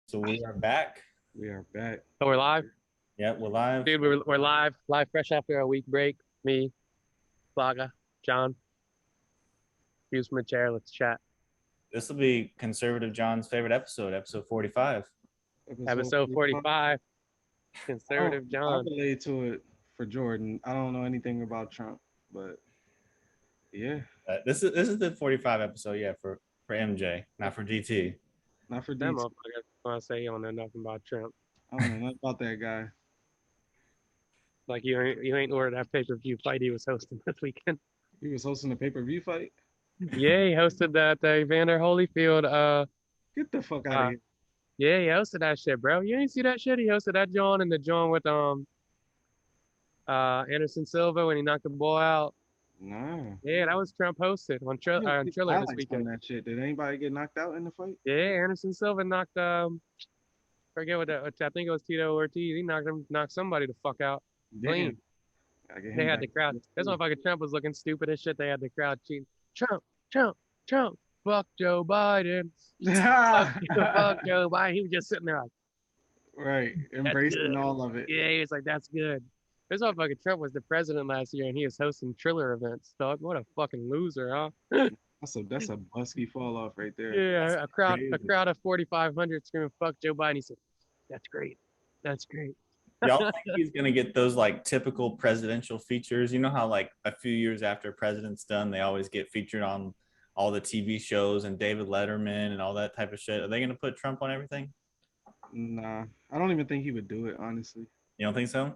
So we are back. We are back. So we're live, Yeah, we're live. dude. We're live, fresh after a week break. Me, Flaga, John, views from a chair. Let's chat. This will be Conservative John's favorite episode, episode 45. Episode Episode 45. 45, I Conservative I John. relate to it for Jordan. I don't know anything about Trump, but yeah, This is the 45 episode, yeah, for MJ, not for DT. not for That DT. motherfucker want to say you don't know nothing about Trump. I don't know nothing about that guy. Like you ain't ordered that pay-per-view fight he was hosting this weekend. He was hosting a pay-per-view fight. Yeah, he hosted that Evander Holyfield. Get the fuck out of Uh, here. yeah, he hosted that shit, bro. You ain't see that shit? He hosted that John and the John with Anderson Silva when he knocked the ball out. Nah. Yeah, that was Trump hosted on You don't see Triller this highlights on weekend. that shit. Did anybody get knocked out in the fight? Yeah, Anderson Silva knocked forget I think it was Tito Ortiz. He knocked somebody the fuck out. Clean. Damn. I get They him had back. the crowd. This motherfucker Trump was looking stupid as shit. They had the crowd cheating. Trump, Trump, Trump. Fuck Joe Biden. Fuck Joe Biden. He was just sitting there like, Right. that's Embracing good. all of it. Yeah, he was like, that's good. This motherfucker Trump was the president last year and he was hosting Triller events, dog. What a fucking loser, huh? That's a busky fall off right there. Yeah, a Crazy. crowd of 4,500 screaming "fuck Joe Biden." He said, "That's great, that's great." Y'all think he's gonna get those like typical presidential features? You know how like a few years after a president's done, they always get featured on all the TV shows and David Letterman and all that type of shit. Are they gonna put Trump on everything? Nah. I don't even think he would do it, honestly. You don't think so?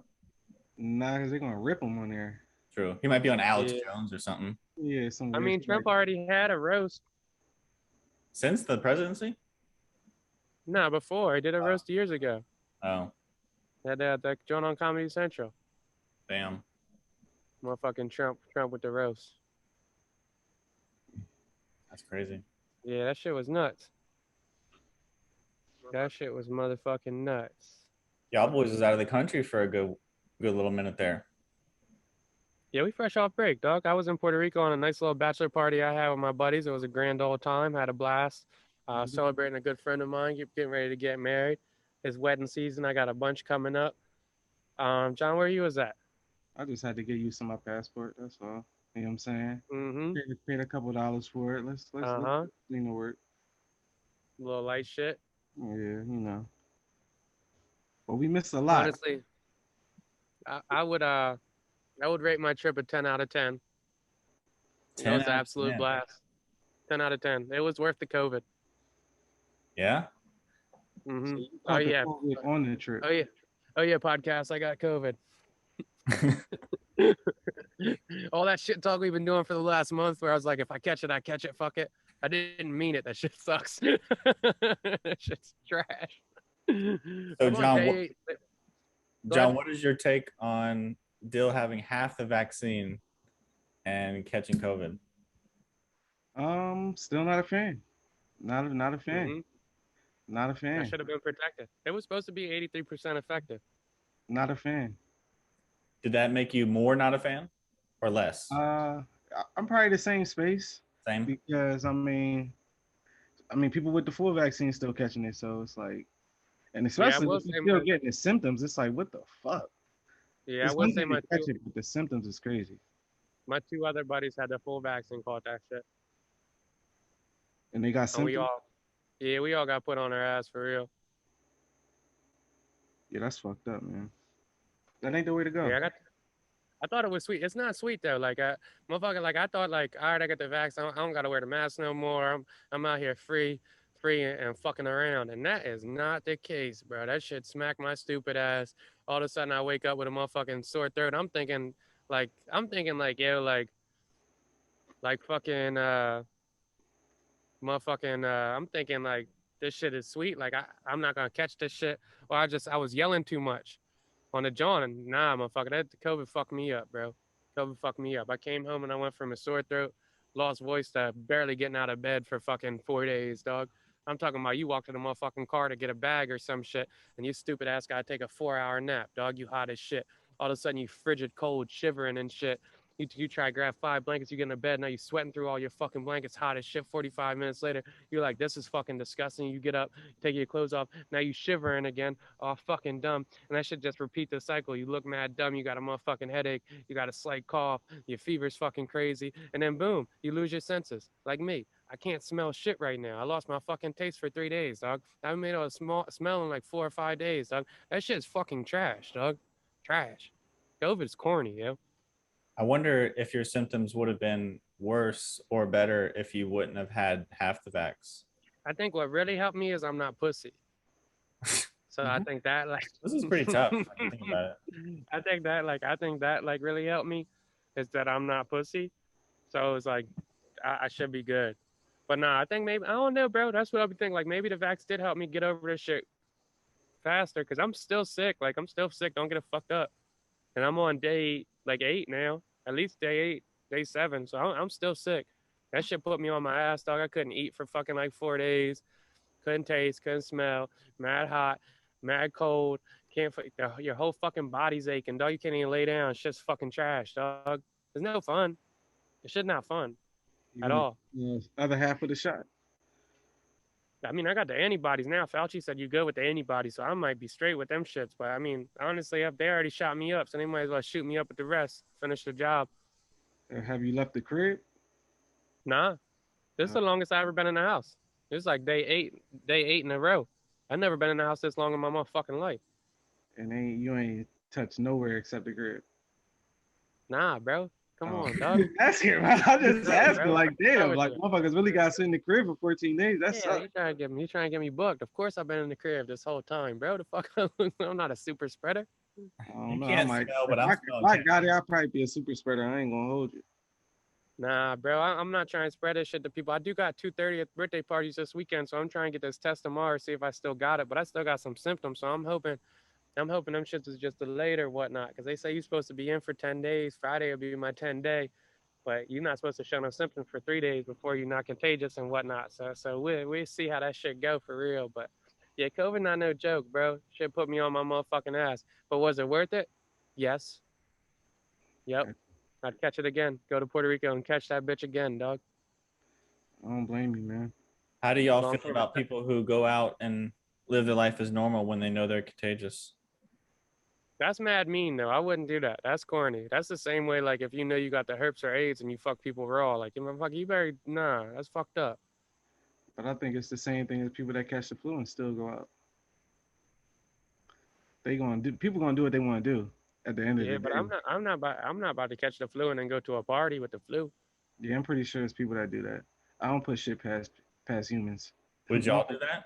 Nah, because they're gonna rip him on there. True. He might be on Alex Yeah. Jones or something. Yeah, some I weird mean, shit Trump like already had a roast. Since the presidency? No, before he did a Oh. roast years ago. Oh, Had that joint on Comedy Central. damn. Motherfucking Trump with the roast. That's crazy. Yeah, that shit was nuts. That shit was motherfucking nuts. Y'all boys was out of the country for a good little minute there. Yeah, we fresh off break, dog. I was in Puerto Rico on a nice little bachelor party I had with my buddies. It was a grand old time. Had a blast. Celebrating a good friend of mine getting ready to get married. His wedding season. I got a bunch coming up. John, where you was at? I just had to get used to my passport. That's all. You know what I'm saying? Mm-hmm. Paid a couple dollars for it. Let's Uh-huh. clean the work. Little light shit. Yeah, But we missed a lot. Honestly, I would rate my trip a 10 out of 10. It 10 was out an of absolute 10. blast. 10 out of 10. It was worth the COVID. Yeah. Mm-hmm. So you Oh caught the yeah. COVID on the trip. Oh yeah, podcast. I got COVID. All that shit talk we've been doing for the last month where I was like, if I catch it, I catch it. Fuck it. I didn't mean it. That shit sucks. That shit's trash. So John, Go ahead. what is your take on Dill having half the vaccine and catching COVID? Still not a fan. Not a fan. Mhm. Not a That fan. should have been protected. It was supposed to be 83% effective. Not a fan. Did that make you more not a fan or less? I'm probably the same space Same. because I mean, people with the full vaccine still catching it, so it's like, and especially will if say you're still my- getting the symptoms, it's like, what the fuck? Yeah, It's I will one say thing my to catch it, but the symptoms is crazy. two other buddies had the full vaccine, caught that shit. And they got And we symptoms. all got put on our ass for real. Yeah, that's fucked up, man. That ain't the way to go. Yeah, I thought it was sweet. It's not sweet though. Like, motherfucker, like I thought, like, all right, I got the vaccine. I don't gotta wear the mask no more. I'm out here free and fucking around, and that is not the case, bro. That shit smacked my stupid ass. All of a sudden, I wake up with a motherfucking sore throat. I'm thinking, yo, like fucking, I'm thinking like this shit is sweet. Like I'm not gonna catch this shit. Or I was yelling too much on the John, and nah, motherfucker, that COVID fucked me up, bro. COVID fucked me up. I came home and I went from a sore throat, lost voice to barely getting out of bed for fucking 4 days, dog. I'm talking about you walk to the motherfucking car to get a bag or some shit, and you stupid ass gotta take a 4-hour nap, dog. You hot as shit. All of a sudden you frigid cold, shivering and shit. You try to grab 5 blankets, you get in the bed, now you sweating through all your fucking blankets, hot as shit. 45 minutes later, you're like, this is fucking disgusting. You get up, take your clothes off, now you shivering again, all fucking dumb. And that should just repeat the cycle. You look mad dumb, you got a motherfucking headache, you got a slight cough, your fever's fucking crazy, and then boom, you lose your senses. Like me. I can't smell shit right now. I lost my fucking taste for 3 days, dog. I haven't made a smell in like 4 or 5 days, dog. That shit's fucking trash, dog. Trash. COVID's corny, yo. I wonder if your symptoms would have been worse or better if you wouldn't have had half the vax. I think what really helped me is I'm not pussy. So I think that like This is pretty tough. When you think about it. I think that like really helped me is that I'm not pussy. So it's like I should be good. But nah, I think maybe I don't know, bro. That's what I'll be thinking. Like maybe the vax did help me get over this shit faster because I'm still sick. Like I'm still sick. Don't get it fucked up. And I'm on day like 8 now, at least day 8, day 7. So I'm still sick. That shit put me on my ass, dog. I couldn't eat for fucking like 4 days. Couldn't taste, couldn't smell. Mad hot, mad cold. Can't your whole fucking body's aching, dog. You can't even lay down. Shit's fucking trash, dog. It's no fun. It's shit not fun at all. Other half of the shot. I mean, I got the antibodies now. Fauci said you good with the antibodies, so I might be straight with them shits. But I mean, honestly, if they already shot me up, so they might as well shoot me up with the rest. Finish the job. Have you left the crib? Nah, this is the longest I ever been in the house. It's like day 8 in a row. I've never been in the house this long in my motherfucking life. And you ain't touched nowhere except the crib. Nah, bro. Come on, dog. That's it, man. I just asking, bro. like, damn, like motherfuckers really got to sit in the crib for 14 days. That's you trying to get me booked. Of course I've been in the crib this whole time, bro. The fuck I'm not a super spreader. I don't know. Can't I might, smell, but if I'm I got it, I'll probably be a super spreader. I ain't gonna hold you. Nah, bro, I'm not trying to spread this shit to people. I do got 2 30th birthday parties this weekend, so I'm trying to get this test tomorrow, see if I still got it. But I still got some symptoms, so I'm hoping them shits is just delayed or whatnot. Because they say you're supposed to be in for 10 days. Friday will be my 10 day. But you're not supposed to show no symptoms for 3 days before you're not contagious and whatnot. So we'll see how that shit go for real. But yeah, COVID not no joke, bro. Shit put me on my motherfucking ass. But was it worth it? Yes. Yep. I'd catch it again. Go to Puerto Rico and catch that bitch again, dog. I don't blame you, man. How do y'all feel about people who go out and live their life as normal when they know they're contagious? That's mad mean, though. I wouldn't do that. That's corny. That's the same way, like, if you know you got the herpes or AIDS and you fuck people raw. Like, you better, nah, that's fucked up. But I think it's the same thing as people that catch the flu and still go out. People gonna do what they want to do at the end of the day. Yeah, but I'm not about to catch the flu and then go to a party with the flu. Yeah, I'm pretty sure there's people that do that. I don't put shit past humans. Would y'all do that?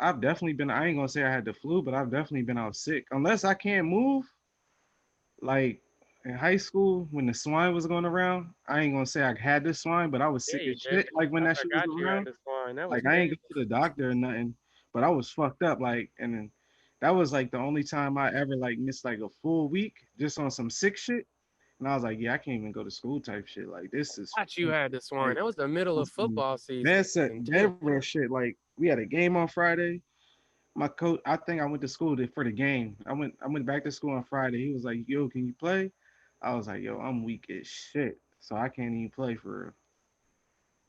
I've definitely been, I ain't gonna say I had the flu, but I've definitely been out sick. Unless I can't move, like in high school when the swine was going around, I ain't gonna say I had the swine, but I was sick as shit. Like when that shit was around, like I ain't go to the doctor or nothing, but I was fucked up. Like, and then that was like the only time I ever like missed like a full week just on some sick shit. And I was like, yeah, I can't even go to school type shit. Like this is. I thought you had the swine. That was the middle of football season. That's that real shit. Like we had a game on Friday. My coach, I think I went to school for the game. I went back to school on Friday. He was like, yo, can you play? I was like, yo, I'm weak as shit. So I can't even play for real.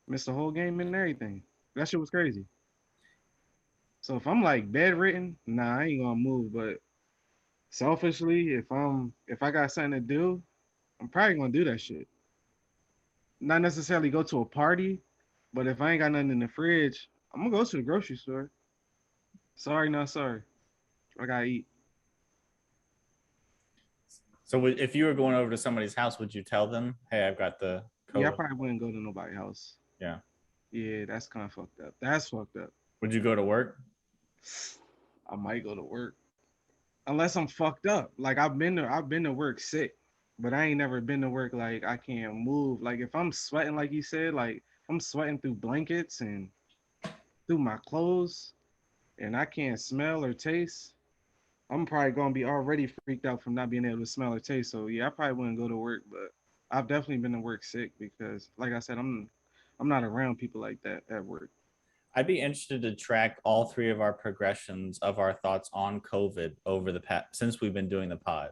Missed the whole game and everything. That shit was crazy. So if I'm like bedridden, nah, I ain't gonna move. But selfishly, if I got something to do, I'm probably gonna do that shit. Not necessarily go to a party, but if I ain't got nothing in the fridge, I'm gonna go to the grocery store. Sorry, not sorry. I gotta eat. So if you were going over to somebody's house, would you tell them, hey, I've got the COVID? Yeah, I probably wouldn't go to nobody's house. Yeah. Yeah, that's kind of fucked up. That's fucked up. Would you go to work? I might go to work. Unless I'm fucked up. Like I've been to work sick, but I ain't never been to work like I can't move. Like if I'm sweating, like you said, like I'm sweating through blankets and through my clothes and I can't smell or taste, I'm probably gonna be already freaked out from not being able to smell or taste. So yeah, I probably wouldn't go to work, but I've definitely been to work sick because, like I said, I'm not around people like that at work. I'd be interested to track all 3 of our progressions of our thoughts on COVID over the past since we've been doing the pod.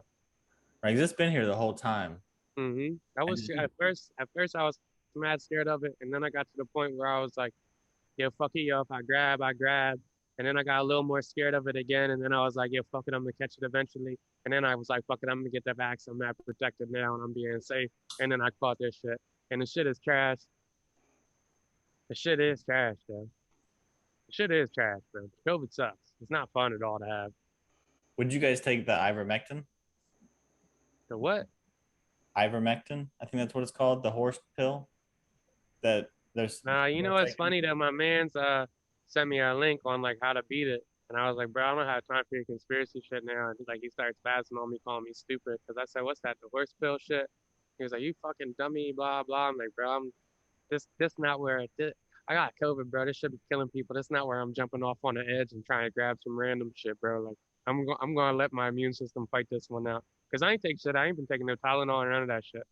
Right, 'cause it's been here the whole time. I was just- at first. At first, I was mad scared of it, and then I got to the point where I was like, "Yo, fuck it, yo. If I grab, I grab." And then I got a little more scared of it again, and then I was like, "Yo, fuck it, I'm gonna catch it eventually." And then I was like, "Fuck it, I'm gonna get the vaccine. I'm not protected now, and I'm being safe." And then I caught this shit, and the shit is trash. The shit is trash, though. The shit is trash, bro. COVID sucks. It's not fun at all to have. Would you guys take the ivermectin? So what? Ivermectin, I think that's what it's called, the horse pill. That there's. Nah, you know what's taking- funny though? My man's sent me a link on like how to beat it, and I was like, bro, I don't have time for your conspiracy shit now. And like he starts spazzing on me, calling me stupid, because I said, what's that? The horse pill shit? He was like, you fucking dummy, blah blah. I'm like, bro, I'm this not where I got COVID, bro. This should be killing people. That's not where I'm jumping off on the edge and trying to grab some random shit, bro. Like I'm gonna let my immune system fight this one out, because I ain't take shit. I ain't been taking no Tylenol or none of that shit.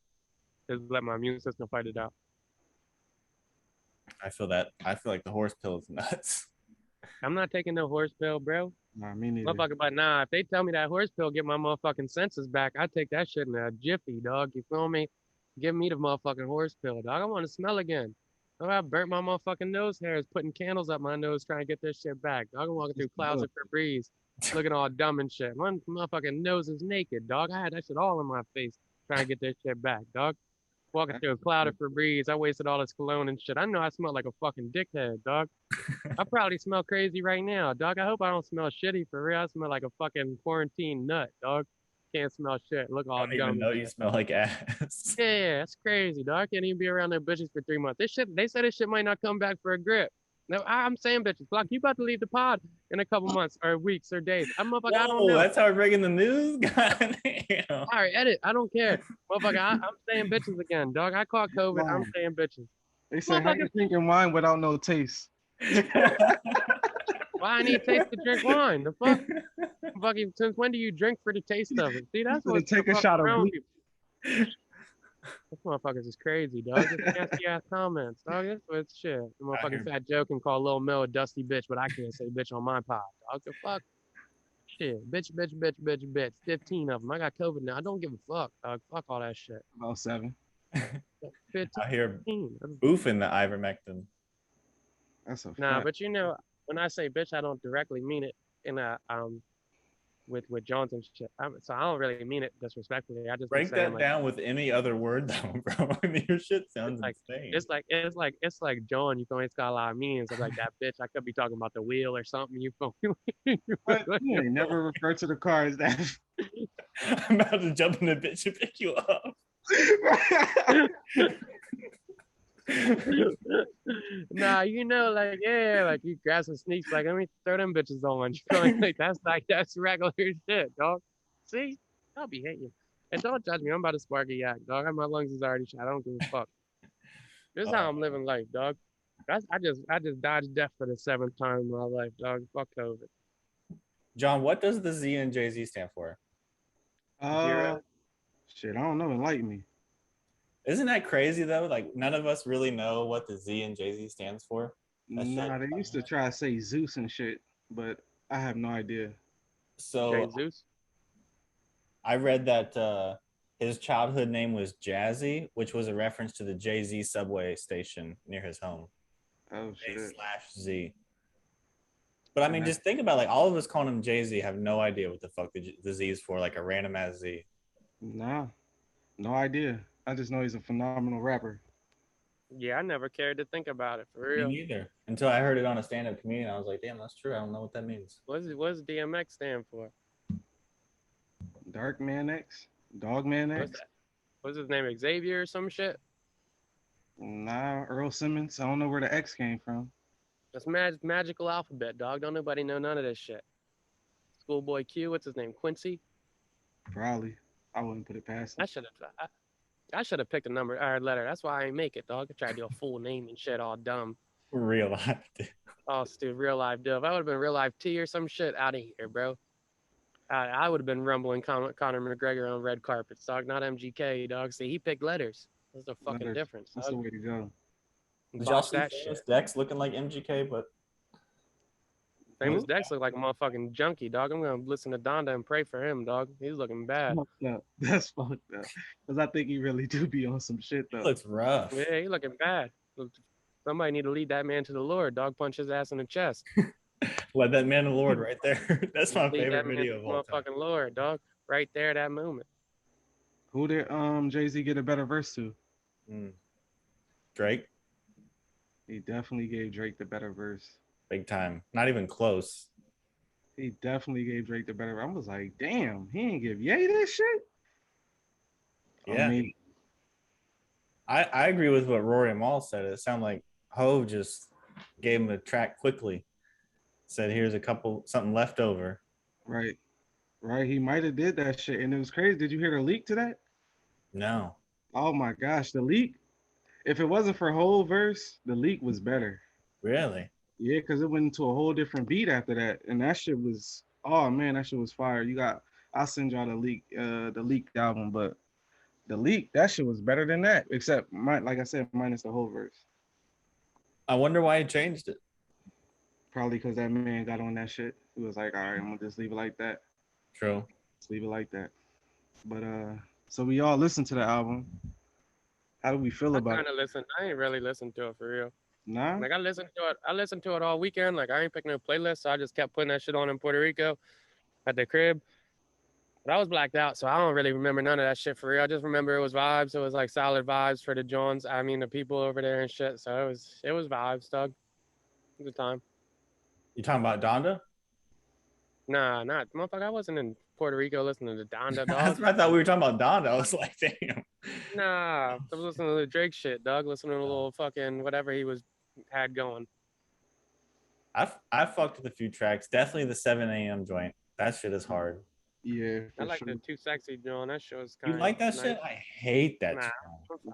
Just let my immune system fight it out. I feel that. I feel like the horse pill is nuts. I'm not taking no horse pill, bro. Nah, me neither. Motherfucker, but nah, if they tell me that horse pill get my motherfucking senses back, I take that shit in a jiffy, dog. You feel me? Give me the motherfucking horse pill, dog. I want to smell again. Dog, I burnt my motherfucking nose hairs putting candles up my nose trying to get this shit back. Dog, I'm walking through clouds of Febreze, looking all dumb and shit. My motherfucking nose is naked, dog. I had that shit all in my face trying to get this shit back, dog. Walking through a cloud of Febreze. I wasted all this cologne and shit. I know I smell like a fucking dickhead, dog. I probably smell crazy right now, dog. I hope I don't smell shitty for real. I smell like a fucking quarantine nut, dog. Can't smell shit. Look I all don't dumb. even know you smell like ass. Yeah, that's crazy, dog. I can't even be around their bitches for 3 months. This shit, they said this shit might not come back for a grip. No, I'm saying bitches. Block, you about to leave the pod in a couple months or weeks or days. I don't know. That's how we're breaking the news. God damn. All right, edit. I don't care. Motherfucker, I'm saying bitches again, dog. I caught COVID. I'm saying bitches. They said, how you drinking wine without no taste? Why I need taste to drink wine? The fuck? Fucking, since when do you drink for the taste of it? See, that's So what take a shot of bleach. This motherfuckers is crazy, dog. Just nasty ass comments, dog. That's what it's shit. The motherfucking fat joke and call Lil Mel a dusty bitch, but I can't say bitch on my pod, dog. The fuck? Shit. Bitch, bitch, bitch, bitch, bitch. 15 of them. I got COVID now. I don't give a fuck, dog. Fuck all that shit. About 7. 15. I hear boofing the ivermectin. That's a fact. Nah, but you know, when I say bitch, I don't directly mean it in a with Johnson shit. So I don't really mean it disrespectfully. I just Break that down with any other word though, bro. I mean, your shit sounds insane. It's like John. You feel me? It's got a lot of meanings. I'm like that bitch. I could be talking about the wheel or something. You feel me? But you ain't never refer to the car as that. I'm about to jump in the bitch and pick you up. Nah, you know, like yeah, like you grab some sneaks, like let me throw them bitches on. You feel me? Like that's regular shit, dog. See, I'll be hating. And don't judge me. I'm about to spark a yak, dog. My lungs is already shot. I don't give a fuck. This is how I'm living life, dog. I just dodged death for the 7th time in my life, dog. Fuck COVID. John, what does the Z and Jay-Z stand for? Shit, I don't know. Enlighten me. Isn't that crazy though? Like none of us really know what the Z and Jay-Z stands for. Nah, they used to try to say Zeus and shit, but I have no idea. So Zeus? I read that his childhood name was Jazzy, which was a reference to the Jay-Z subway station near his home. Oh shit. /Z. But I mean, just think about like all of us calling him Jay-Z have no idea what the fuck the Z is for, like a random ass Z. Nah, no idea. I just know he's a phenomenal rapper. Yeah, I never cared to think about it for real. Me neither. Until I heard it on a stand-up comedian, I was like, damn, that's true. I don't know what that means. What does DMX stand for? Dark Man X? Dog Man X? What's his name? Xavier or some shit? Nah, Earl Simmons. I don't know where the X came from. That's magical alphabet, dog. Don't nobody know none of this shit. Schoolboy Q, what's his name? Quincy? Probably. I wouldn't put it past him. I should have picked a number or a letter. That's why I ain't make it, dog. I tried to do a full name and shit, all dumb. Real life. Oh, dude, real life dude. If I would have been real life T or some shit, out of here, bro. I would have been rumbling Conor McGregor on red carpets, dog. Not MGK, dog. See, he picked letters. That's the fucking difference. That's the way to go. Did y'all see Dex looking like MGK? But Famous Dex look like a motherfucking junkie, dog. I'm gonna listen to Donda and pray for him, dog. He's looking bad. Fucked up. That's fucked up. Because I think he really do be on some shit He though. looks rough. Yeah, he looking bad. Somebody need to lead that man to the Lord. Dog, punch his ass in the chest. Let that man of the Lord right there. That's my Lead favorite that man video to of the all time. motherfucking Lord, dog. Right there, that moment. Who did Jay-Z get a better verse to? Drake, He definitely gave Drake the better verse. big time. Not even close. He definitely gave Drake the better. I was like, damn, he ain't give Ye this shit. Yeah. I agree with what Rory and Mal said. It sounded like Hove just gave him the track quickly. Said, here's something left over. Right. He might have did that shit. And it was crazy. Did you hear the leak to that? No. Oh my gosh, the leak. If it wasn't for whole verse, the leak was better. Really? Yeah, because it went into a whole different beat after that. And that shit was, oh man, that shit was fire. I'll send y'all the leaked album, but the leak, that shit was better than that. Except like I said, minus the whole verse. I wonder why he changed it. Probably because that man got on that shit. He was like, all right, I'm gonna just leave it like that. True. Just leave it like that. But so we all listened to the album. How do we feel about it? I ain't really listened to it for real. Nah? Like I listened to it all weekend. Like I ain't picking a playlist, so I just kept putting that shit on in Puerto Rico at the crib. But I was blacked out, so I don't really remember none of that shit for real. I just remember it was vibes. It was like solid vibes for the Jones. I mean the people over there and shit. So it was vibes, dog. It was a time. You talking about Donda? Nah, not motherfucker. I wasn't in Puerto Rico listening to Donda, That's dog. what I thought we were talking about Donda. I was like, damn. Nah, I was listening to the Drake shit, dog. Listening to a little fucking whatever he had going. I fucked with a few tracks. Definitely the 7 a.m. joint. That shit is hard. Yeah, I like sure. the Too Sexy John. That shit was kind You of like that nice. shit? I hate that Nah. shit.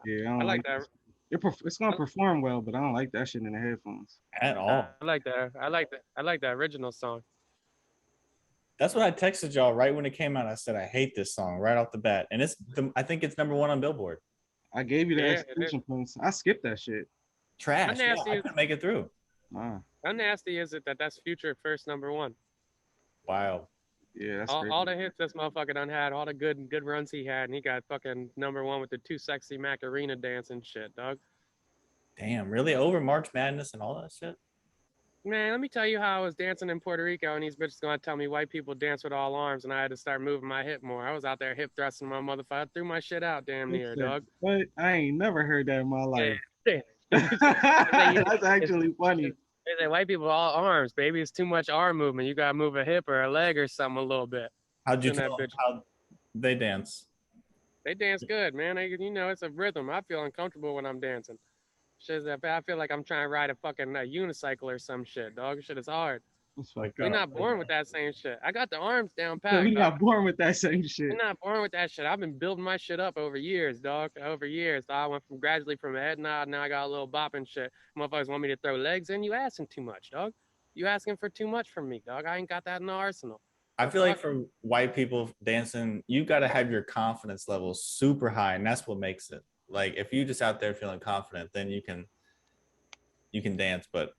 Yeah, I don't I like that. It's gonna perform well, but I don't like that shit in the headphones. At all. I like that. I like that original song. That's what I texted y'all right when it came out. I said, I hate this song right off the bat. And I think it's number 1 on Billboard. I gave you the Yeah, exclamation points. I skipped that shit. Trash. How Yeah, nasty I is- couldn't make it through. Nah. How nasty is it that that's Future first number 1? Wow. Yeah, that's All the hits this motherfucker done had, all the good runs he had, and he got fucking number 1 with the Too Sexy Macarena dance and shit, dog. Damn, really? Over March Madness and all that shit? Man, let me tell you how I was dancing in Puerto Rico, and these bitches gonna tell me white people dance with all arms, and I had to start moving my hip more. I was out there hip thrusting my motherfucker. I threw my shit out damn near, dog. But I ain't never heard that in my life. Yeah. That's actually funny. They say white people all arms, baby. It's too much arm movement. You gotta move a hip or a leg or something a little bit. How'd you Send that tell bitch. how they dance? They dance good, man. It's a rhythm. I feel uncomfortable when I'm dancing. Shit, I feel like I'm trying to ride a fucking unicycle or some shit, dog. Shit is hard. Like, We're not born with that same shit. I got the arms down So pat. we dog. not born with that same shit. We're not born with that shit. I've been building my shit up over years, dog. Over years. I went gradually from a head nod. Now I got a little bop and shit. Motherfuckers want me to throw legs in. You asking too much, dog. You asking for too much from me, dog. I ain't got that in the arsenal. I feel like for white people dancing, you got to have your confidence level super high, and that's what makes it. Like if you just out there feeling confident, then you can dance, but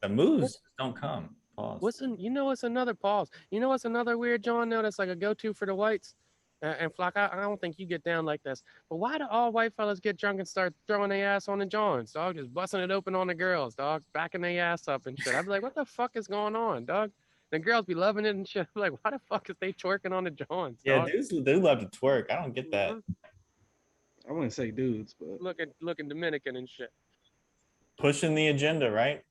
the moves just don't come. Pause. What's another pause? You know what's another weird John now that's like a go-to for the whites? And Flock, I don't think you get down like this. But why do all white fellas get drunk and start throwing their ass on the Johns, dog? Just busting it open on the girls, dog. Backing their ass up and shit. I'd be like, what the fuck is going on, dog? The girls be loving it and shit. I'm like, why the fuck is they twerking on the Johns, Yeah, dog? dudes do love to twerk. I don't get that. I wouldn't say dudes, but Looking Dominican and shit. Pushing the agenda, right?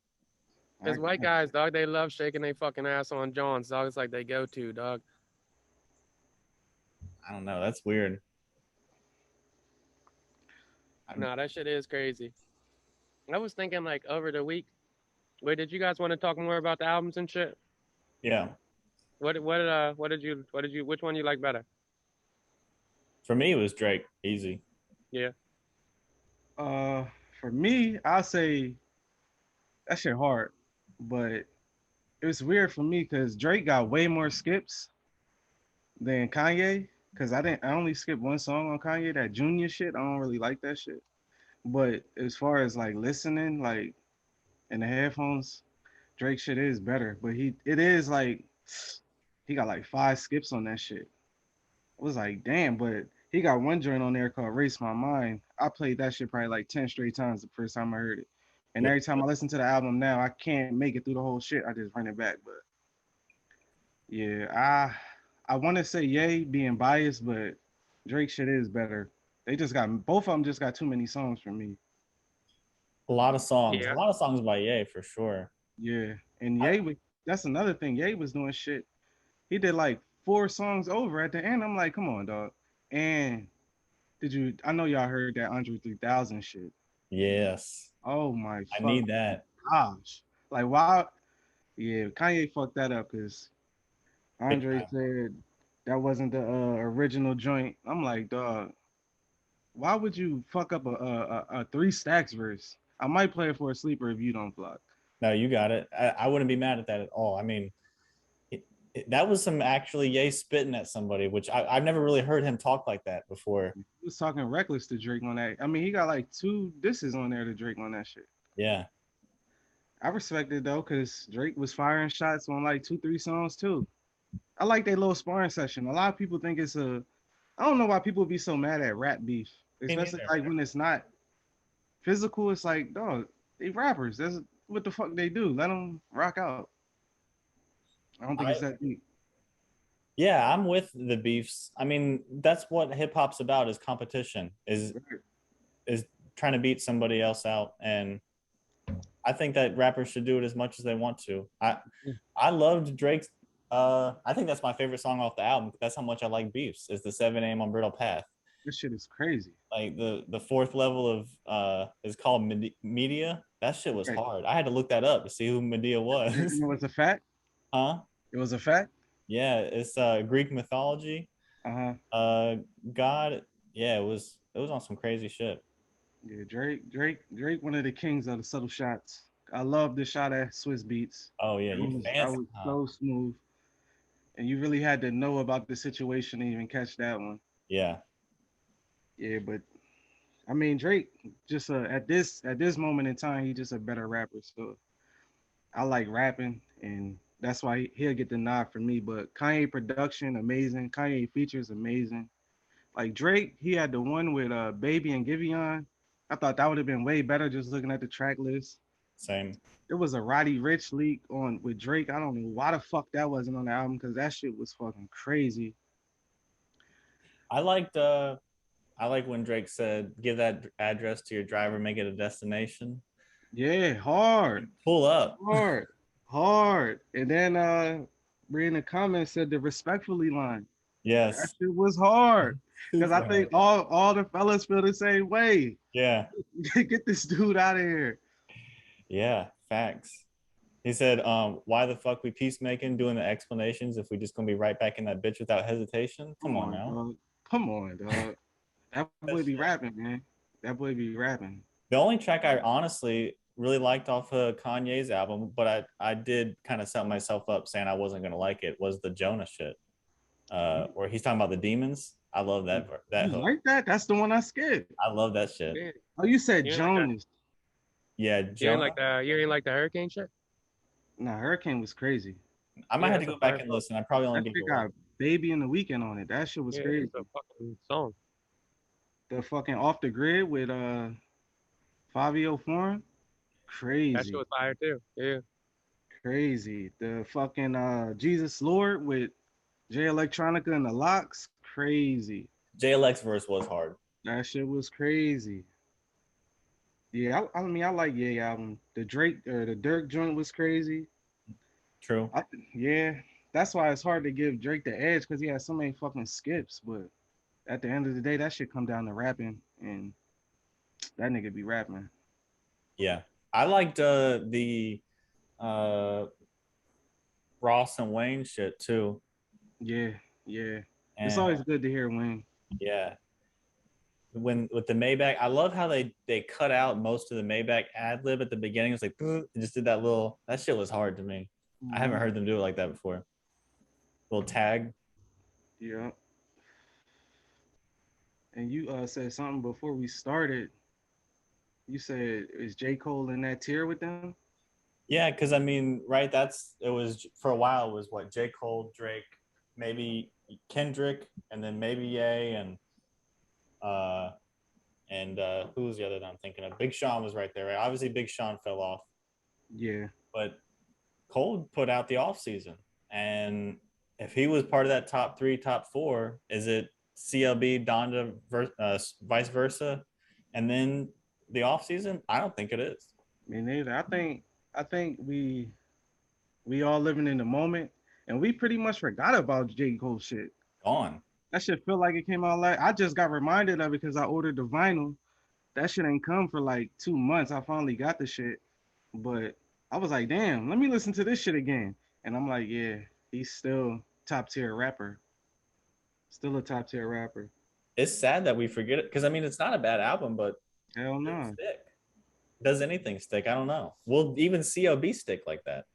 Because white guys, dog, they love shaking their fucking ass on Johns, dog. It's like they go to, dog. I don't know. That's weird. Nah, that shit is crazy. I was thinking like over the week. Wait, did you guys want to talk more about the albums and shit? Yeah. What did you which one you like better? For me, it was Drake. Easy. Yeah. For me, I'll say that shit hard, but it was weird for me because Drake got way more skips than Kanye. Cause I only skipped one song on Kanye, that Junior shit. I don't really like that shit. But as far as like listening, like in the headphones, Drake shit is better, but it is like he got like 5 skips on that shit. I was like, damn, but he got one joint on there called Race My Mind. I played that shit probably like 10 straight times the first time I heard it. And Yeah. every time I listen to the album now, I can't make it through the whole shit. I just run it back. But yeah, I want to say Ye being biased, but Drake shit is better. They just got both of them just got too many songs for me. A lot of songs. A Yeah. lot of songs by Ye for sure. Yeah, and Ye was that's another thing. Ye was doing shit. He did like 4 songs over at the end. I'm like, come on, dog. And did you? I know y'all heard that Andre 3000 shit. Yes. Oh my I fuck need that. gosh! Like why? Yeah, Kanye fucked that up because Big Andre time. said that wasn't the original joint. I'm like, dog, why would you fuck up a 3 stacks verse? I might play it for a sleeper if you don't block. No, you got it. I wouldn't be mad at that at all. I mean, that was some actually Ye spitting at somebody, which I've never really heard him talk like that before. He was talking reckless to Drake on that. I mean, he got like 2 disses on there to Drake on that shit. Yeah. I respect it though, cause Drake was firing shots on like 2, 3 songs too. I like that little sparring session. A lot of people think it's a. I don't know why people be so mad at rap beef, Me especially neither. like when it's not physical. It's like, dog, they rappers. That's what the fuck they do. Let them rock out. I don't think I it's that deep. Yeah, I'm with the beefs. I mean, that's what hip hop's about is competition, is trying to beat somebody else out. And I think that rappers should do it as much as they want to. I loved Drake's I think that's my favorite song off the album. That's how much I like beefs, is the 7 a.m. on Brittle Path. This shit is crazy. Like the fourth level of is called Media. That shit was Right. hard. I had to look that up to see who Medea was. You know what's a fact? Huh? It was a fact. Yeah, it's Greek mythology. Uh-huh. God, yeah, it was on some crazy shit. Yeah, Drake, one of the kings of the subtle shots. I love the shot at Swiss Beats. Oh yeah, you I fancy, was huh? so smooth, and you really had to know about the situation to even catch that one. Yeah, Yeah, but I mean Drake just at this moment in time, he's just a better rapper. So I like rapping, and that's why he'll get the nod for me. But Kanye production amazing. Kanye features amazing. Like Drake, he had the one with Baby and Giveon. I thought that would have been way better just looking at the track list. same. There was a Roddy Rich leak on with Drake. I don't know why the fuck that wasn't on the album because that shit was fucking crazy. I liked I like when Drake said, "Give that address to your driver, make it a destination. Yeah, hard, Pull up." hard, hard. And then in the comments said the respectfully line. That Yes. shit was hard. Cause I Super think hard. all the fellas feel the same way. Yeah, Get this dude out of here. yeah, facts. He said, "Why the fuck we peacemaking, doing the explanations if we just gonna be right back in that bitch without hesitation? Come Come on on, now." dog. Come on, dog. That boy That's be rapping, man. That boy be rapping. the only track I honestly really liked off of Kanye's album, but I did kind of set myself up saying I wasn't gonna like it, was the Jonah shit, where he's talking about the demons. I love that You hook. like that? That's the one I skipped. I love that shit. Yeah. Oh, you said You ain't like that. Jonas. Yeah, You ain't Jonah. like the hurricane shit. Nah, Hurricane was crazy. I might Yeah, have to it's a go back fire and song. listen. I probably only That gave shit it one. got Baby in the Weekend on it. That shit was Yeah, crazy. it's a fucking song. The fucking Off the Grid with Fabio Foreign. That shit Crazy. was fire too. Yeah. Crazy. The fucking Jesus Lord with Jay Electronica and the Locks. Crazy. JLX verse was hard. That shit was crazy. Yeah, I mean, I like Ye album. The Drake or the Dirk joint was crazy. True. Yeah, that's why it's hard to give Drake the edge because he has so many fucking skips. But at the end of the day, that shit come down to rapping, and that nigga be rapping. Yeah. I liked the uh Ross and Wayne shit too. Yeah, yeah. It's And always good to hear Wayne. yeah. When with the Maybach, I love how they cut out most of the Maybach ad lib at the beginning. It's like it just did that shit was hard to me. I haven't heard them do it like that before. Little tag. Yeah. And you said something before we started. You said is J. Cole in that tier with them? Yeah, because I mean, right? It was for a while. It was what J. Cole, Drake, maybe Kendrick, and then maybe Ye, uh, who was the other that I'm thinking of? Big Sean was right there. Right? Obviously, Big Sean fell off, Yeah. but Cole put out the off season, and if he was part of that top three, top four, is it CLB, Donda, vice versa, and then the off season? I don't think it is. Me neither. I think we all living in the moment, and we pretty much forgot about J. Cole shit. Gone. That shit feel like it came out like I just got reminded of it because I ordered the vinyl. That shit ain't come for like 2 months. I finally got the shit, but I was like, damn, let me listen to this shit again. And I'm like, yeah, he's still top tier rapper. Still a top tier rapper. It's sad that we forget it because I mean it's not a bad album, but Hell it doesn't no. stick. Does anything stick? I don't know. Will even CLB stick like that?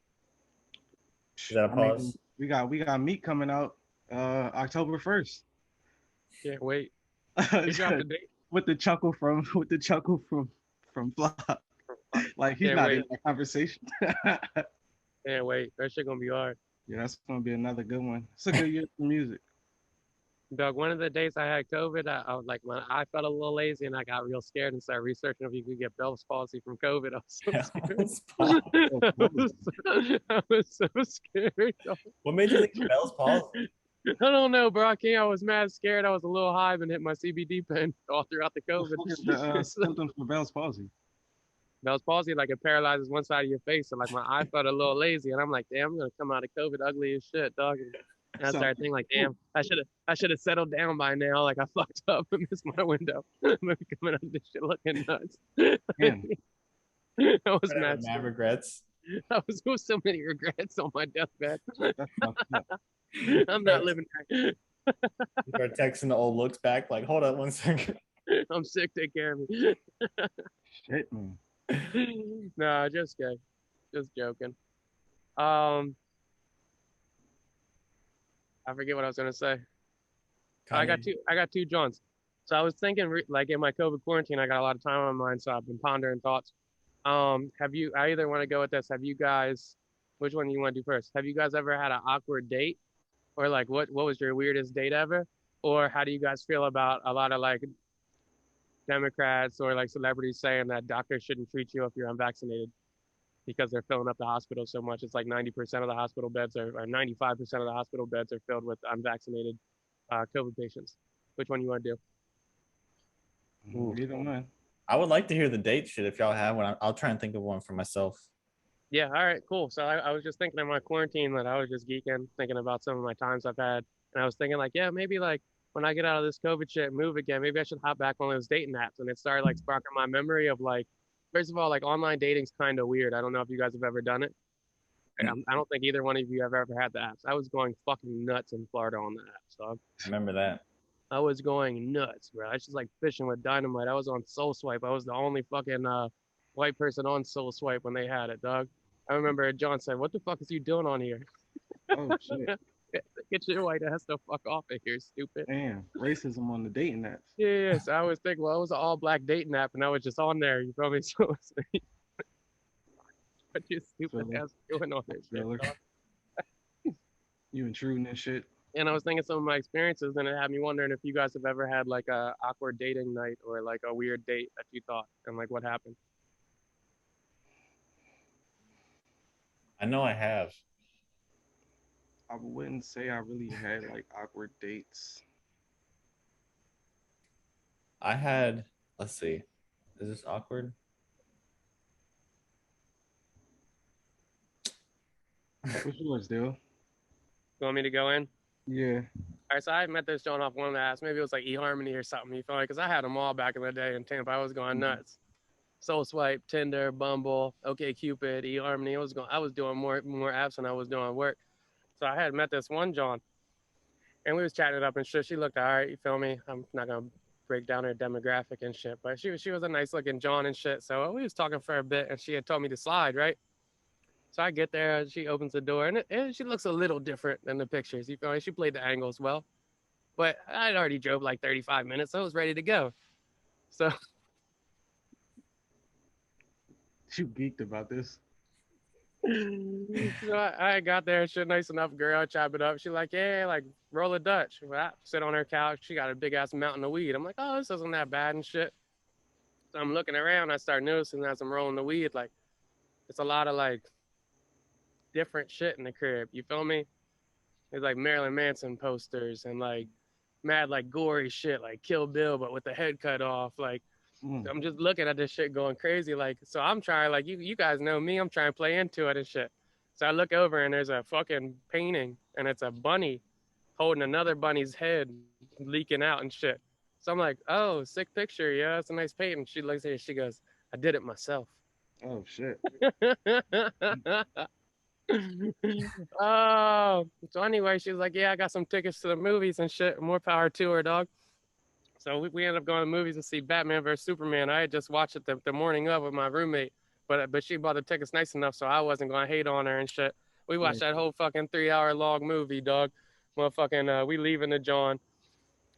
Is that a I mean, pause? we got Meat coming out October 1st. Can't wait. He dropped a date. with the chuckle from Flop. Like he's Can't not wait. in that conversation. Can't wait. That shit gonna be hard. Yeah, that's gonna be another good one. It's a good year for music. Doug, one of the days I had COVID, I was like, I felt a little lazy and I got real scared and started researching if you could get Bell's palsy from COVID. I was so scared. I was so scared. What made you think Bell's palsy? I don't know, bro. I was mad scared. I was a little high and hit my CBD pen all throughout the COVID. What is the symptoms for Bell's palsy? Bell's palsy, like it paralyzes one side of your face. So like my eye felt a little lazy, and I'm like, damn, I'm gonna come out of COVID ugly as shit, dog. And I started thinking like, damn, I should have settled down by now. Like I fucked up and missed my window. I'm coming out of this shit looking nuts. Damn. I was mad. Mad regrets. I was with so many regrets on my deathbed. That's fucked up. I'm not living there. Start texting the old looks back, like, hold up one second. I'm sick. Take care of me. Shit, man. Nah, just kidding. Just joking. I forget what I was gonna say. I got two Johns. So I was thinking, like in my COVID quarantine, I got a lot of time on my mind, so I've been pondering thoughts. I either want to go with this. Have you guys, which one do you want to do first? Have you guys ever had an awkward date, or like what was your weirdest date ever, or how do you guys feel about a lot of like Democrats or like celebrities saying that doctors shouldn't treat you if you're unvaccinated because they're filling up the hospital so much? It's like 90% of the hospital beds or 95% of the hospital beds are filled with unvaccinated COVID patients. Which one you want to do? Either one. I would like to hear the date shit if y'all have one. I'll try and think of one for myself. Yeah, all right, cool. So I was just thinking in my quarantine that I was just geeking, thinking about some of my times I've had. And I was thinking like, yeah, maybe like when I get out of this COVID shit and move again, maybe I should hop back on those dating apps. And it started like sparking my memory of like, first of all, like online dating's kind of weird. I don't know if you guys have ever done it. I don't think either one of you have ever had the apps. I was going fucking nuts in Florida on the apps, dog. I remember that. I was going nuts, bro. I was just like fishing with dynamite. I was on Soul Swipe. I was the only fucking white person on Soul Swipe when they had it, dog. I remember John said, "What the fuck is you doing on here? Oh shit. Get your white ass the fuck off of here, stupid." Damn, racism on the dating apps. Yeah, so I was thinking, well, it was an all black dating app, and I was just on there. You feel me? So what you stupid ass doing on this shit, dog? You intruding and shit. And I was thinking some of my experiences, and it had me wondering if you guys have ever had like a awkward dating night or like a weird date that you thought, and like what happened. I know I have. I wouldn't say I really had like awkward dates. I had, let's see, is this awkward? What's yours, Dale? You want me to go in? Yeah. All right, so I met this John off one of the apps. Maybe it was like eHarmony or something. You feel like, because I had them all back in the day in Tampa. I was going nuts. Soul Swipe, Tinder, Bumble, OkCupid, eHarmony. I was doing more apps than I was doing work. So I had met this one John, and we was chatting it up and shit. She looked all right. You feel me? I'm not gonna break down her demographic and shit, but she was a nice looking John and shit. So we was talking for a bit, and she had told me to slide, right? So I get there, and she opens the door, and she looks a little different than the pictures. You feel me? She played the angles well, but I'd already drove like 35 minutes, so I was ready to go. So You geeked about this. So I got there, shit nice enough, girl, chop it up. She like, yeah, like roll a Dutch. Well, I sit on her couch. She got a big ass mountain of weed. I'm like, oh, this isn't that bad and shit. So I'm looking around. I start noticing as I'm rolling the weed, like it's a lot of like different shit in the crib. You feel me? There's like Marilyn Manson posters and like mad like gory shit, like Kill Bill, but with the head cut off. Like I'm just looking at this shit going crazy. Like, so I'm trying, like, you guys know me, I'm trying to play into it and shit. So I look over and there's a fucking painting and it's a bunny holding another bunny's head leaking out and shit. So I'm like, oh, sick picture. Yeah, it's a nice painting. She looks at it, she goes, I did it myself. Oh shit. Oh, so anyway, she was like, yeah, I got some tickets to the movies and shit. More power to her, dog. So we ended up going to the movies to see Batman vs Superman. I had just watched it the morning of with my roommate, but she bought the tickets nice enough, so I wasn't gonna hate on her and shit. We watched that whole fucking 3 hour long movie, dog. Motherfucking, we leaving the John.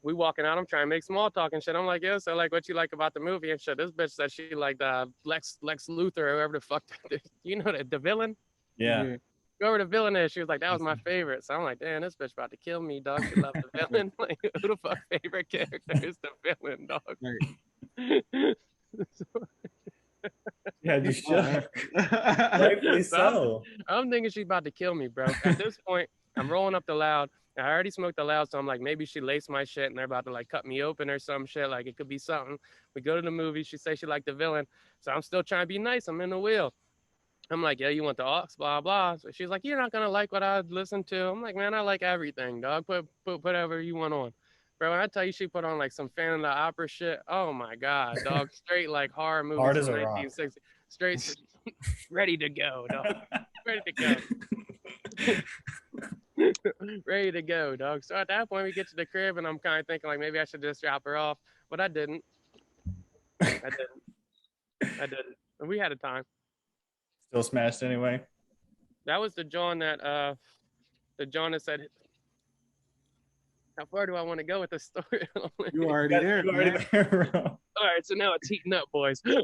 We walking out. I'm trying to make small talk and shit. I'm like, yeah, so like, what you like about the movie and shit? This bitch said she liked Lex Luthor or whoever the fuck. You know the villain? Yeah. Whoever the villain is, she was like, that was my favorite. So I'm like, damn, this bitch about to kill me, dog. She loved the villain. Like, who the fuck favorite character is the villain, dog? Yeah, you should. Rightfully so. I'm thinking she's about to kill me, bro. At this point, I'm rolling up the loud. I already smoked the loud, so I'm like, maybe she laced my shit and they're about to like cut me open or some shit. Like it could be something. We go to the movie. She say she liked the villain, so I'm still trying to be nice. I'm in the wheel. I'm like, yeah, you want the aux, blah, blah. So she's like, you're not going to like what I listen to. I'm like, man, I like everything, dog. Put whatever you want on. Bro, when I tell you she put on like some Phantom of the Opera shit, oh my God, dog. Straight like horror movies Hard from as a rock. 1960. Straight ready to go, dog. Ready to go. Ready to go, dog. So at that point, we get to the crib and I'm kind of thinking like maybe I should just drop her off. But I didn't. I didn't. And we had a time. Still smashed anyway. That was the John that said, how far do I want to go with this story? You already there. You already there, bro. All right, so now it's heating up, boys. Get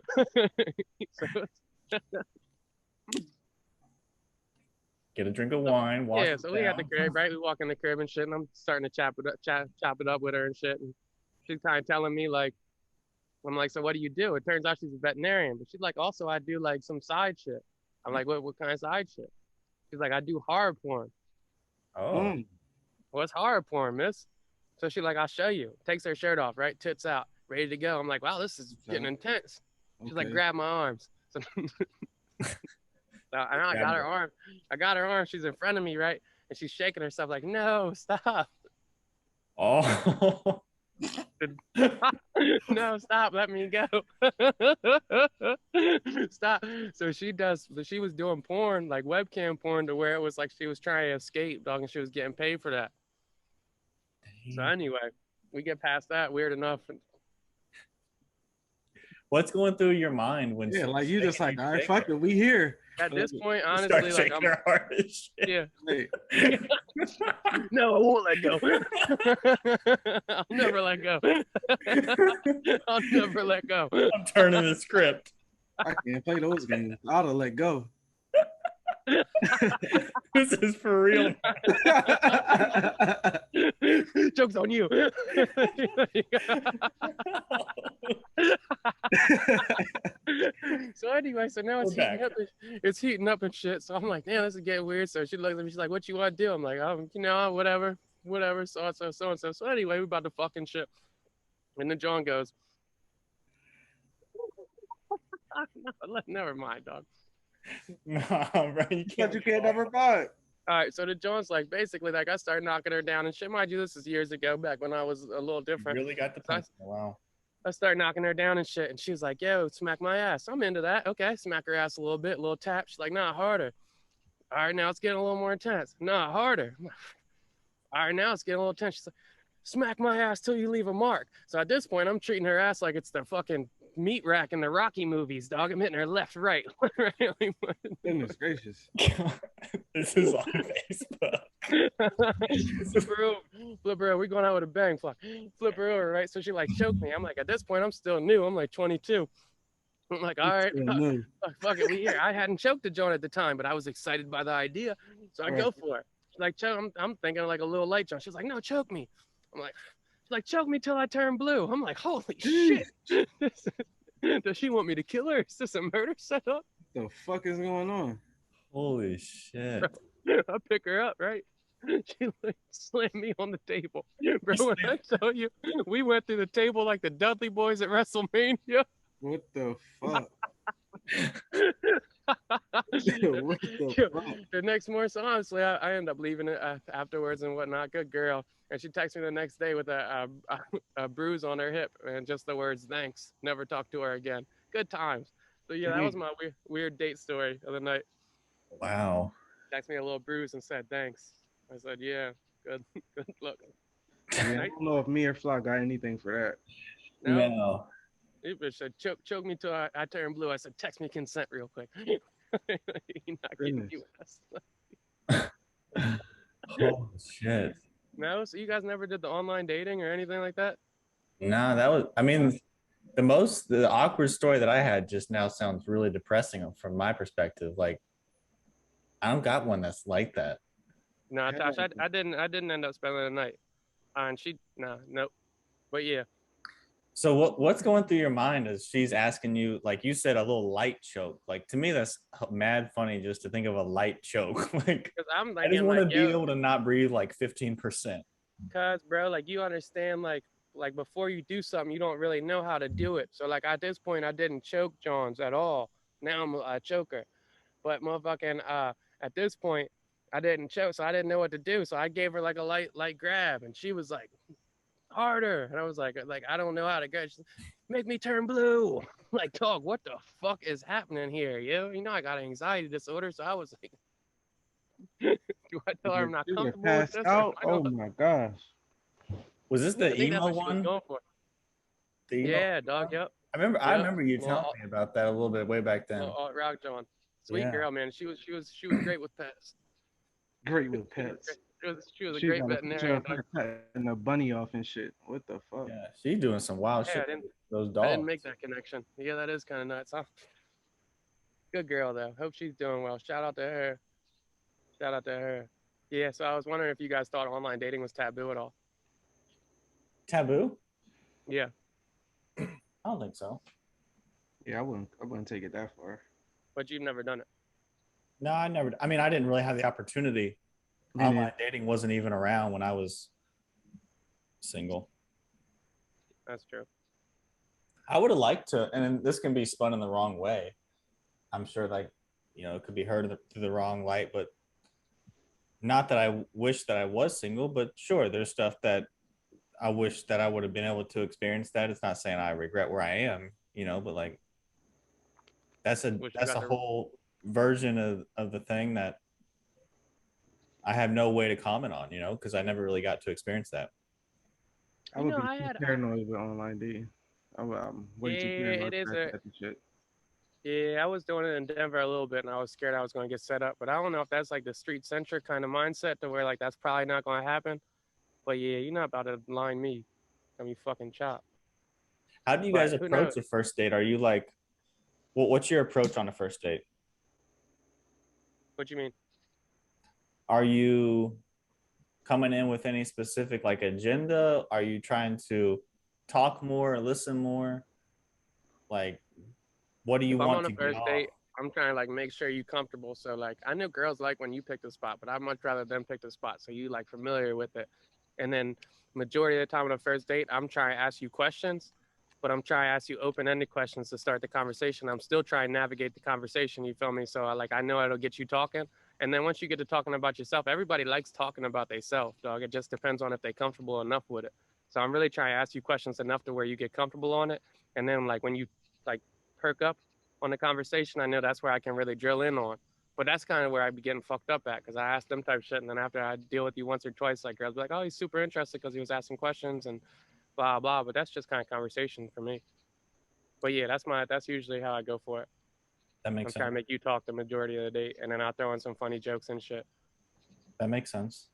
a drink of wine. Walk yeah, so we got the crib, right? We walk in the crib and shit, and I'm starting to chop it up with her and shit. And she's kind of telling me like, I'm like, so what do you do? It turns out she's a veterinarian, but she's like, also I do like some side shit. I'm like, what kind of side shit? She's like, I do horror porn. Oh. What's horror porn, miss? So she's like, I'll show you. Takes her shirt off, right? Tits out, ready to go. I'm like, wow, this is getting intense. She's like, grab my arms. So, and I got her arm. I got her arm. She's in front of me, right? And she's shaking herself like, no, stop. Oh. No, stop, let me go. Stop. So she was doing porn, like webcam porn, to where it was like she was trying to escape, dog, and she was getting paid for that. Dang. So anyway, we get past that, weird enough. What's going through your mind when like you just like, all right, fuck it, we here. At this point, honestly, like I'm yeah. No, I won't let go. I'll never let go. I'll never let go. I'm turning the script. I can't play those games. I ought to let go. This is for real. Joke's on you. So anyway, so now it's heating up and shit. So I'm like, damn, this is getting weird. So she looks at me, she's like, what you want to do? I'm like, whatever. So and so. So anyway, we about to fucking shit. And then John goes, never mind, dog. Nah, bro, you can't never buy it. All right, so the John's like, basically, like I started knocking her down and shit. Mind you, this is years ago, back when I was a little different. You really got the pencil. Wow. I started knocking her down and shit, and she was like, yo, smack my ass. I'm into that. Okay, smack her ass a little bit, a little tap. She's like, nah, harder. All right, now it's getting a little more intense. Nah, harder. All right, now it's getting a little intense. She's like, smack my ass till you leave a mark. So at this point, I'm treating her ass like it's the fucking meat rack in the Rocky movies, dog. I'm hitting her left, right. Goodness gracious. This is on Facebook. Flip her over. We're going out with a bang. Flip her over, right? So she like choked me. I'm like, at this point, I'm still new. I'm like 22. I'm like, all right, Yeah, no. fuck it, we here. I hadn't choked the joint at the time, but I was excited by the idea, so I Right. go for it. She's like, choke. I'm thinking like a little light joint. She's like, no, choke me. I'm like, she's like, choke me till I turn blue. I'm like, holy shit. Does she want me to kill her? Is this a murder setup? The fuck is going on? Holy shit. I pick her up, right? She like slammed me on the table. Bro, when I tell you, we went through the table like the Dudley Boys at WrestleMania. What the fuck? Yo, What the fuck? the next morning, so honestly, I end up leaving it afterwards and whatnot. Good girl. And she texted me the next day with a bruise on her hip and just the words, thanks. Never talk to her again. Good times. So yeah, that was my weird date story of the night. Wow. Texted me a little bruise and said, thanks. I said, yeah, good luck. Yeah, I don't know if me or Flock got anything for that. No. It bitch said, choke me till I turn blue. I said, text me consent real quick. You're not getting US. Oh shit. No, so you guys never did the online dating or anything like that? No, that was, I mean, the awkward story that I had just now sounds really depressing from my perspective. Like, I don't got one that's like that. No, Tosh, I didn't end up spending the night. And nope. But yeah. So what's going through your mind as she's asking you, like you said, a little light choke? Like, to me, that's mad funny just to think of a light choke. Like, Because I'm I just thinking want to like, be yo, able to not breathe like 15%. cause bro, like you understand, like before you do something, you don't really know how to do it. So like at this point, I didn't choke Johns at all. Now I'm a choker. But motherfucking at this point, I didn't choke, so I didn't know what to do. So I gave her like a light grab, and she was like harder, and I was like I don't know how to go. She's like, make me turn blue. Like, dog, what the fuck is happening here? You know I got an anxiety disorder, so I was like, do I tell her I'm not You were comfortable with passed this? out. Oh my gosh. Was this I the think that's emo what she was one? going for. The emo Yeah, dog. Yep. I remember you Well, telling me about that a little bit way back then. Rock John, sweet Yeah. girl, man. She was great with pets. Great with pets. She was a She great got a picture veterinarian. of her petting a bunny off and shit. What the fuck? Yeah, she's doing some wild Yeah, shit with those I dogs. didn't make that connection. Yeah, that is kind of nuts, huh? Good girl though. Hope she's doing well. Shout out to her. Shout out to her. Yeah, so I was wondering if you guys thought online dating was taboo at all. Taboo? Yeah. I don't think so. Yeah, I wouldn't take it that far. But you've never done it. No, I never. I mean, I didn't really have the opportunity. Online dating wasn't even around when I was single. That's true. I would have liked to, and this can be spun in the wrong way. I'm sure, like, it could be heard through the wrong light, but not that I wish that I was single, but sure, there's stuff that I wish that I would have been able to experience that. It's not saying I regret where I am, but like, that's a whole version of the thing that I have no way to comment on, because I never really got to experience that. I would be paranoid with online dating. I'm way too paranoid for that type of shit. Yeah, I was doing it in Denver a little bit, and I was scared I was going to get set up. But I don't know if that's like the street centric kind of mindset to where like that's probably not going to happen. But yeah, you're not about to line me. I mean, fucking chop. How do you guys approach a first date? Are you like, what's your approach on a first date? What do you mean? Are you coming in with any specific like agenda? Are you trying to talk more or listen more? Like, what do you want to get off? I'm trying to like make sure you're comfortable. So like, I know girls like when you pick the spot, but I'd much rather them pick the spot so you like familiar with it. And then majority of the time on a first date, I'm trying to ask you questions, but I'm trying to ask you open-ended questions to start the conversation. I'm still trying to navigate the conversation. You feel me? So I know it'll get you talking. And then once you get to talking about yourself, everybody likes talking about themselves, dog. It just depends on if they're comfortable enough with it. So I'm really trying to ask you questions enough to where you get comfortable on it. And then like when you like perk up on the conversation, I know that's where I can really drill in on. But that's kind of where I be getting fucked up at, because I ask them type shit, and then after I deal with you once or twice, like girls be like, oh, he's super interested because he was asking questions and blah blah. But that's just kind of conversation for me. But yeah, that's usually how I go for it. That makes sense. I'm trying to make you talk the majority of the date, and then I'll throw in some funny jokes and shit. That makes sense.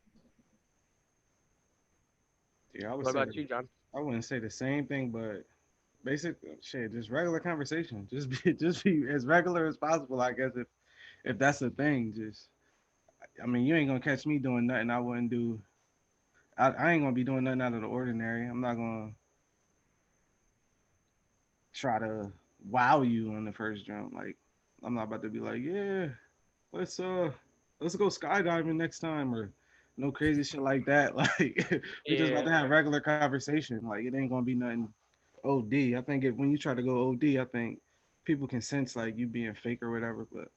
Yeah, what about you, John? I wouldn't say the same thing, but basic shit, just regular conversation. Just be as regular as possible, I guess, if that's the thing. Just I mean, you ain't gonna catch me doing nothing I wouldn't do. I ain't gonna be doing nothing out of the ordinary. I'm not gonna try to wow you on the first jump. Like I'm not about to be like, yeah, let's uh let's go skydiving next time or no crazy shit like that. Like we just about Yeah. to have regular conversation. Like it ain't gonna be nothing OD. I think when you try to go OD, I think people can sense like you being fake or whatever, but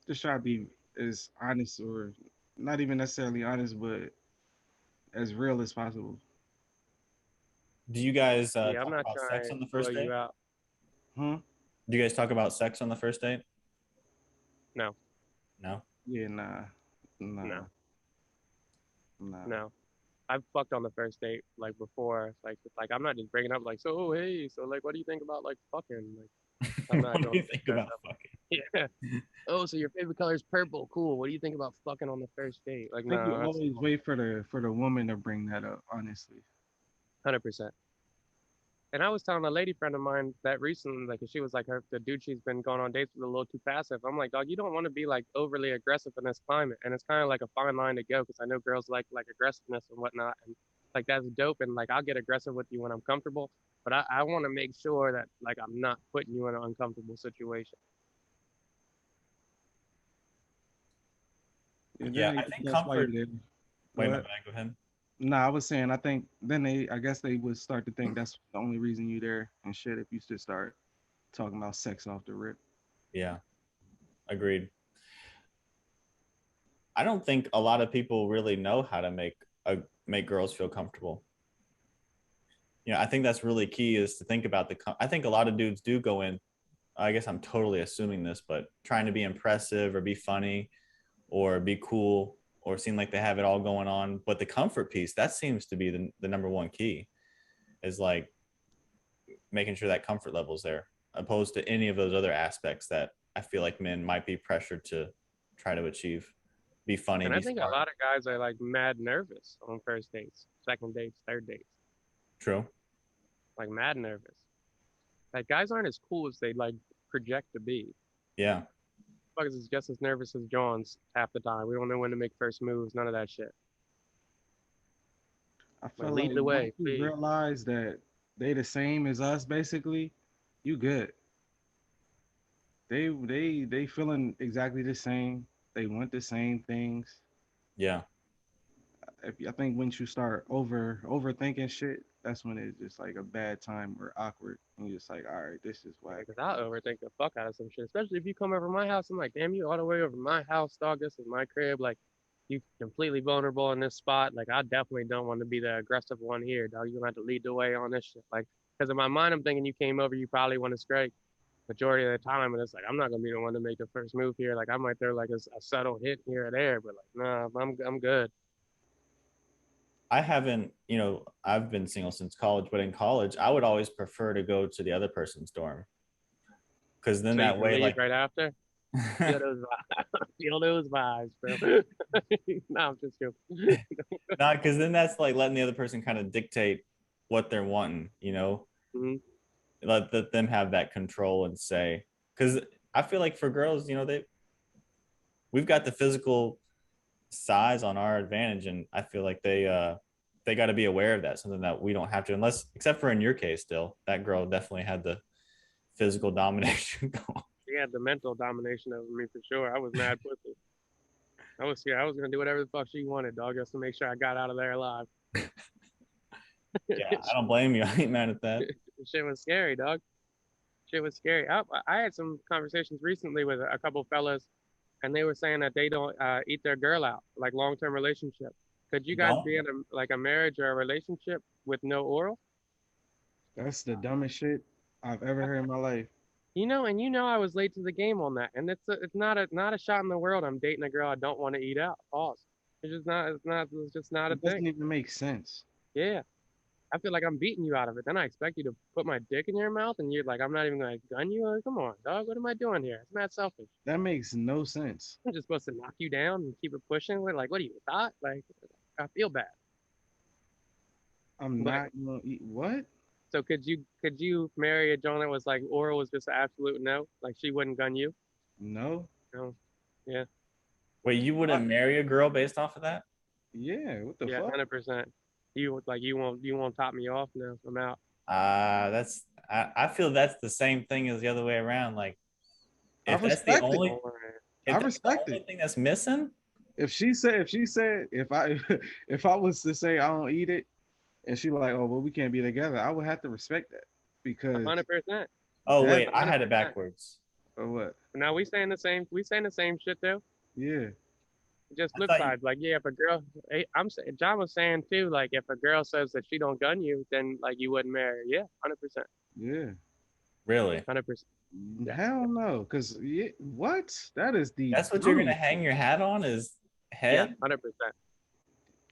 just try to be as honest or not even necessarily honest, but as real as possible. Do you guys Yeah, I'm talk not about sex trying on the to blow first you date? out. Huh? Do you guys talk about sex on the first date? No, No. Yeah, nah. no, Nah. Nah. no. I've fucked on the first date like before. Like I'm not just bringing up like, so hey, so like, what do you think about like fucking? Like, I'm not What do going you to think that about stuff. fucking? Yeah. Oh, so your favorite color is purple. Cool. What do you think about fucking on the first date? Like, I think you no, that's always wait for the woman to bring that up, honestly. 100%. And I was telling a lady friend of mine that recently, like, 'cause she was like, the dude she's been going on dates with a little too passive. I'm like, dog, you don't want to be like overly aggressive in this climate, and it's kind of like a fine line to go because I know girls like aggressiveness and whatnot, and like that's dope. And like I'll get aggressive with you when I'm comfortable, but I want to make sure that like I'm not putting you in an uncomfortable situation. And Yeah, then I think that's why comfort. you're there. Wait, my What? bad. Go ahead. Nah, I was saying I think then I guess they would start to think that's the only reason you there and shit if you should start talking about sex off the rip. Yeah, agreed. I don't think a lot of people really know how to make girls feel comfortable. I think that's really key is to think about I think a lot of dudes do go in. I guess I'm totally assuming this, but trying to be impressive or be funny or be cool or seem like they have it all going on. But the comfort piece, that seems to be the number one key is like making sure that comfort level's there, opposed to any of those other aspects that I feel like men might be pressured to try to achieve. Be funny, And I be think a smart. lot of guys are like mad nervous on first dates, second dates, third dates, True. like mad nervous. Like guys aren't as cool as they like project to be. Yeah. Fuckers is just as nervous as Johns half the time. We don't know when to make first moves, none of that shit. I Like feel like lead the once way, you please. realize that they the same as us, basically, you good. They feeling exactly the same. They want the same things. Yeah. I think once you start overthinking shit, that's when it's just like a bad time or awkward. And you're just like, all right, this is Yeah, whack. because I'll overthink the fuck out of some shit. Especially if you come over my house. I'm like, damn, you all the way over my house, dog. This is my crib. Like, you completely vulnerable in this spot. Like, I definitely don't want to be the aggressive one here, dog. You're gonna have to lead the way on this shit. Like, because in my mind, I'm thinking you came over, you probably want to strike majority of the time, and it's like I'm not gonna be the one to make the first move here. Like, I might throw like a subtle hit here or there, but like, nah, I'm good. I haven't, I've been single since college, but in college, I would always prefer to go to the other person's dorm because then So you that can way, leave like, right after. Feel those vibes. Feel those vibes, bro. No, I'm just joking. not because then that's like letting the other person kind of dictate what they're wanting. Mhm. Let them have that control and say, because I feel like for girls, we've got the physical size on our advantage, and I feel like they got to be aware of that, something that we don't have to, unless except for in your case, still that girl definitely had the physical domination going. She had the mental domination over me for sure. I was mad pussy. I was gonna do whatever the fuck she wanted, dog, just to make sure I got out of there alive. Yeah, I don't blame you. I ain't mad at that. Shit was scary, dog. Shit was scary. I had some conversations recently with a couple fellas, and they were saying that they don't eat their girl out, like long term relationship. Could you guys Don't. be in a marriage or a relationship with no oral? That's the dumbest shit I've ever heard in my life. And I was late to the game on that, and it's not a shot in the world. I'm dating a girl I don't want to eat out. Pause. It's just not a It thing. doesn't even make sense. Yeah, I feel like I'm beating you out of it. Then I expect you to put my dick in your mouth, and you're like, I'm not even gonna gun you. Like, come on, dog. What am I doing here? It's not selfish. That makes no sense. I'm just supposed to knock you down and keep it pushing. We're like, what are you thought? Like, I feel bad. I'm But not gonna eat what? So could you marry a John that was like oral was just an absolute no? Like she wouldn't gun you? No. No. Yeah. Wait, you wouldn't marry a girl based off of that? Yeah. What the Yeah, fuck? 100%. You won't top me off? No, I'm out. That's I feel that's the same thing as the other way around. Like I if that's the respect it. only I if that's the respect only it. thing that's missing, If she said if I if I was to say I don't eat it and she like, oh well, we can't be together, I would have to respect that because 100%. oh that wait, I had it 100%. backwards. or what? Now we saying the same shit though. Yeah. Just I flip thought you side, like yeah, if a girl, John was saying too, like if a girl says that she don't gun you, then like you wouldn't marry her. Yeah, 100%, Yeah. really. 100%. Yeah, Hell no. Cause what? That is the That's what you're gonna truth. hang your hat on is yeah, head? 100%.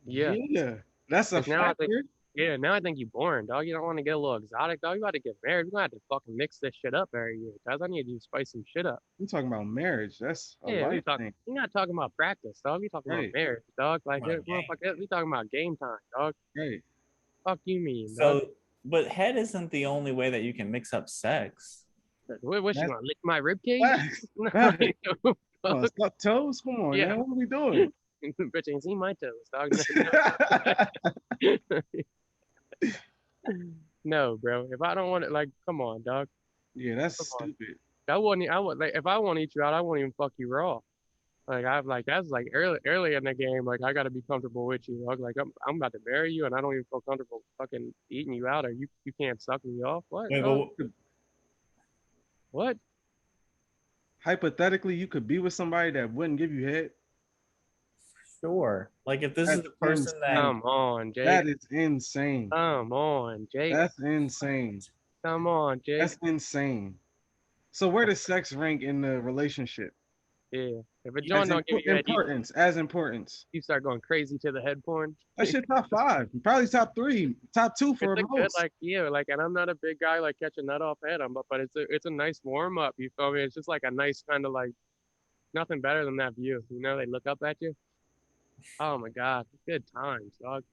Yeah, Yeah. That's a because now I think, factor. yeah, now I think you boring, dog. You don't want to get a little exotic, dog. You got to get married. You gonna have to fucking mix this shit up every year, guys. I need you to spice some shit up. I'm talking about marriage. That's a Yeah, life thing. you're not talking about practice, dog. You talking about Right. marriage, dog. Like, Come on, gang. motherfucker, we talking about game time, dog. Right. Fuck you mean, dog. So but head isn't the only way that you can mix up sex. What you That's gonna lick my rib cage? facts. No, Facts. no, Come on, fuck. stuck toes. Come on, Yeah. man. What are we doing? Bitch ain't seen my toes, dog. No, bro. If I don't want it, like, come on, dog. Yeah, that's Come on. stupid. I would like if I want to eat you out, I won't even fuck you raw. Like I've like that's like early in the game. Like I gotta be comfortable with you. Dog. Like I'm about to marry you, and I don't even feel comfortable fucking eating you out, or you can't suck me off. What? Wait, dog? but What? Hypothetically, you could be with somebody that wouldn't give you head. sure. Like if this is That's the person insane. that Come on, Jake. That is insane. Come on, Jake. That's insane. Come on, Jake. That's insane. So where does sex rank in the relationship? Yeah. If a John As don't give you head, importance. you start going crazy to the head porn. That shit top 5, probably top 3, top 2 for It's a good most. like yeah, like and I'm not a big guy like catching nut off head, but it's a nice warm up. You feel me? It's just like a nice kind of like nothing better than that view. You know, they look up at you. Oh my god, good times, dog.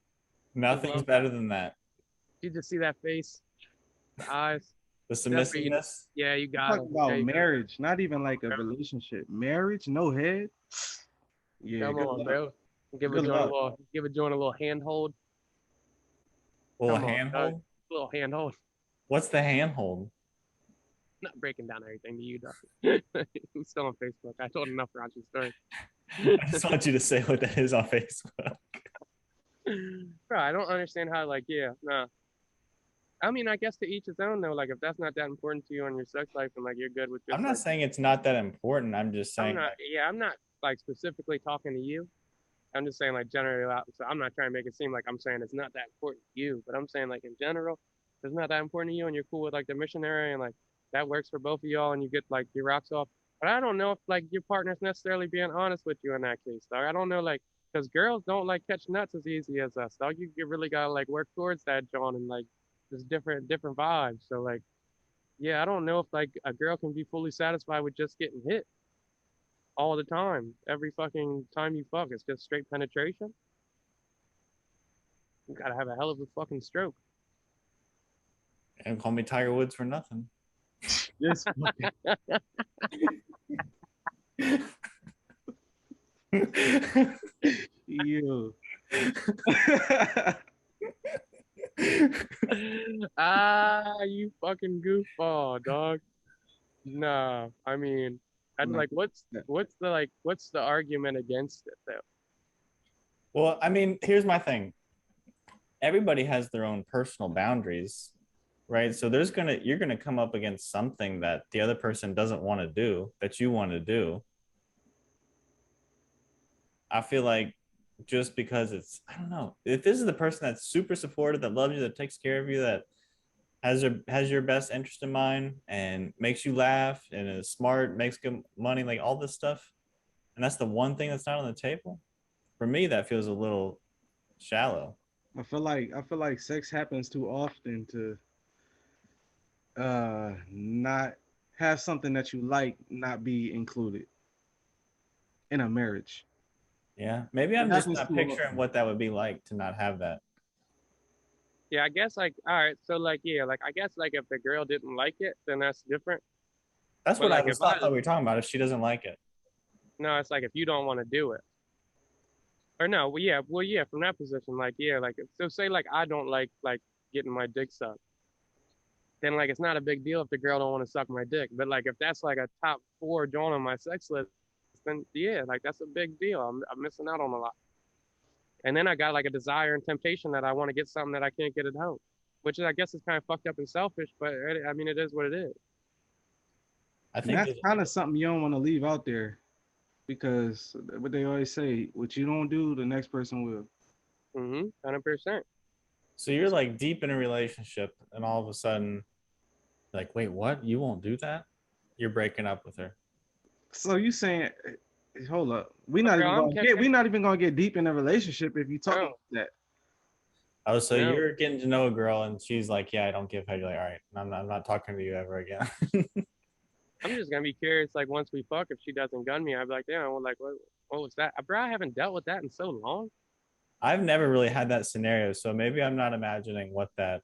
nothing's better than that. You just see that face, the eyes. The submissiveness. Yeah, you got Talk it. about There you go. marriage, not even like a relationship. Marriage, no head. Yeah, Come good on, luck. bro. Give a Good joint a luck. little, give a joint a little handhold. Little Come on, handhold. dog. Little handhold. What's the handhold? Not breaking down everything to you, dog. I'm still on Facebook. I told enough raunchy stories. I just want you to say what that is on Facebook. Bro, I don't understand how, like, yeah, nah. I mean, I guess to each his own, though. Like, if that's not that important to you on your sex life and, like, you're good with just, I'm not like, saying it's not that important. I'm just saying I'm not, like, specifically talking to you. I'm just saying, like, generally, so I'm not trying to make it seem like I'm saying it's not that important to you, but I'm saying, like, in general, it's not that important to you and you're cool with, like, the missionary and, like, that works for both of y'all and you get, like, your rocks off. But I don't know if, like, your partner's necessarily being honest with you in that case, dog. I don't know, like, because girls don't, like, catch nuts as easy as us, dog. You really got to, like, work towards that, John, and, like, there's different vibes. So, like, yeah, I don't know if, like, a girl can be fully satisfied with just getting hit all the time. Every fucking time you fuck, it's just straight penetration. You gotta have a hell of a fucking stroke. and call me Tiger Woods for nothing. Yes. You. You fucking goofball, dog. Nah, I mean, and No. like, what's the argument against it though? Well, I mean, here's my thing. Everybody has their own personal boundaries, right? So you're gonna come up against something that the other person doesn't want to do that you want to do. I feel like just because I don't know, if this is the person that's super supportive, that loves you, that takes care of you, that has your best interest in mind and makes you laugh and is smart, makes good money, like all this stuff, and that's the one thing that's not on the table, for me that feels a little shallow. I feel like sex happens too often to not have something that you like not be included in a marriage. Yeah, maybe I'm It just happens not too picturing often. what that would be like to not have that. Yeah, I guess like all right, so like yeah, like I guess like if the girl didn't like it, then that's different. That's But what I like was if I thought that we were talking about. If she doesn't like it, no, it's like if you don't want to do it. Or no, well yeah, from that position, like yeah, like so say like I don't like getting my dick sucked. Then like it's not a big deal if the girl don't want to suck my dick. But like if that's like a top four joint on my sex list, then yeah, like that's a big deal. I'm missing out on a lot. And then I got like a desire and temptation that I want to get something that I can't get at home, which I guess is kind of fucked up and selfish, but I mean it is what it is. I And think that's that kind of something you don't want to leave out there because what they always say, what you don't do, the next person will. 100%. so. You're like deep in a relationship, and all of a sudden, like, wait, what? You won't do that? You're breaking up with her. So you saying, hold up, Girl, I'm we're catching. not even gonna get deep in a relationship if you talking No, like that. Oh, so no. you're getting to know a girl, and she's like, "Yeah, I don't give head." You're like, "All right, I'm not talking to you ever again." I'm just gonna be curious. Like once we fuck, if she doesn't gun me, I'd be like, yeah, well, like what was that, bro? I haven't dealt with that in so long. I've never really had that scenario, so maybe I'm not imagining what that.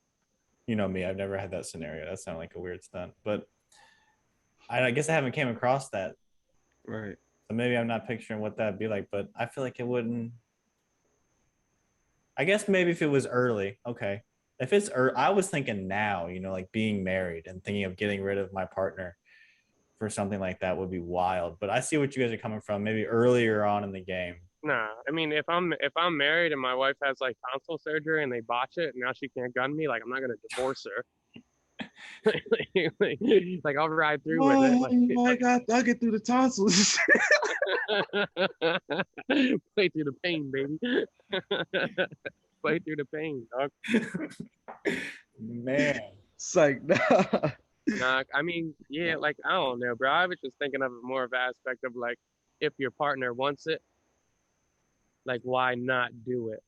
You know me, I've never had that scenario. That sounded like a weird stunt, but I guess I haven't came across that. Right. So maybe I'm not picturing what that'd be like, but I feel like it wouldn't. I guess maybe if it was early, okay. If it's I was thinking now, like being married and thinking of getting rid of my partner for something like that would be wild. But I see what you guys are coming from. Maybe earlier on in the game. Nah, I mean, if I'm married and my wife has like tonsil surgery and they botch it and now she can't gun me, like I'm not gonna divorce her. Like I'll ride through with it. Oh Like, my God, I'll get through the tonsils. play through the pain, baby. Play through the pain, dog. Man. It's like, nah. Nah, I mean, yeah, like I don't know, bro. I was just thinking of it more of aspect of like if your partner wants it, like why not do it?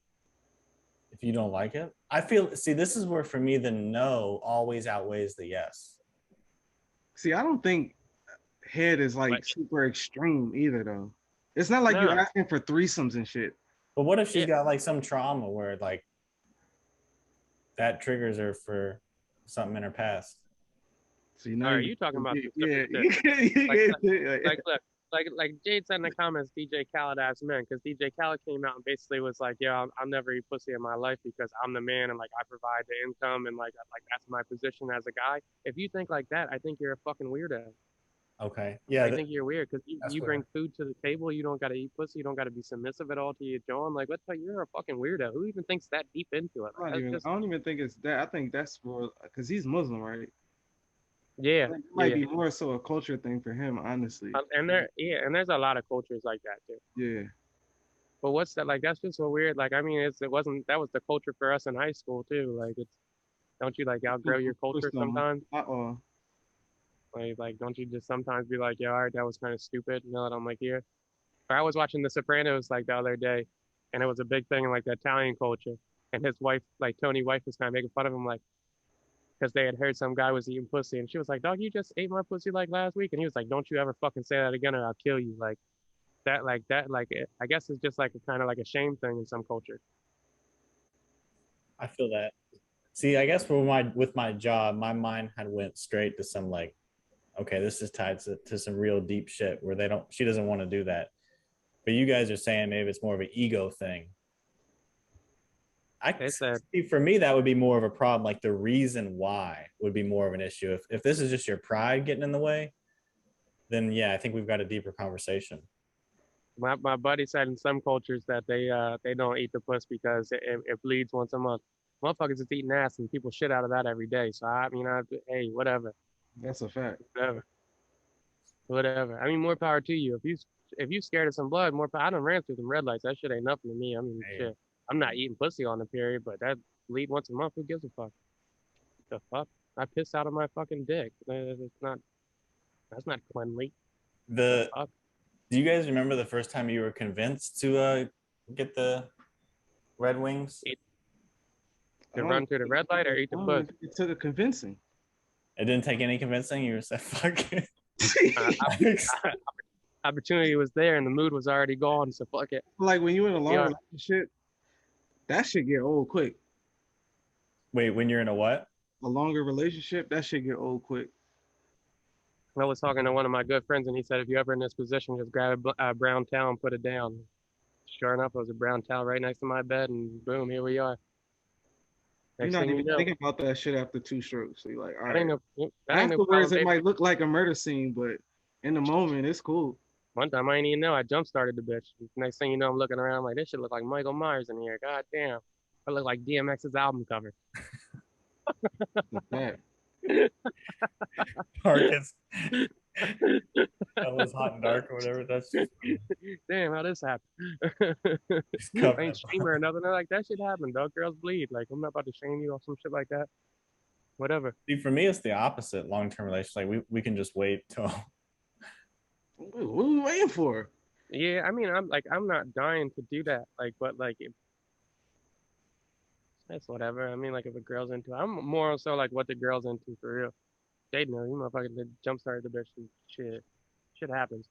If you don't like it, I feel, see, this is where for me the no always outweighs the yes. See, I don't think head is like But super extreme either, though. It's not like you're no, asking for threesomes and shit. But what if she's yeah, got like some trauma where like that triggers her for something in her past? So you know, are you talking about some yeah, stupid shit? Like, yeah. look, like Jade said in the comments, DJ Khaled asked men, because DJ Khaled came out and basically was like, yeah, I'll never eat pussy in my life because I'm the man and like I provide the income and like that's my position as a guy. If you think like that, I think you're a fucking weirdo. Okay. Yeah, I think you're weird because that's you bring fair. food to the table. You don't got to eat pussy. You don't got to be submissive at all to your John. Like, what the? You're a fucking weirdo. Who even thinks that deep into it? Like, that's just I don't even think it's that. I think that's for because he's Muslim, right? I yeah, think it might yeah. be more so a culture thing for him, honestly. And there's a lot of cultures like that too. Yeah. But what's that like? That's just so weird. Like, I mean, it wasn't that was the culture for us in high school too. Like, it's don't you like outgrow your culture sometimes? Uh-oh. Like don't you just sometimes be like, yeah, all right, that was kind of stupid. You know that I'm like here. Or I was watching The Sopranos like the other day, and it was a big thing in like the Italian culture. And his wife, like Tony's wife, was kind of making fun of him, like because they had heard some guy was eating pussy, and she was like, "Dog, you just ate my pussy like last week," and he was like, "Don't you ever fucking say that again, or I'll kill you." Like that, like I guess it's just like a kind of like a shame thing in some culture. I feel that. See, I guess for with my job, my mind had went straight to some like, okay, this is tied to some real deep shit where she doesn't want to do that. But you guys are saying maybe it's more of an ego thing. I They said, see, for me that would be more of a problem. Like the reason why would be more of an issue. If this is just your pride getting in the way, then yeah, I think we've got a deeper conversation. my buddy said in some cultures that they don't eat the puss because it bleeds once a month. Motherfuckers is eating ass and people shit out of that every day. So I mean, hey, whatever, That's a fact. whatever, whatever. I mean, more power to you. If you scared of some blood, more power. I done ran through some red lights. That shit ain't nothing to me. I mean, Hey, shit. I'm not eating pussy on the period, but that bleed once a month. Who gives a fuck? The fuck? I piss out of my fucking dick. It's not. That's not cleanly. The the fuck? do you guys remember the first time you were convinced to get the Red Wings? I To don't run through the red light or eat I the don't puss? even think it took a convincing. It didn't take any convincing. You just said, "Fuck it." Uh, opportunity was there and the mood was already gone. So fuck it. Like when you're in a long Yeah. relationship, that shit get old quick. Wait, when you're in a what? A longer relationship, that shit get old quick. I was talking to one of my good friends, and he said, if you're ever in this position, just grab a brown towel and put it down. Sure enough, it was a brown towel right next to my bed, and boom, here we are. You're Next not thing you even know, thinking about that shit after 2 strokes. So you're like, all that ain't right. no Afterwards, problem, it baby. might look like a murder scene, but in the moment, it's cool. One time, I didn't even know. I jump started the bitch. Next thing you know, I'm looking around like, this shit look like Michael Myers in here. God damn. I look like DMX's album cover. That. Darkest. That was hot and dark or whatever. That's just Damn, how this happened? covered I ain't up. shame or nothing. They're like, that shit happened, dog. Girls bleed. Like, I'm not about to shame you or some shit like that. Whatever. See, for me, it's the opposite. Long-term relationship, like we can just wait till. What are we waiting for? Yeah, I mean, I'm not dying to do that. Like, but like, that's whatever. I mean, like, if a girl's into it, I'm more so like what the girl's into for real. They know, you motherfucking jump started the bitch and shit. Shit happens.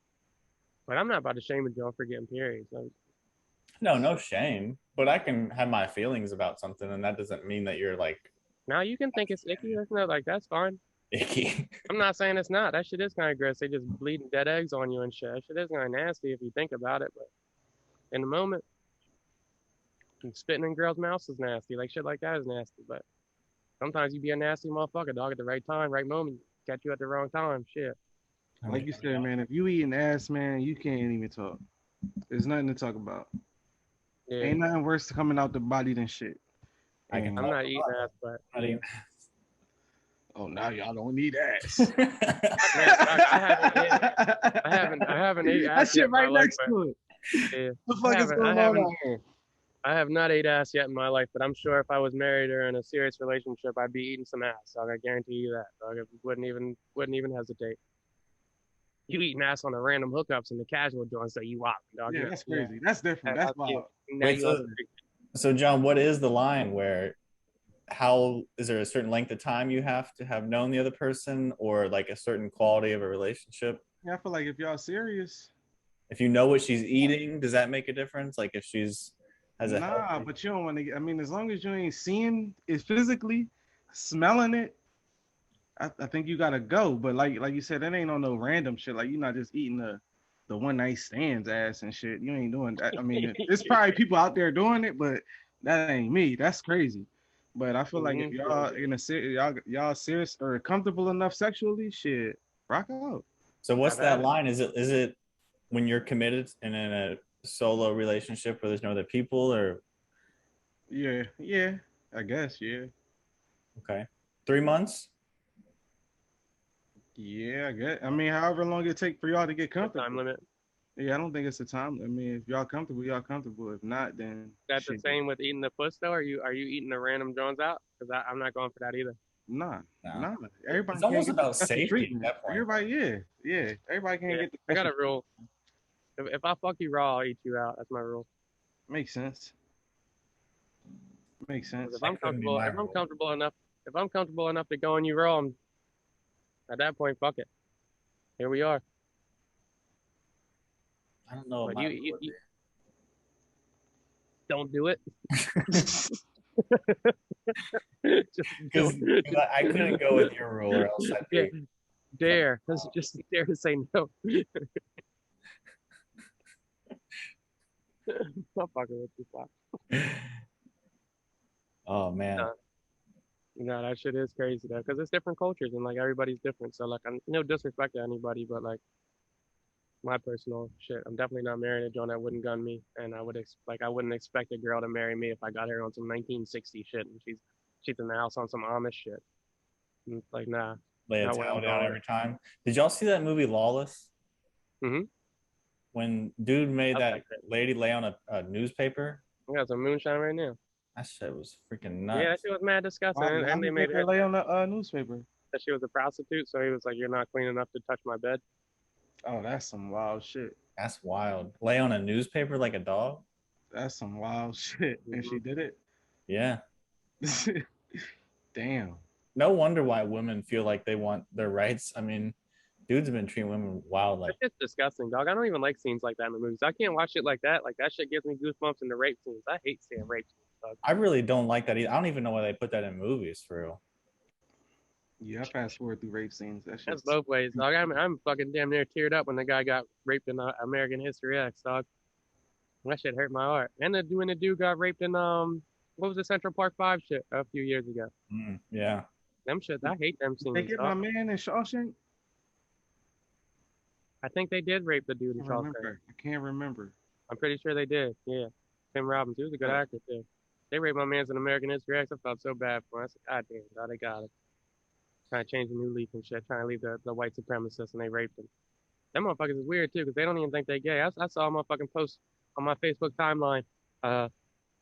But I'm not about to shame a girl for getting periods. Like, No shame, but I can have my feelings about something, and that doesn't mean that you're like now you can think it's icky. That's not like that's fine. icky. I'm not saying it's not. That shit is kind of gross. They just bleeding dead eggs on you and shit. That shit is kind of nasty if you think about it. But in the moment, spitting in girls' mouths is nasty. Like shit like that is nasty. But sometimes you be a nasty motherfucker, dog, at the right time, right moment. Catch you at the wrong time. Shit. Like you said, man, if you eating ass, man, you can't even talk. There's nothing to talk about. Yeah. Ain't nothing worse coming out the body than shit. I can. I'm not eating ass, but I mean, Oh, now y'all don't need ass. man, I haven't ate That ass yet shit in my right life. next to it. Yeah. What the fuck is haven't- I going on haven't- out here? I have not ate ass yet in my life, but I'm sure if I was married or in a serious relationship, I'd be eating some ass. Dog, I guarantee you that. Dog, I wouldn't even hesitate. You eating ass on the random hookups in the casual joints that you walk, dog. Yeah, that's crazy. That's different. That's wild. Now Wait, you so- love it. so John, what is the line where? How is there a certain length of time you have to have known the other person, or like a certain quality of a relationship? Yeah, I feel like if y'all serious, If you know what she's eating, does that make a difference? Like if she's has a nah, healthy- but you don't want to. I mean, as long as you ain't seeing it physically, smelling it, I think you gotta go. But like you said, that ain't on no random shit. Like you're not just eating the one night stands ass and shit. You ain't doing that. I mean, there's probably people out there doing it, but that ain't me. That's crazy. But I feel like if y'all in a y'all serious or comfortable enough sexually, shit, rock out. So what's I've had that it. line? Is it when you're committed and in a solo relationship where there's no other people, or Yeah, I guess, yeah. okay, 3 months? Yeah, I guess. I mean, however long it take for y'all to get comfortable. Time limit. Yeah, I don't think it's a time. I mean, if y'all comfortable, y'all comfortable. If not, then That's the shit. same with eating the puss though. Are you eating the random Jones out? Because I'm not going for that either. Nah, No. nah. Everybody It's almost can't get the about special safety at treatment. that point. Everybody, yeah. Everybody can't Yeah, get the. I got a special- rule. If I fuck you raw, I'll eat you out. That's my rule. Makes sense. Makes 'Cause sense. If I'm That couldn't be comfortable, my if I'm rule. comfortable enough to go on you raw, at that point, fuck it. Here we are. I don't know. But What you- mine you- would you- be. Don't do it. Just Because don't. I couldn't go with your rule, or else I'd Yeah, be. dare. Just dare to say no. I'm fucking with you, fuck. Oh man. No, that shit is crazy though, because it's different cultures and like everybody's different. So like, I'm no disrespect to anybody, but like my personal shit, I'm definitely not marrying a Joan that wouldn't gun me, and I wouldn't expect a girl to marry me if I got her on some 1960 shit and she's in the house on some Amish shit. And it's like, nah. Lay a Not what towel I'm down going every time. Did y'all see that movie Lawless? Mhm. When dude made I that like that. lady lay on a newspaper, I got some moonshine right now. that shit was freaking Yeah, that nuts. shit was mad disgusting, Why and they you made make her it lay on the newspaper. that she was a prostitute, so he was like, "You're not clean enough to touch my bed." Oh, that's some wild shit. That's wild. Lay on a newspaper like a dog? That's some wild shit. And she did it. Yeah. Damn. No wonder why women feel like they want their rights. I mean, Dudes have been treating women wildly. It's just disgusting, dog. I don't even like scenes like that in the movies. I can't watch shit like that. Like that shit gives me goosebumps in the rape scenes. I hate seeing rape scenes, dog. I really don't like that either. I don't even know why they put that in movies for real. Yeah, I fast forward through rape scenes. That That's shit's both ways, dog. I'm fucking damn near teared up when the guy got raped in American History X, dog. That shit hurt my heart. And when the dude got raped in what was the Central Park 5 shit a few years ago. Yeah. Them shit, I hate them They scenes, get my dog. man in Shawshank. I think they did rape the dude I in can't Shawshank. remember. I can't remember. I'm pretty sure they did. Yeah. Tim Robbins, he was a good Yeah. actor too. They raped my man's in American History X. I felt so bad for him. I said, God damn, God, they got him. Trying to change a new leaf and shit, trying to leave the white supremacists, and they raped him. Them motherfuckers is weird too, because they don't even think they gay. I saw a motherfucking post on my Facebook timeline the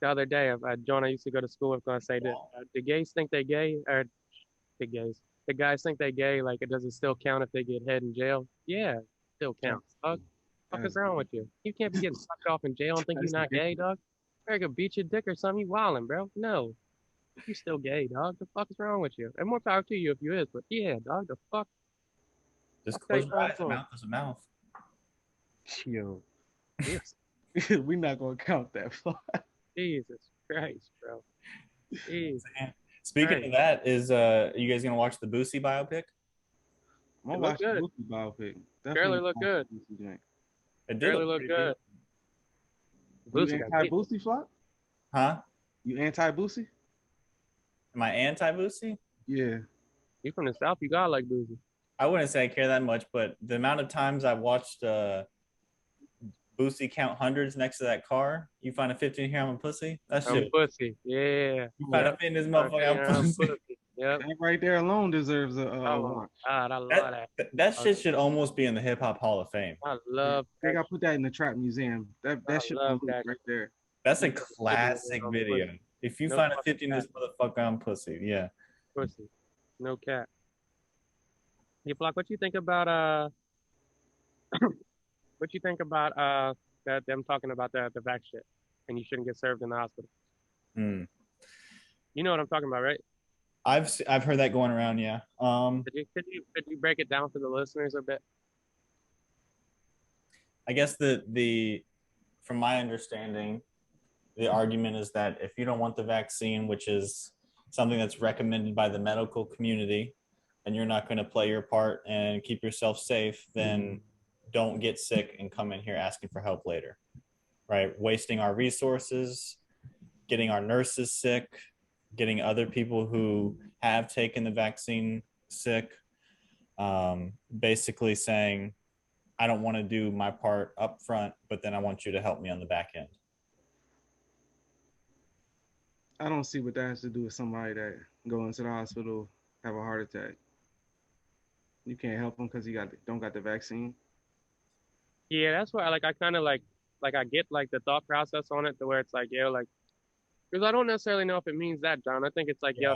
other day of John I used to go to school with, going to say that the gays think they gay, or the guys think they gay, like does it still count if they get head in jail? Yeah, still counts. Dog. What the fuck is wrong with you? You can't be getting sucked off in jail and think you're not gay, dog. I could beat your dick or something. You wildin', bro. No. You still gay, dog. The fuck is wrong with you? And more power to you if you is, but yeah, dog, the fuck. Just Okay, close your eyes. A cool. mouth is a mouth. Yo, Yes. we're not gonna count that far. Jesus Christ, bro. Jesus. Speaking Right. of that, is you guys gonna watch the Boosie biopic? I'm It gonna look watch the good. Boosie biopic. Trailer look watch good. the Boosie joint. It did Trailer look look pretty good. You Boosie got anti beat. Boosie flop? Huh? You anti Boosie? Am I anti-Boosie? Yeah. You from the South, you got like Boosie. I wouldn't say I care that much, but the amount of times I've watched Boosie count hundreds next to that car, you find a 15 here, I'm a pussy. That I'm shit. pussy. Yeah. You find a in this motherfucker, I'm pussy. Yep. That right there alone deserves a Oh, watch. God, I love that. That shit should almost be in the Hip Hop Hall of Fame. I love They that. gotta put that in the Trap Museum. I That should love be that. right there. That's a classic I'm video. pussy. If you No find a fucking 50 in this motherfucker, I'm pussy. Yeah. Pussy. No cap. Hey, Flock, what you think about what you think about that them talking about the vac shit and you shouldn't get served in the hospital? Hmm. You know what I'm talking about, right? I've heard that going around. Yeah. Could you break it down for the listeners a bit? I guess the from my understanding, the argument is that if you don't want the vaccine, which is something that's recommended by the medical community, and you're not going to play your part and keep yourself safe, then don't get sick and come in here asking for help later, right? Wasting our resources, getting our nurses sick, getting other people who have taken the vaccine sick, basically saying, I don't want to do my part up front, but then I want you to help me on the back end. I don't see what that has to do with somebody that go into the hospital, have a heart attack. You can't help them because don't got the vaccine. Yeah, that's why I kind of like I get like the thought process on it to where it's like, yo, like, because I don't necessarily know if it means that, John. I think it's like, yo,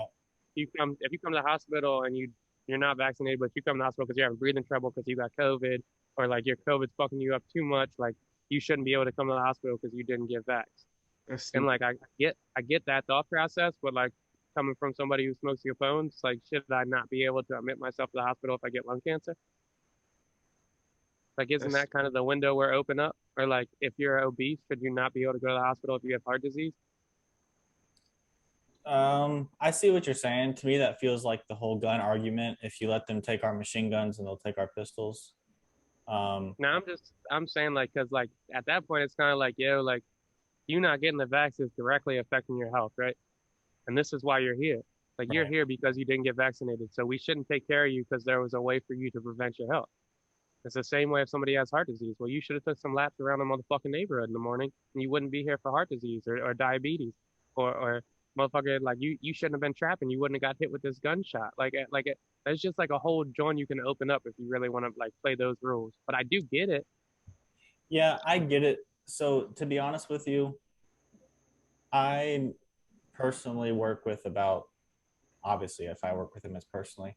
if you come to the hospital and you're not vaccinated, but you come to the hospital because you're having breathing trouble because you got COVID, or like your COVID's fucking you up too much, like you shouldn't be able to come to the hospital because you didn't get vax. That's stupid. And like I get that thought process, but like coming from somebody who smokes your phones, like should I not be able to admit myself to the hospital if I get lung cancer? Like, isn't that kind of the window we're open up? Or like, if you're obese, should you not be able to go to the hospital if you have heart disease? I see what you're saying. To me, that feels like the whole gun argument. If you let them take our machine guns and they'll take our pistols. No, I'm saying like, cause like at that point, it's kind of like, yo, like you not getting the vaccine is directly affecting your health, right? And this is why you're here. Like you're here because you didn't get vaccinated. So we shouldn't take care of you because there was a way for you to prevent your health. It's the same way if somebody has heart disease. Well, you should have took some laps around the motherfucking neighborhood in the morning and you wouldn't be here for heart disease or diabetes or motherfucker, like you shouldn't have been trapping. You wouldn't have got hit with this gunshot. There's just like a whole joint you can open up if you really want to like play those rules. But I do get it. Yeah, I get it. So to be honest with you, I personally work with about, obviously if I work with him as personally,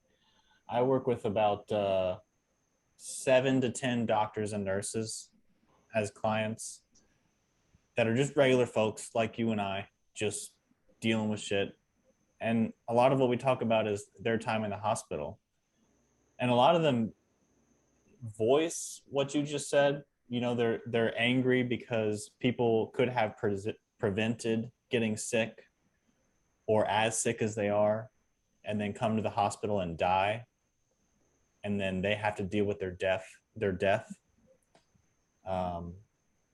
I work with about 7 to 10 doctors and nurses as clients that are just regular folks like you and I, just dealing with shit. And a lot of what we talk about is their time in the hospital. And a lot of them voice what you just said. You know, they're angry because people could have prevented getting sick or as sick as they are, and then come to the hospital and die, and then they have to deal with their death. Um,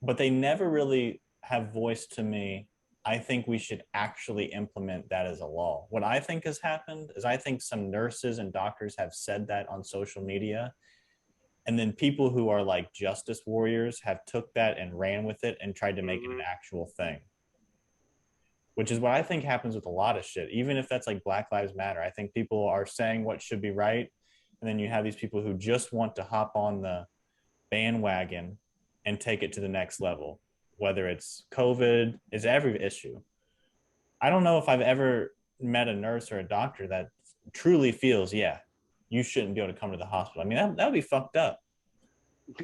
but they never really have voiced to me, I think we should actually implement that as a law. What I think has happened is I think some nurses and doctors have said that on social media. And then people who are like justice warriors have took that and ran with it and tried to make it an actual thing, which is what I think happens with a lot of shit. Even if that's like Black Lives Matter, I think people are saying what should be right. And then you have these people who just want to hop on the bandwagon and take it to the next level, whether it's COVID, it's every issue. I don't know if I've ever met a nurse or a doctor that truly feels, yeah, you shouldn't be able to come to the hospital. I mean, that would be fucked up.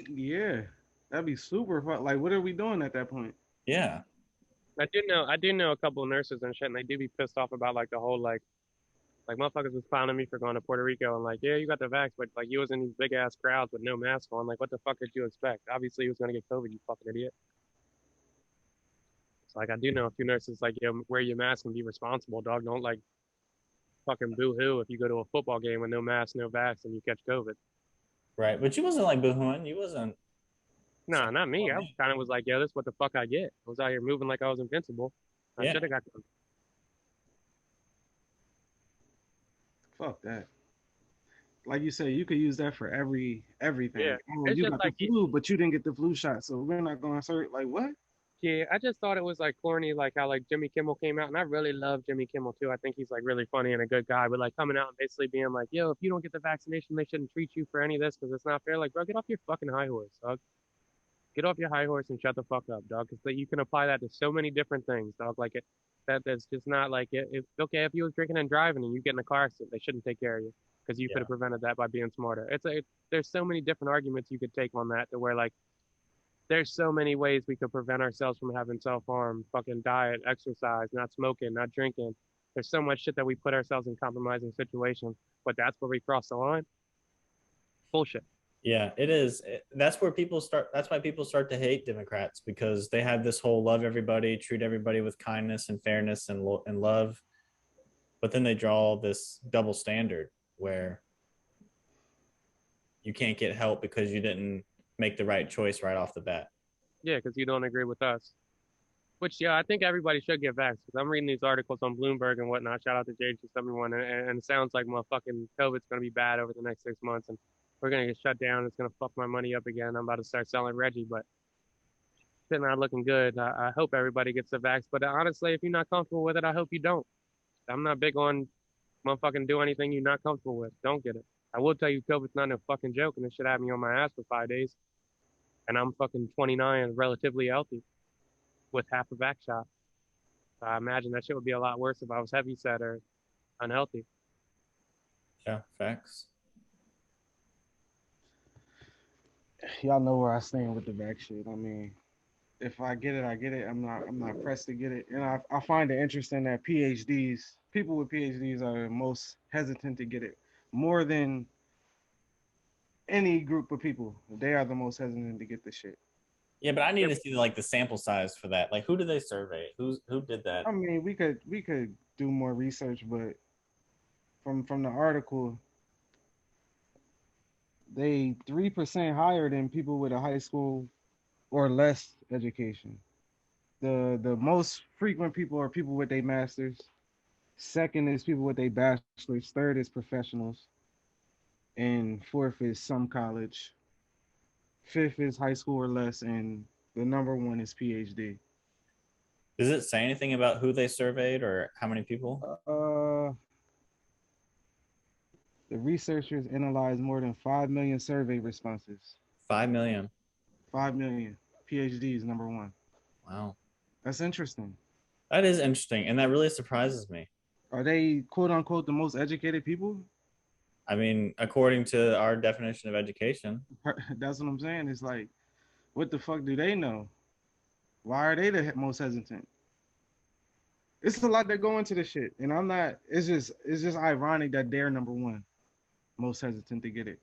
Yeah, that'd be super fun. Like, what are we doing at that point? Yeah. I do know a couple of nurses and shit, and they do be pissed off about like the whole like motherfuckers was clowning me for going to Puerto Rico and like, yeah, you got the vax, but like you was in these big ass crowds with no mask on. Like, what the fuck did you expect? Obviously, he was gonna get COVID, you fucking idiot. It's like I do know a few nurses like, yo, wear your mask and be responsible, dog. Don't like fucking boo hoo if you go to a football game with no mask, no vax, and you catch COVID. Right. But you wasn't like boohooing. You wasn't. Nah, not me. I kind of was like, yo, this is what the fuck I get. I was out here moving like I was invincible. I Yeah. should have got COVID. Fuck that. Like you said, you could use that for everything. Yeah, Oh, it's you just got like the flu, but you didn't get the flu shot, so we're not going to insert. Like what? yeah, I just thought it was like corny, like how like Jimmy Kimmel came out, and I really love Jimmy Kimmel too. I think he's like really funny and a good guy, but like coming out and basically being like, yo, if you don't get the vaccination, they shouldn't treat you for any of this because it's not fair. Like, bro, get off your fucking high horse, dog. Get off your high horse and shut the fuck up, dog. Because you can apply that to so many different things, dog. Like that's just not like it. Okay, if you was drinking and driving and you get in a car accident, they shouldn't take care of you because you could have prevented that by being smarter. There's so many different arguments you could take on that to where like there's so many ways we could prevent ourselves from having self-harm, fucking diet, exercise, not smoking, not drinking. There's so much shit that we put ourselves in compromising situations, but that's where we cross the line. Bullshit. Yeah, it is. That's where people start. That's why people start to hate Democrats, because they have this whole love everybody, treat everybody with kindness and fairness and love. But then they draw this double standard where you can't get help because you didn't make the right choice right off the bat. Yeah, because you don't agree with us. Which, yeah, I think everybody should get vaxxed. Because I'm reading these articles on Bloomberg and whatnot. Shout out to JG71. And it sounds like motherfucking COVID's going to be bad over the next 6 months. And we're going to get shut down. It's going to fuck my money up again. I'm about to start selling Reggie. But shit not looking good. I hope everybody gets the vax. But honestly, if you're not comfortable with it, I hope you don't. I'm not big on motherfucking do anything you're not comfortable with. Don't get it. I will tell you, COVID's not no fucking joke. And this shit had me on my ass for 5 days. And I'm fucking 29 and relatively healthy with half a vax shot. I imagine that shit would be a lot worse if I was heavy set or unhealthy. Yeah, facts. Y'all know where I stand with the vax shit. I mean, if I get it, I get it. I'm not pressed to get it. And I find it interesting that people with PhDs are most hesitant to get it more than any group of people. They are the most hesitant to get the shit. Yeah, but I need to see like the sample size for that. Like, who did they survey? Who did that? I mean, we could do more research, but from the article, they 3% higher than people with a high school or less education. The most frequent people are people with their masters. Second is people with their bachelors. Third is professionals. And fourth is some college. Fifth is high school or less, and the number one is PhD. Does it say anything about who they surveyed or how many people? The researchers analyzed more than 5 million survey responses. 5 million. 5 million. PhD is number one. Wow. That's interesting. That is interesting, and that really surprises me. Are they quote unquote the most educated people? I mean, according to our definition of education. That's what I'm saying. It's like, what the fuck do they know? Why are they the most hesitant? It's a lot that go into this shit, and I'm not. It's just ironic that they're number one, most hesitant to get it.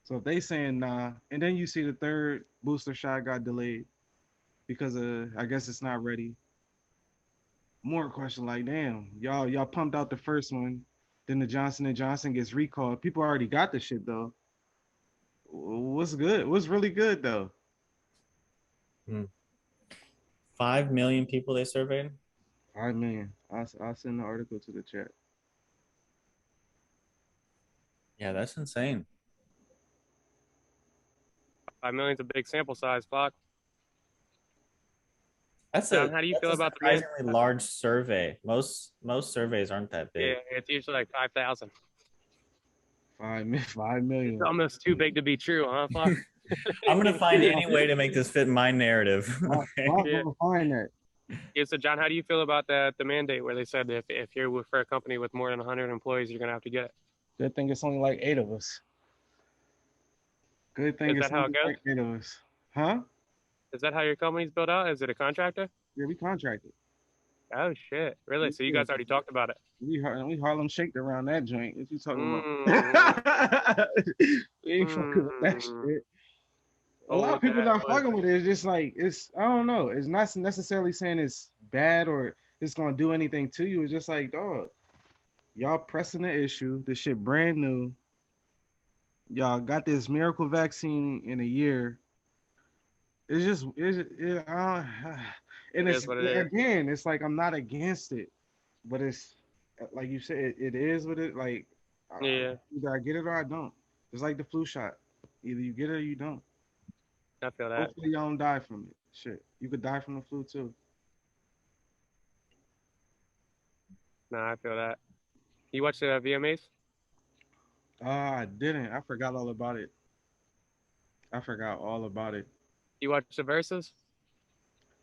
So if they saying nah, and then you see the third booster shot got delayed because I guess it's not ready. More question like, damn, y'all pumped out the first one, then the Johnson and Johnson gets recalled. People already got the shit though. What's good? What's really good though? 5 million people they surveyed. 5 million. I'll send the article to the chat. Yeah, that's insane. 5 million's a big sample size, Clock. That's John, how do you that's feel a about the man? surprisingly large survey. Most surveys aren't that Yeah, big. it's usually like 5,000. 5 million. It's almost too big to be true, huh, Clock? I'm gonna find any way to make this fit my narrative. I'll Okay. Yeah. go find that. Yeah, so John, how do you feel about the mandate where they said if you're for a company with more than 100 employees, you're gonna have to get it? Good thing it's only like 8 of us. Good thing Is it's that how it only goes? like 8 of us. Huh? Is that how your company's built out? Is it a contractor? Yeah, we contracted. Oh shit, really? So you guys already talked about it? We Harlem shaked around that joint. What you talking Mm, about? We ain't fucking with that mm. shit. A Oh, lot of people that not was. fucking with it. It's just like I don't know. It's not necessarily saying it's bad or it's gonna do anything to you. It's just like, dog, y'all pressing the issue. This shit brand new. Y'all got this miracle vaccine in a year. It's just and It it's is what it is. again, it's like I'm not against it, but it's like you said, it is what it like. Yeah, Either I get it or I don't. It's like the flu shot. Either you get it or you don't. I feel that. Hopefully y'all don't die from it. Shit, you could die from the flu too. No, I feel that. You watch the VMAs? I didn't. I forgot all about it. I forgot all about it. You watch the verses?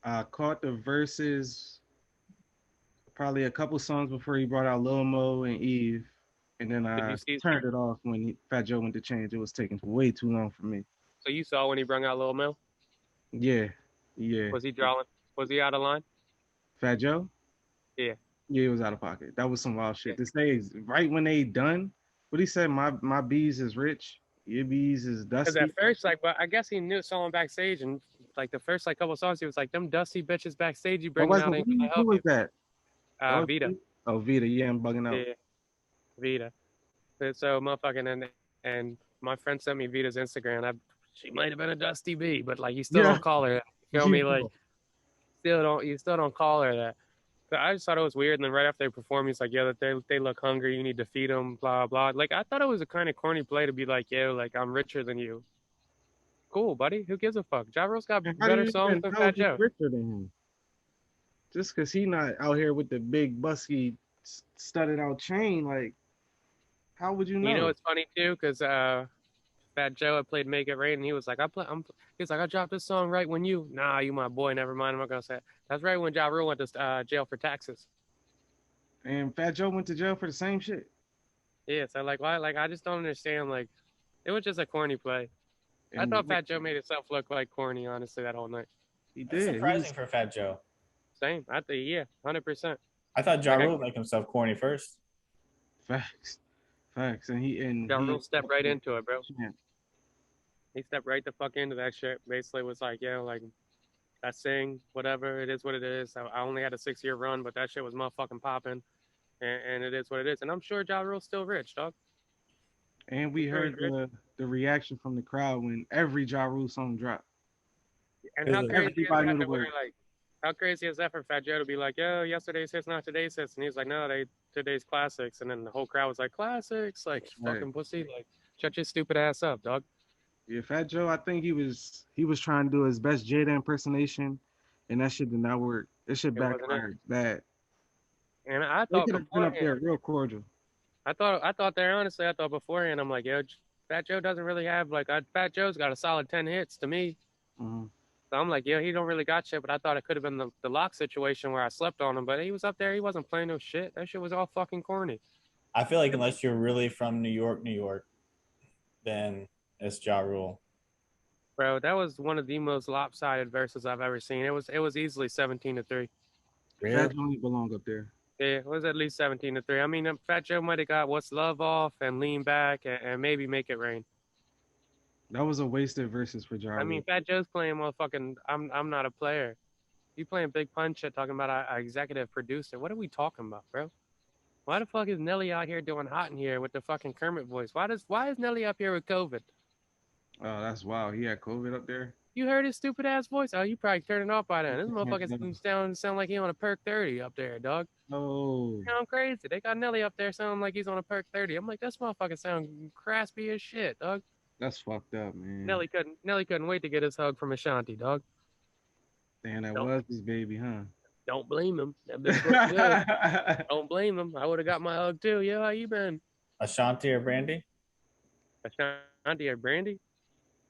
I caught the verses probably a couple songs before he brought out Lil Mo and Eve, and then Did I you see? turned it off when Fat Joe went to change. It was taking way too long for me. So you saw when he brung out Lil Mel? Yeah, yeah. Was he drawing? Was he out of line? Fat Joe? Yeah. Yeah, it was out of pocket. That was some wild Yeah. shit. To say right when they done, what he said, my bees is rich, your bees is Because dusty. at first, like, but I guess he knew someone backstage, and like the first like couple songs, he was like, "Them dusty bitches backstage, you What bringing was out it? ain't gonna Who help was you." that? That was Vita. Oh, Vita. Yeah, I'm bugging out. Yeah, Vita. And so motherfucking and my friend sent me Vita's Instagram. She might have been a Dusty B, but like you still Yeah. don't call her that. You feel me? Like you still don't call her that. So I just thought it was weird. And then right after they perform, he's like, "Yeah, that they look hungry. You need to feed them." Blah blah. Like I thought it was a kind of corny play to be like, "Yo, like I'm richer than you." Cool, buddy. Who gives a fuck? Ja Rule's got And how do better you songs even than know Fat he's Joe. richer than him? Just because he not out here with the big busky studded out chain, like how would you know? You know what's funny too? Because Fat Joe had played "Make It Rain," and he was like, He's like, "I dropped this song right when you." Nah, you my boy. Never mind. I'm not gonna say it. That's right when Ja Rule went to jail for taxes. And Fat Joe went to jail for the same shit. Yeah, so like, why? Like, I just don't understand. Like, it was just a corny play. I And thought Fat Joe made himself look like corny, honestly, that whole night. he That's did. surprising for Fat Joe. Same. I think, yeah, 100%. I thought Ja Like, Rule would make himself corny first. Facts. Facts. And Ja he Rule stepped right into it, bro. Yeah. He stepped right the fuck into that shit. Basically, was like, yeah, like, I sing, whatever, it is what it is. I only had a 6-year run, but that shit was motherfucking popping. And it is what it is. And I'm sure Ja Rule's still rich, dog. And we heard the reaction from the crowd when every Ja Rule song dropped. And how crazy is Everybody that? knew the That we're word. like, how crazy is that for Fat Joe to be like, yo, yesterday's hits, not today's hits, and he's like, no, today's classics, and then the whole crowd was like, classics, like Right. fucking pussy, like shut your stupid ass up, dog. Yeah, Fat Joe, I think he was trying to do his best Jada impersonation, and that shit did not work. That shit It wasn't it. backfired bad. And I They thought could have been up there beforehand, real cordial. I thought there honestly, I thought beforehand, I'm like, yo, Fat Joe doesn't really have like, Fat Joe's got a solid 10 hits to me. Mm-hmm. So I'm like, yeah, he don't really got shit, but I thought it could have been the lock situation where I slept on him, but he was up there, he wasn't playing no shit. That shit was all fucking corny. I feel like unless you're really from New York, then it's Ja Rule. Bro, that was one of the most lopsided verses I've ever seen. It was easily 17-3. Fat Joe ain't belong up there. Yeah, it was at least 17-3. I mean, Fat Joe might have got "What's Love" off and "Lean Back" and maybe "Make It Rain." That was a wasted versus for Ja I mean, Rule. Fat Joe's playing motherfucking. I'm not a player. You playing Big Pun shit, talking about a executive producer. What are we talking about, bro? Why the fuck is Nelly out here doing hot in here with the fucking Kermit voice? Why is Nelly up here with COVID? Oh, that's wild. He had COVID up there. You heard his stupid ass voice? Oh, you probably turned it off by then. This motherfucker sound like he on a perk 30 up there, dog. Oh, Sound crazy. They got Nelly up there sounding like he's on a perk 30. I'm like, this motherfucker sound craspy as shit, dog. that's fucked up, man. Nelly couldn't wait to get his hug from Ashanti, dog. Damn, that Don't was his baby, huh? don't blame him. That bitch look good. Don't blame him. I would have got my hug too. Yeah, how you been? Ashanti or Brandy? Ashanti or Brandy?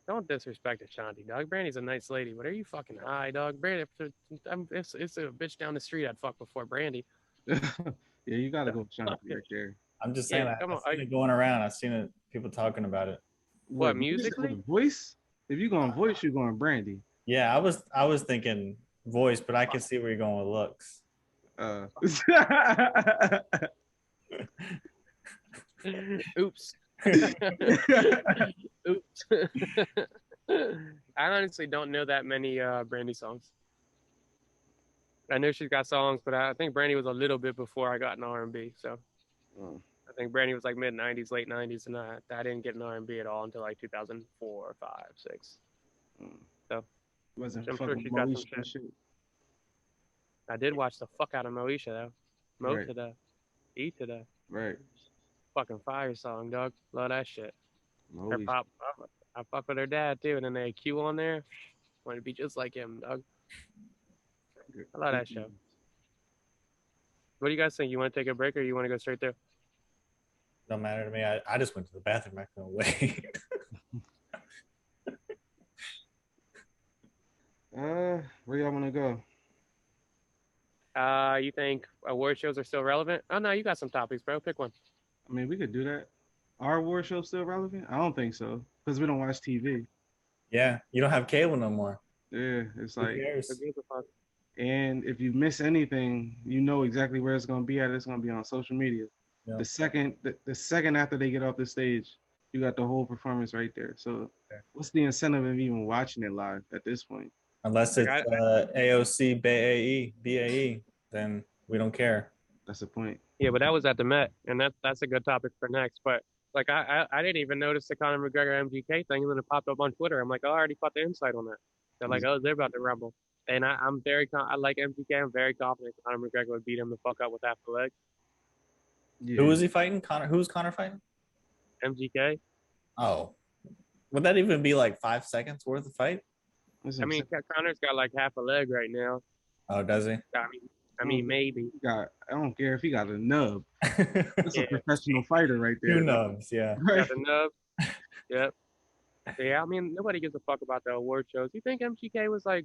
Don't disrespect Ashanti, dog. Brandy's a nice lady, but are you fucking high, dog? Brandy, it's a bitch down the street I'd fuck before Brandy. Yeah, you gotta go Shanti right there. I'm just saying, Yeah, I've come on. seen it going around. I've seen it, people talking about it. What, musically? Voice? If you going voice, you're going Brandy. Yeah, I was thinking voice, but I can see where you're going with looks. Oops. Oops. I honestly don't know that many Brandy songs. I know she's got songs, but I think Brandy was a little bit before I got in R&B. So I think Brandy was like mid '90s, late '90s, and I didn't get in R&B at all until like 2004, 5, 6. So Wasn't I'm sure fucking she got some Moesha and shit. shit. I did watch the fuck out of Moesha though. Mo Right. to the E to the Right. fucking fire song, dog. Love that shit. Her Moesha. pop, I fuck with her dad too, and then they had Q on there. Want to be just like him, dog. I love that show. What do you guys think? You want to take a break or you want to go straight through? Don't matter to me. I just went to the bathroom. I couldn't wait. Where y'all wanna go? You think award shows are still relevant? Oh no, you got some topics, bro. Pick one. I mean, we could do that. Are award shows still relevant? I don't think so, because we don't watch TV. Yeah, you don't have cable no more. Yeah, it's Who like, cares? and if you miss anything, you know exactly where it's gonna be at. It's gonna be on social media. Yeah. The second after they get off the stage, you got the whole performance right there. So, what's the incentive of even watching it live at this point? Unless it's AOC, BAE, then we don't care. That's the point. Yeah, but that was at the Met, and that's a good topic for next. But like I didn't even notice the Conor McGregor MGK thing, and then it popped up on Twitter. I'm like, oh, I already caught the insight on that. They're like, oh, they're about to rumble, and I'm I like MGK. I'm very confident Conor McGregor would beat him the fuck up with half the leg. Yeah. Who was he fighting? Connor. Who's Connor fighting? MGK. Oh, would that even be like 5 seconds worth of fight? I mean, Connor's got like half a leg right now. Oh, does he? I mean, maybe. I don't care if he got a nub. That's a professional fighter right there. 2 nubs, yeah. Got the nub. Yep. Yeah, I mean, nobody gives a fuck about the award shows. You think MGK was like,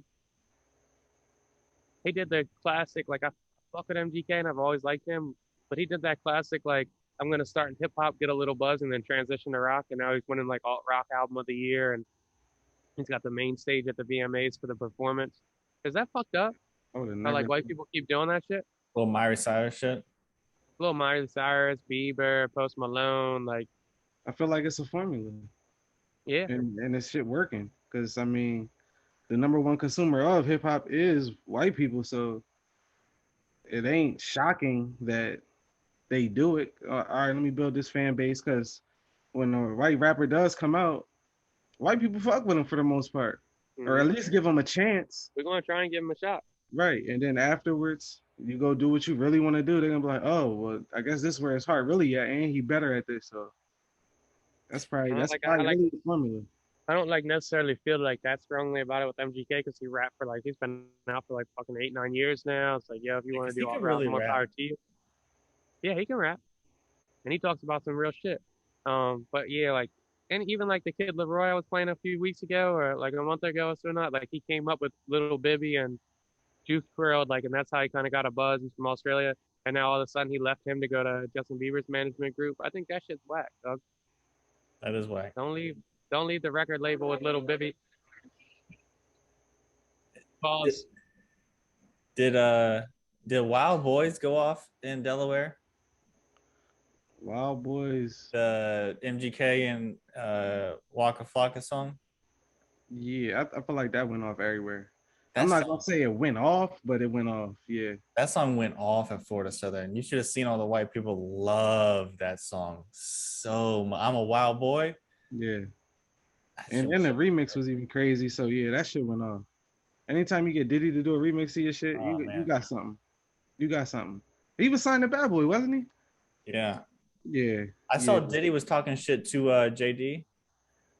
he did the classic, like I fuck with MGK and I've always liked him, but he did that classic, like, I'm going to start in hip hop, get a little buzz, and then transition to rock. And now he's winning like alt rock album of the year. And he's got the main stage at the VMAs for the performance. Is that fucked up? How like white people keep doing that shit? Little Miley Cyrus shit. Little Miley Cyrus, Bieber, Post Malone, like. I feel like it's a formula. Yeah. And this shit working. Because, I mean, the number one consumer of hip hop is white people. So it ain't shocking that they do it. All right, let me build this fan base. Because when a white rapper does come out, white people fuck with him for the most part. Mm-hmm. Or at least give him a chance. We're going to try and give him a shot. Right. And then afterwards, you go do what you really want to do. They're going to be like, oh, well, I guess this is where his heart really at. And he better at this. So that's probably really the formula. I don't like necessarily feel like that strongly about it with MGK because he rapped for like, he's been out for like fucking 8-9 years now. It's like, yeah, if you want to do all rap, more power to you. Yeah, he can rap. And he talks about some real shit. But yeah, like, and even like the Kid Leroy I was playing a few weeks ago or like a month ago or so not, like he came up with Little Bibby and Juice WRLD, like, and that's how he kind of got a buzz. He's from Australia. And now all of a sudden he left him to go to Justin Bieber's management group. I think that shit's whack, dog. That is whack. Don't leave the record label with Little Bibby. Pause. Did Wild Boys go off in Delaware? Wild Boys. The MGK and Waka Flocka song. Yeah, I feel like that went off everywhere. I'm That not song, gonna say it went off, but it went off. Yeah. that song went off at Florida Southern. You should have seen all the white people love that song so much. I'm a wild boy. Yeah. That shit And was then the so remix was even crazy. So yeah, that shit went off. Anytime you get Diddy to do a remix of your shit, oh you man. got something. You got something. He was signed to Bad Boy, wasn't Yeah. he? Yeah. I saw Yeah. Diddy was talking shit to JD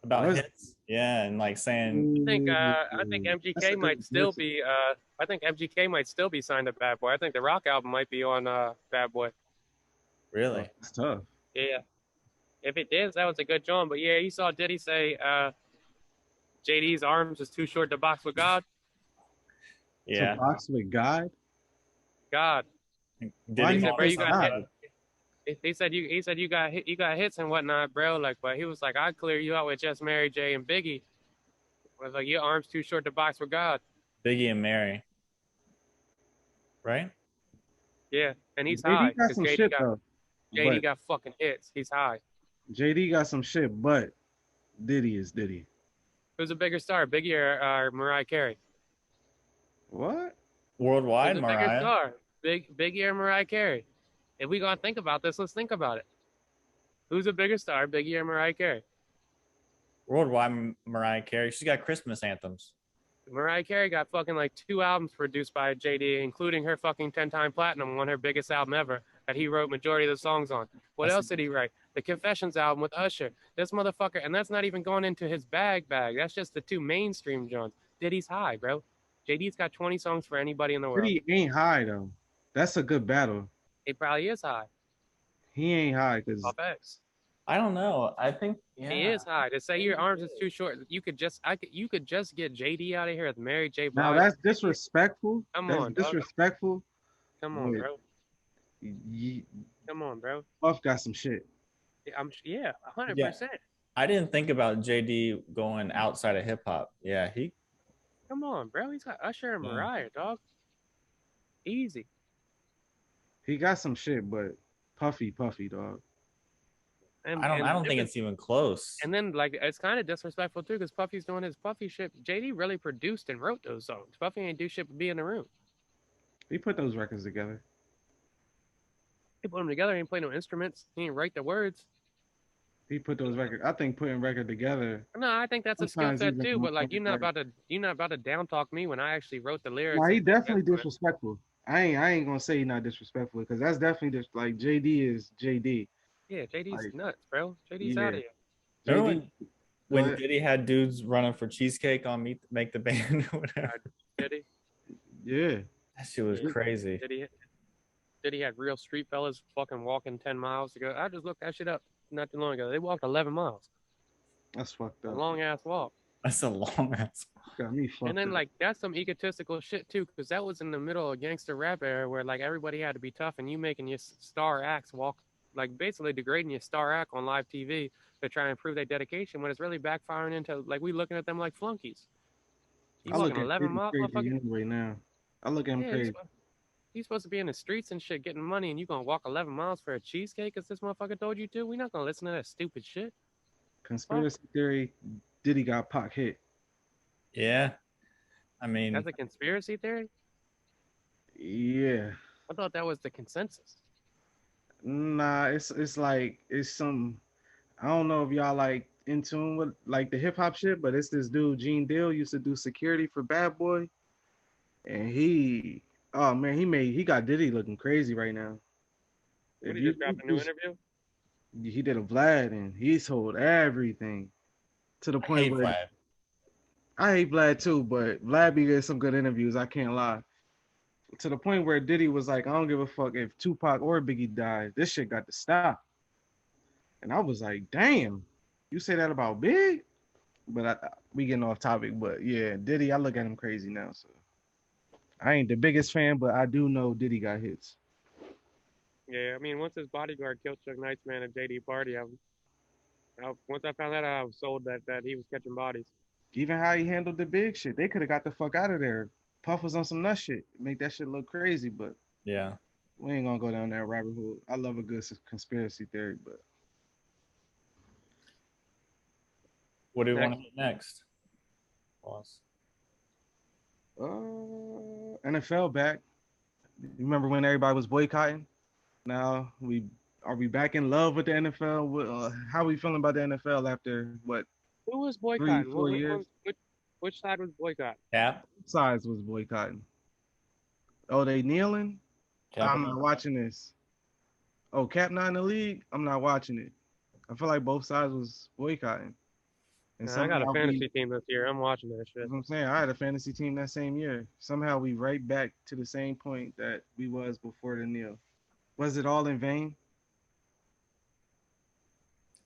about Was hits. Yeah, and like saying, I think That's a MGK good might still listen. be I think MGK might still be signed to Bad Boy. I think the Rock album might be on Bad Boy. really? It's tough. Yeah. If it is, that was a good joint. But yeah, you saw Diddy say JD's arms is too short to box with God. To Yeah. box with God. God. Why Diddy He he said, bro, calling you piss got himself hit. God? He said you got hits and whatnot, bro. Like, but he was like, I clear you out with just Mary J and Biggie. I was like, your arms too short to box with God. Biggie and Mary, right? Yeah, and he's high JD got because some shit though. JD But got fucking hits. He's high. JD got some shit, but Diddy is Diddy. Who's a bigger star, Biggie or Mariah Carey? What? Who's Worldwide, a bigger Mariah. star, Biggie or Mariah Carey? If we gonna think about this, let's think about it. Who's a bigger star, Biggie or Mariah Carey? Worldwide, Mariah Carey. She's got Christmas anthems. Mariah Carey got fucking like 2 albums produced by JD, including her fucking 10-time platinum, one her biggest album ever that he wrote majority of the songs on. What else did he write? The Confessions album with Usher. This motherfucker, and that's not even going into his bag. That's just the two mainstream joints. Diddy's high, bro. JD's got 20 songs for anybody in the world. Diddy ain't high though. That's a good battle. It probably is high. He ain't high because Off X. I don't know. I think He is high. To say your arms is too short, you could just get JD out of here with Mary J. now Blige. that's disrespectful. Come That's on, dog. disrespectful. Come on, but bro. y- Come on, bro. Puff got some shit. Yeah, 100%. Yeah. I didn't think about JD going outside of hip hop. Yeah, he Come on, bro. He's got Usher and Yeah. Mariah, dog. Easy. He got some shit, but puffy, dog. And, I don't think it's even close. And then like it's kind of disrespectful too, because Puffy's doing his Puffy shit. JD really produced and wrote those songs. Puffy ain't do shit but be in the room. He put those records together. He put them together. He ain't play no instruments. He ain't write the words. He put those records. I think putting record together. No, I think that's a skill Sometimes set even too. But like you're not motherfuckers about to down talk me when I actually wrote the lyrics. Nah, he and- definitely disrespectful. I ain't gonna say he not disrespectful because that's definitely just like JD is JD. Yeah, JD's Like, nuts, bro. JD's yeah. out of here. Remember JD, when Go ahead. Diddy had dudes running for cheesecake on Make the Band or whatever? Diddy, yeah, That shit was Yeah. crazy. Diddy had real street fellas fucking walking 10 miles to go. I just looked that shit up not too long ago. They walked 11 miles. that's fucked A up. long ass walk. That's a long ass. Got me fucked And then up. like that's some egotistical shit too, because that was in the middle of gangster rap era where like everybody had to be tough, and you making your star acts walk, like basically degrading your star act on live TV to try and improve their dedication, when it's really backfiring into like we looking at them like flunkies. You I look walking at 11 Diddy miles, crazy motherfucker. anyway now. I look at him Yeah, crazy. he's supposed to be in the streets and shit getting money, and you gonna walk 11 miles for a cheesecake because this motherfucker told you to? We not gonna listen to that stupid shit. Conspiracy theory. Diddy got Pac hit. Yeah. I mean, That's a conspiracy theory. Yeah. I thought that was the consensus. Nah, it's like it's some. I don't know if y'all like in tune with like the hip hop shit, but it's this dude Gene Deal used to do security for Bad Boy, and oh man, he got Diddy looking crazy right now. What, If he you- just dropped a new interview? He did a Vlad and he sold everything to the I point hate where Vlad. I hate Vlad too, but Vlad be getting some good interviews. I can't lie. To the point where Diddy was like, I don't give a fuck if Tupac or Biggie died. This shit got to stop. And I was like, damn, you say that about Big? But we getting off topic. But yeah, Diddy, I look at him crazy now. So I ain't the biggest fan, but I do know Diddy got hits. Yeah, I mean, once his bodyguard killed Chuck Knight's man at JD party, once I found that out, I was sold that he was catching bodies. Even how he handled the Big shit, they could have got the fuck out of there. Puff was on some nut shit, make that shit look crazy. But Yeah. We ain't gonna go down that rabbit hole. I love a good conspiracy theory, but What do we want Next. to hit next? Boss. NFL back. You remember when everybody was boycotting? Now are we back in love with the NFL? How are we feeling about the NFL after what Who was three, boycotting? 4 years? Which side was boycotting? Cap. Sides was boycotting. Oh, they kneeling? Cap. I'm not watching this. Oh, Cap not in the league? I'm not watching it. I feel like both sides was boycotting. And I got a somehow fantasy team this year. I'm watching that shit. that's what I'm saying. I had a fantasy team that same year. Somehow we right back to the same point that we was before the kneel. Was it all in vain?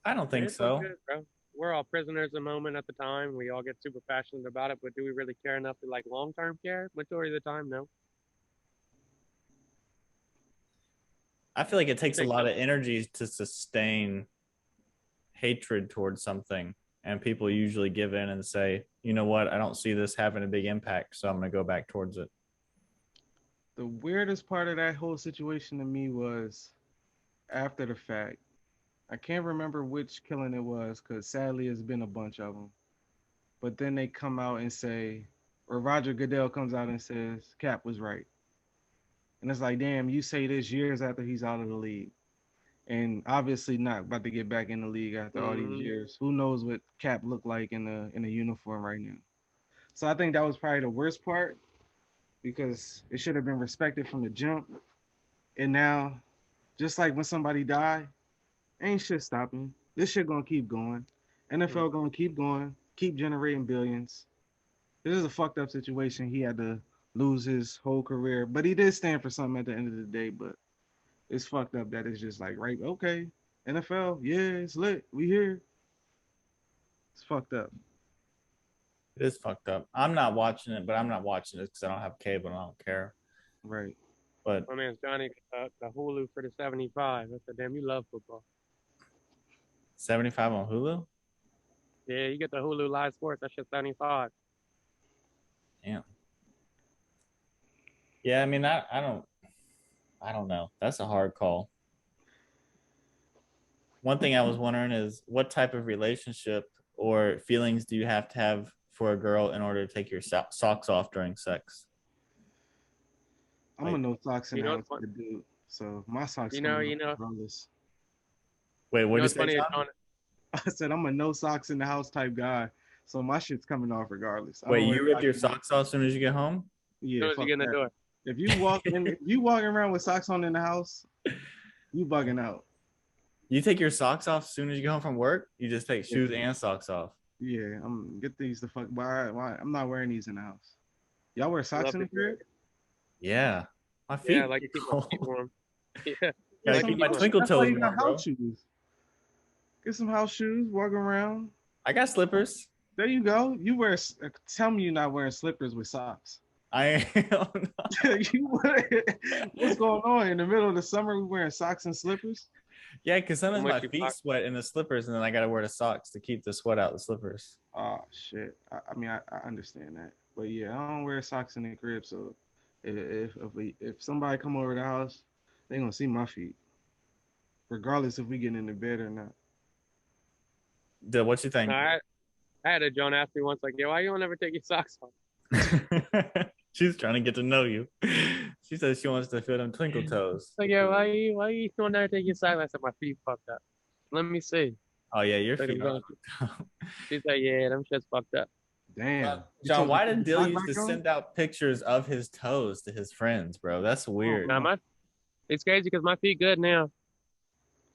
I don't think It's all so. good, bro. We're all prisoners of the moment at the time. We all get super passionate about it, but do we really care enough to like long term care? Majority of the time, no. I feel like it takes a Think lot so. of energy to sustain hatred towards something. And people usually give in and say, you know what, I don't see this having a big impact, so I'm going to go back towards it. The weirdest part of that whole situation to me was after the fact. I can't remember which killing it was because sadly it's been a bunch of them. But then they come out and say, or Roger Goodell comes out and says, Cap was right. And it's like, damn, you say this years after he's out of the league. And obviously not about to get back in the league after all these years. Who knows what Cap looked like in a uniform right now. So I think that was probably the worst part because it should have been respected from the jump. And now, just like when somebody died, ain't shit stopping. This shit gonna keep going. NFL gonna keep going, keep generating billions. This is a fucked up situation. He had to lose his whole career, but he did stand for something at the end of the day. But it's fucked up that it's just like, right, okay, NFL, yeah, it's lit. We here. It's fucked up. It is fucked up. I'm not watching it, but I'm not watching it because I don't have cable and I don't care. Right. But My man's Johnny the Hulu for the 75. I said, damn, you love football. 75 on Hulu? Yeah, you get the Hulu Live Sports. That shit's 75. Damn. Yeah, I mean, I don't know. That's a hard call. One thing I was wondering is what type of relationship or feelings do you have to have for a girl in order to take your socks off during sex? I'm a no socks in You the know house what's with the dude. So my socks You know, coming you off know, regardless. Wait, what you know did what's you funny say, is John? I said I'm a no socks in the house type guy. So my shit's coming off regardless. I Wait, don't you wear rip your socks. socks off as soon as you get home? as Yeah, soon as you fuck get in the that. door. If you walking around with socks on in the house, you bugging out. You take your socks off as soon as you get home from work? You just take shoes and socks off. Yeah, I'm get these the fuck. Why? I'm not wearing these in the house. Y'all wear socks Love in the to- crib? Yeah. My feet. Yeah, I like to keep my feet warm. Yeah. Gotta Like keep my you- twinkle That's why toes you got warm, bro. house shoes. Get some house shoes. Walk around. I got slippers. There you go. You wear. Tell me you're not wearing slippers with socks. I am. What's going on in the middle of the summer? We wearing socks and slippers. Yeah, because sometimes Unless my you feet box- sweat in the slippers, and then I gotta wear the socks to keep the sweat out of the slippers. Oh shit. I mean, I understand that, but yeah, I don't wear socks in the crib. So if somebody come over the house, they gonna see my feet, regardless if we get into bed or not. Dude, what you think? I had a John ask me once, like, yo, why you don't ever take your socks off? She's trying to get to know you. She says she wants to feel them twinkle toes. Like, yo, why you don't ever take your socks off? I said, my feet fucked up. Let me see. Oh yeah, your Like, feet are. She's like, yeah, them shit's fucked up. Damn. You John, told why me did to Dill sock used to back on? send out pictures of his toes to his friends, bro? That's weird. Now, it's crazy because my feet good now.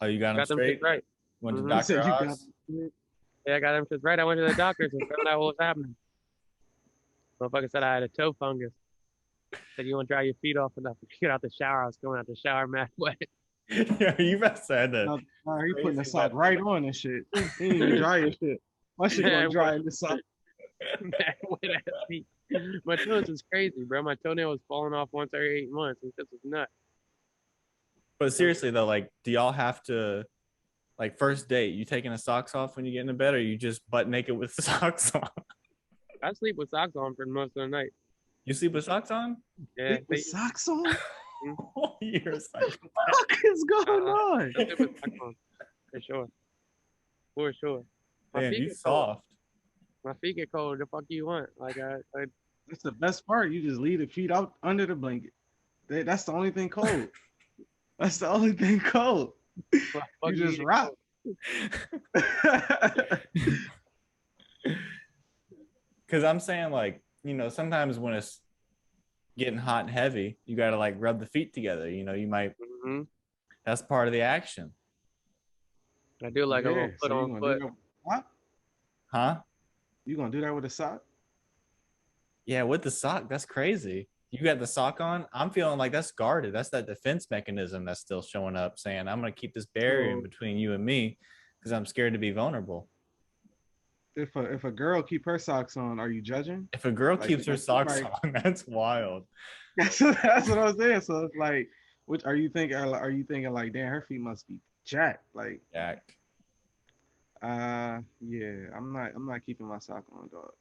Oh, you got them Got them straight? shits right. Went to Mhm. You said Dr. you Oz? got Yeah, I got them shits right. I went to the doctors and found out what was happening. Motherfucker said I had a toe fungus. Said you want to dry your feet off enough to get out the shower. I was going out the shower mad wet. Yeah, you must have said that. No, he putting the Crazy sock wet. right on and shit. He ain't even dry your shit. My shit gonna dry in the sock. Mad wet ass feet. My toes was crazy, bro. My toenail was falling off once every 8 months. It just was nuts. But seriously though, like, do y'all have to, like, first date, you taking the socks off when you get into bed, or you just butt naked with the socks on? I sleep with socks on for most of the night. You sleep with socks on? Yeah, With socks on? You're a psychopath. What is going on? Don't do it back on. For sure. For sure. My Man, feet you get cold. soft. My feet get cold. The fuck you want? Like That's the best part. You just leave the feet out under the blanket. That's the only thing cold. That's the only thing cold. fuck You just get rock. cold. Because I'm saying, like, you know, sometimes when it's getting hot and heavy, you got to like rub the feet together. You know, you might, hmm that's part of the action. I do like a little foot so you on gonna foot. do that with a sock? Huh? You gonna do that with a sock? Yeah, with the sock, that's crazy. You got the sock on. I'm feeling like that's guarded. That's that defense mechanism that's still showing up, saying, I'm going to keep this barrier in So- between you and me because I'm scared to be vulnerable. If a girl keep her socks on, are you judging? If a girl Like, keeps her that's socks like- on, that's wild. That's what I'm saying. So it's like, which are you thinking? Are you thinking like, damn, her feet must be jacked? Like, Jacked. yeah, I'm not keeping my sock on, dog.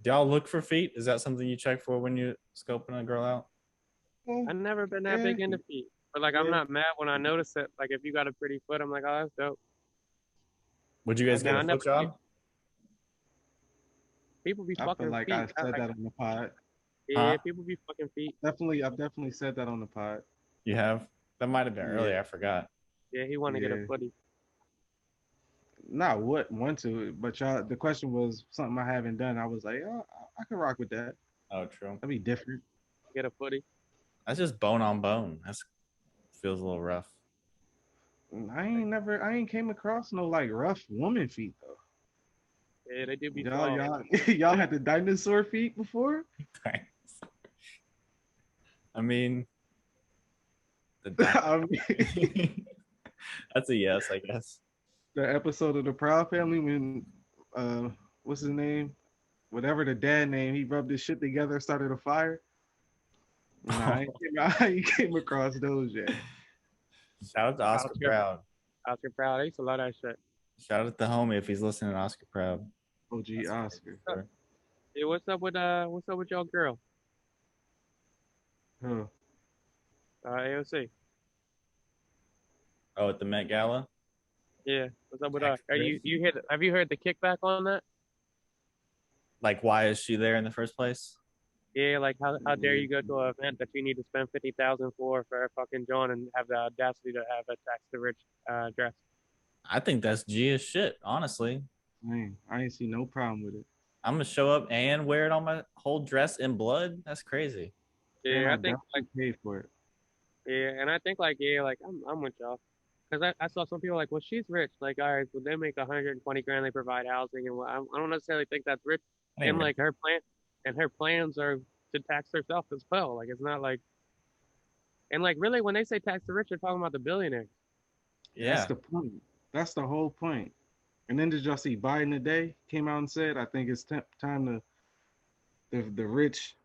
Do y'all look for feet? Is that something you check for when you're scoping a girl out? I've never been that big into feet. But like I'm Yeah. not mad when I notice it. Like if you got a pretty foot, I'm like, oh, that's dope. Would you guys Nah, get I a never foot job? People be I fucking feel like feet. I said that on the pod. Yeah, Huh? people be fucking feet. I've definitely said that on the pod. You have? That might have been Yeah. earlier. I forgot. Yeah, he want to get a Yeah. footy. Not what want to, but y'all. The question was something I haven't done. I was like, oh, I can rock with that. Oh, true. That'd be different. Get a footy. That's just bone on bone. That's feels a little rough. I ain't came across no like rough woman feet though. Yeah, they do be Y'all, soft. y'all had the dinosaur feet before? Thanks. I mean, I mean, that's a yes, I guess. the episode of the Proud Family when what's his name? Whatever the dad name, he rubbed his shit together, started a fire. Nah, I ain't came across those yet. Shout out to Oscar Oscar. Proud. Oscar Proud. I used to love that shit. Shout out to homie if he's listening, Oscar Proud. OG That's Oscar. Sure. Hey, what's up with your girl? Huh. AOC. Oh, at the Met Gala? Yeah, what's up with Text Are have you heard the kickback on that? Like, why is she there in the first place? Yeah, like how dare you go to an event that you need to spend 50,000 for a fucking John and have the audacity to have a tax the rich dress. I think that's G as shit, honestly. Man, I ain't see no problem with it. I'm gonna show up and wear it on my whole dress in blood. That's crazy. Yeah, And I think like definitely paid for it. yeah, and I think like yeah, like I'm with y'all. Because I saw some people like, well, she's rich. Like, all right, well, they make 120 grand, they provide housing, and I don't necessarily think that's rich. I ain't And really- like her plans are to tax herself as well. Like, it's not like, and like really, when they say tax the rich, they're talking about the billionaires. yeah. That's the point. That's the whole point. And then did y'all see Biden today came out and said, I think it's time to the rich,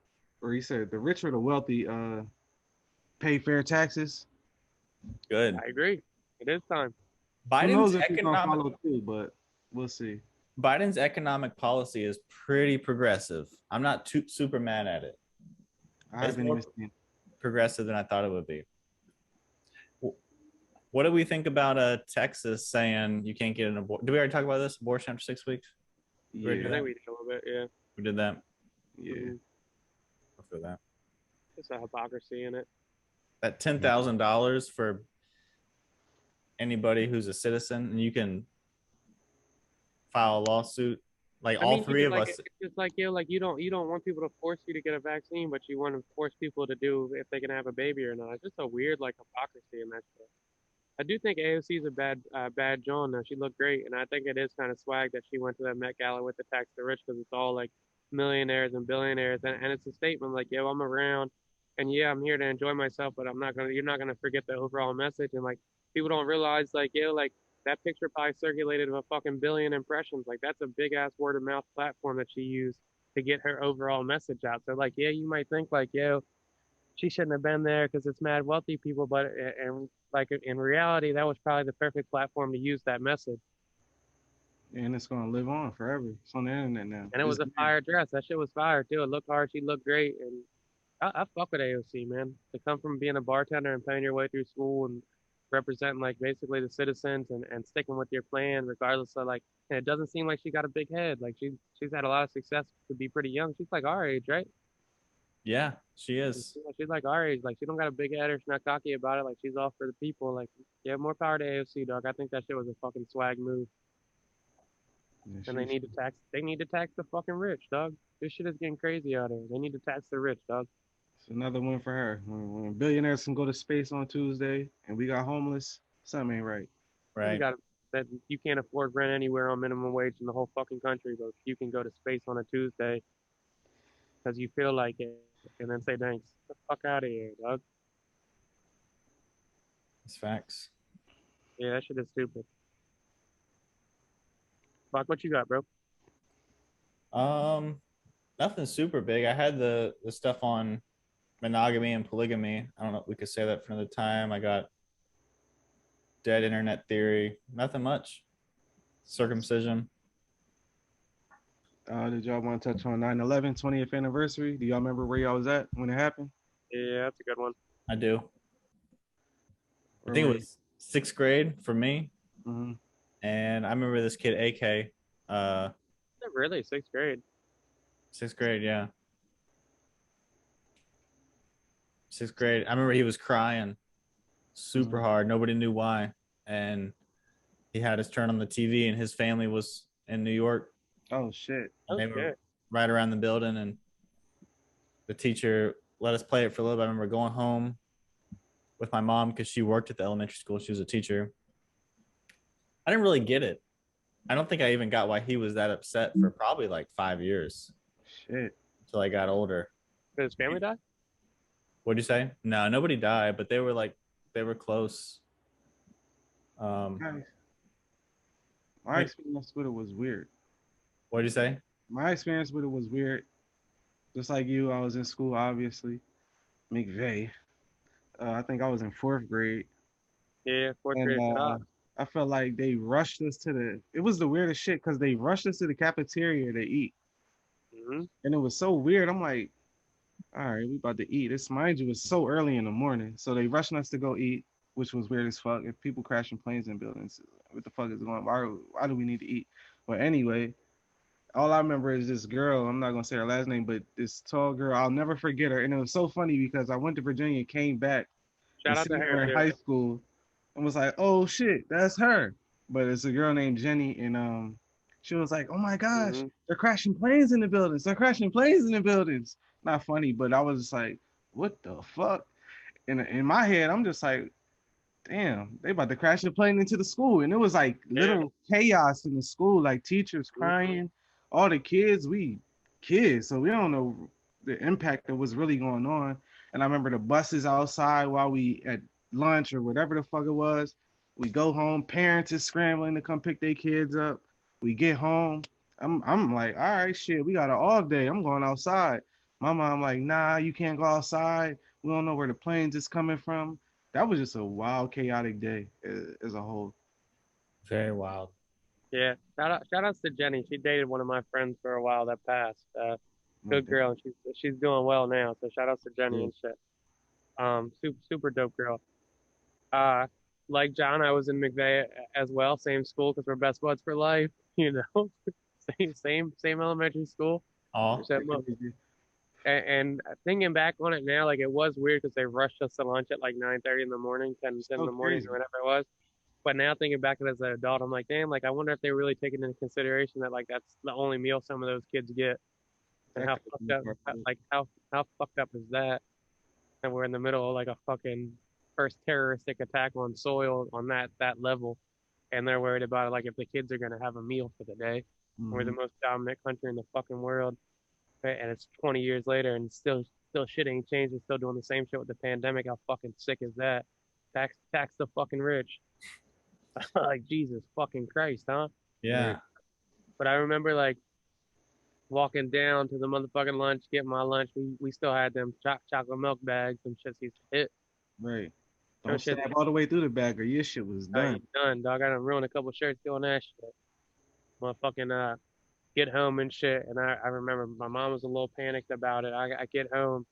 or he said the rich or the wealthy pay fair taxes. Good. I agree. It is time. Who knows Biden's if he's gonna economic follow through, but we'll see. Biden's economic policy is pretty progressive. I'm not too super mad at it. I It's haven't more- even seen. Progressive than I thought it would be. What do we think about Texas saying you can't get an abortion? Did we already talk about this? Abortion after 6 weeks? I Yeah. Yeah, think we did a little bit. Yeah. We did that. yeah. I feel that. It's a hypocrisy in it. That $10,000 for anybody who's a citizen, and you can file a lawsuit. Like all three of us. It's just like like you don't want people to force you to get a vaccine, but you want to force people to do if they can have a baby or not. It's just a weird like hypocrisy in that shit. I do think AOC is a bad John though. She looked great, and I think it is kind of swag that she went to that Met Gala with the tax the rich because it's all like millionaires and billionaires, and it's a statement like, yo, I'm around, and yeah, I'm here to enjoy myself, but you're not gonna forget the overall message, and like people don't realize like yo, like that picture probably circulated a fucking billion impressions. Like that's a big ass word of mouth platform that she used to get her overall message out. So like, yeah, you might think like, yo, she shouldn't have been there because it's mad wealthy people, but and like in reality, that was probably the perfect platform to use that message. And it's gonna live on forever. It's on the internet now. And it was a fire dress. That shit was fire too. It looked hard. She looked great, and I fuck with AOC, man. To come from being a bartender and paying your way through school and representing like basically the citizens and sticking with your plan regardless of like, and it doesn't seem like she got a big head. Like she's had a lot of success to be pretty young. She's like our age, right? Yeah, she is. She's like our age. Like she don't got a big head or she's not cocky about it. Like she's all for the people. Like yeah, more power to AOC, dog. I think that shit was a fucking swag move. Yeah, And they need to tax the fucking rich, dog. This shit is getting crazy out here. They need to tax the rich, dog. it's another one for her. When billionaires can go to space on Tuesday and we got homeless, something ain't right. You Right. got that you can't afford rent anywhere on minimum wage in the whole fucking country, but you can go to space on a Tuesday because you feel like it, and then say thanks. Get the fuck out of here, dog. It's facts. Yeah, that shit is stupid. Fuck, what you got, bro? Um, Nothing super big. I had the stuff on monogamy and polygamy. I don't know if we could say that for another time. I got dead internet theory. Nothing much. Circumcision. Did y'all want to touch on 9/11 20th anniversary? Do y'all remember where y'all was at when it happened? Yeah, that's a good one. I do. I Where think were it you? was sixth grade for me, Mm-hmm. and I remember this kid AK. Really, sixth grade. Sixth grade, yeah, sixth grade. I remember he was crying super Mhm. hard. Nobody knew why, and he had his turn on the TV, and his family was in New York. Oh shit. And Oh they were shit. right around the building, and the teacher let us play it for a little bit. I remember going home with my mom because she worked at the elementary school. She was a teacher. I didn't really get it. I don't think I even got why he was that upset for probably like 5 years Shit. until I got older. Did his family die? What'd you say? No, nobody died, but they were close. Guys, my Wait, experience with it was weird. what'd you say? My experience with it was weird. Just like you, I was in school, obviously. McVeigh. I think I was in fourth grade, Yeah, fourth and grade shot. I felt like they rushed us to the. It was the weirdest shit because they rushed us to the cafeteria to eat, Mm-hmm. and it was so weird. I'm like, all right, we about to eat. This, mind you, was so early in the morning, so they rushing us to go eat, which was weird as fuck. If people crashing planes in buildings, what the fuck is going on? Why do we need to eat? But anyway, all I remember is this girl. I'm not gonna say her last name, but this tall girl. I'll never forget her. And it was so funny because I went to Virginia, came back, Shout and out to seen her her in too. high school, and was like, "Oh shit, that's her." But it's a girl named Jenny, and she was like, "Oh my gosh, Mm-hmm. they're crashing planes in the buildings. They're crashing planes in the buildings." Not funny, but I was just like, "What the fuck?" And in my head, I'm just like, damn, they about to crash the plane into the school. And it was like Yeah. little chaos in the school, like teachers crying, all the kids, we kids, so we don't know the impact of what's really going on. And I remember the buses outside while we at lunch or whatever the fuck it was. We go home, parents is scrambling to come pick their kids up. We get home. I'm like, all right, shit, we got an off day. I'm going outside. My mom like, nah, you can't go outside. We don't know where the planes is coming from. That was just a wild, chaotic day as a whole. Very wild. Yeah. Shout outs to Jenny. She dated one of my friends for a while that passed. No Good doubt. girl, and she's doing well now. So shout outs to Jenny Yeah. and shit. Super dope girl. Uh, like John, I was in McVeigh as well, same school because we're best buds for life. You know, same elementary school. Oh, And thinking back on it now, like it was weird because they rushed us to lunch at like 9:30 in the morning, 10 in So the morning, crazy. or whatever it was. But now thinking back as an adult, I'm like, damn, like I wonder if they really taken into consideration that like that's the only meal some of those kids get, and That how could have fucked been up, part of it. like how fucked up is that? And we're in the middle of like a fucking first terroristic attack on soil on that level, and they're worried about it, like if the kids are gonna have a meal for the day. We're the Mhm. most dominant country in the fucking world, right? And it's 20 years later, and still shit ain't changed. We're still doing the same shit with the pandemic. How fucking sick is that? Tax the fucking rich. Like Jesus fucking Christ, huh? Right. yeah. But I remember like walking down to the motherfucking lunch, getting my lunch. We still had them chocolate milk bags and shit. Used to hit. Right. No Don't shit. stab all the way through the bag or your shit was You done. done, dog. I done ruined a couple shirts doing that shit. Motherfucking get home and shit. And I remember my mom was a little panicked about it. I get home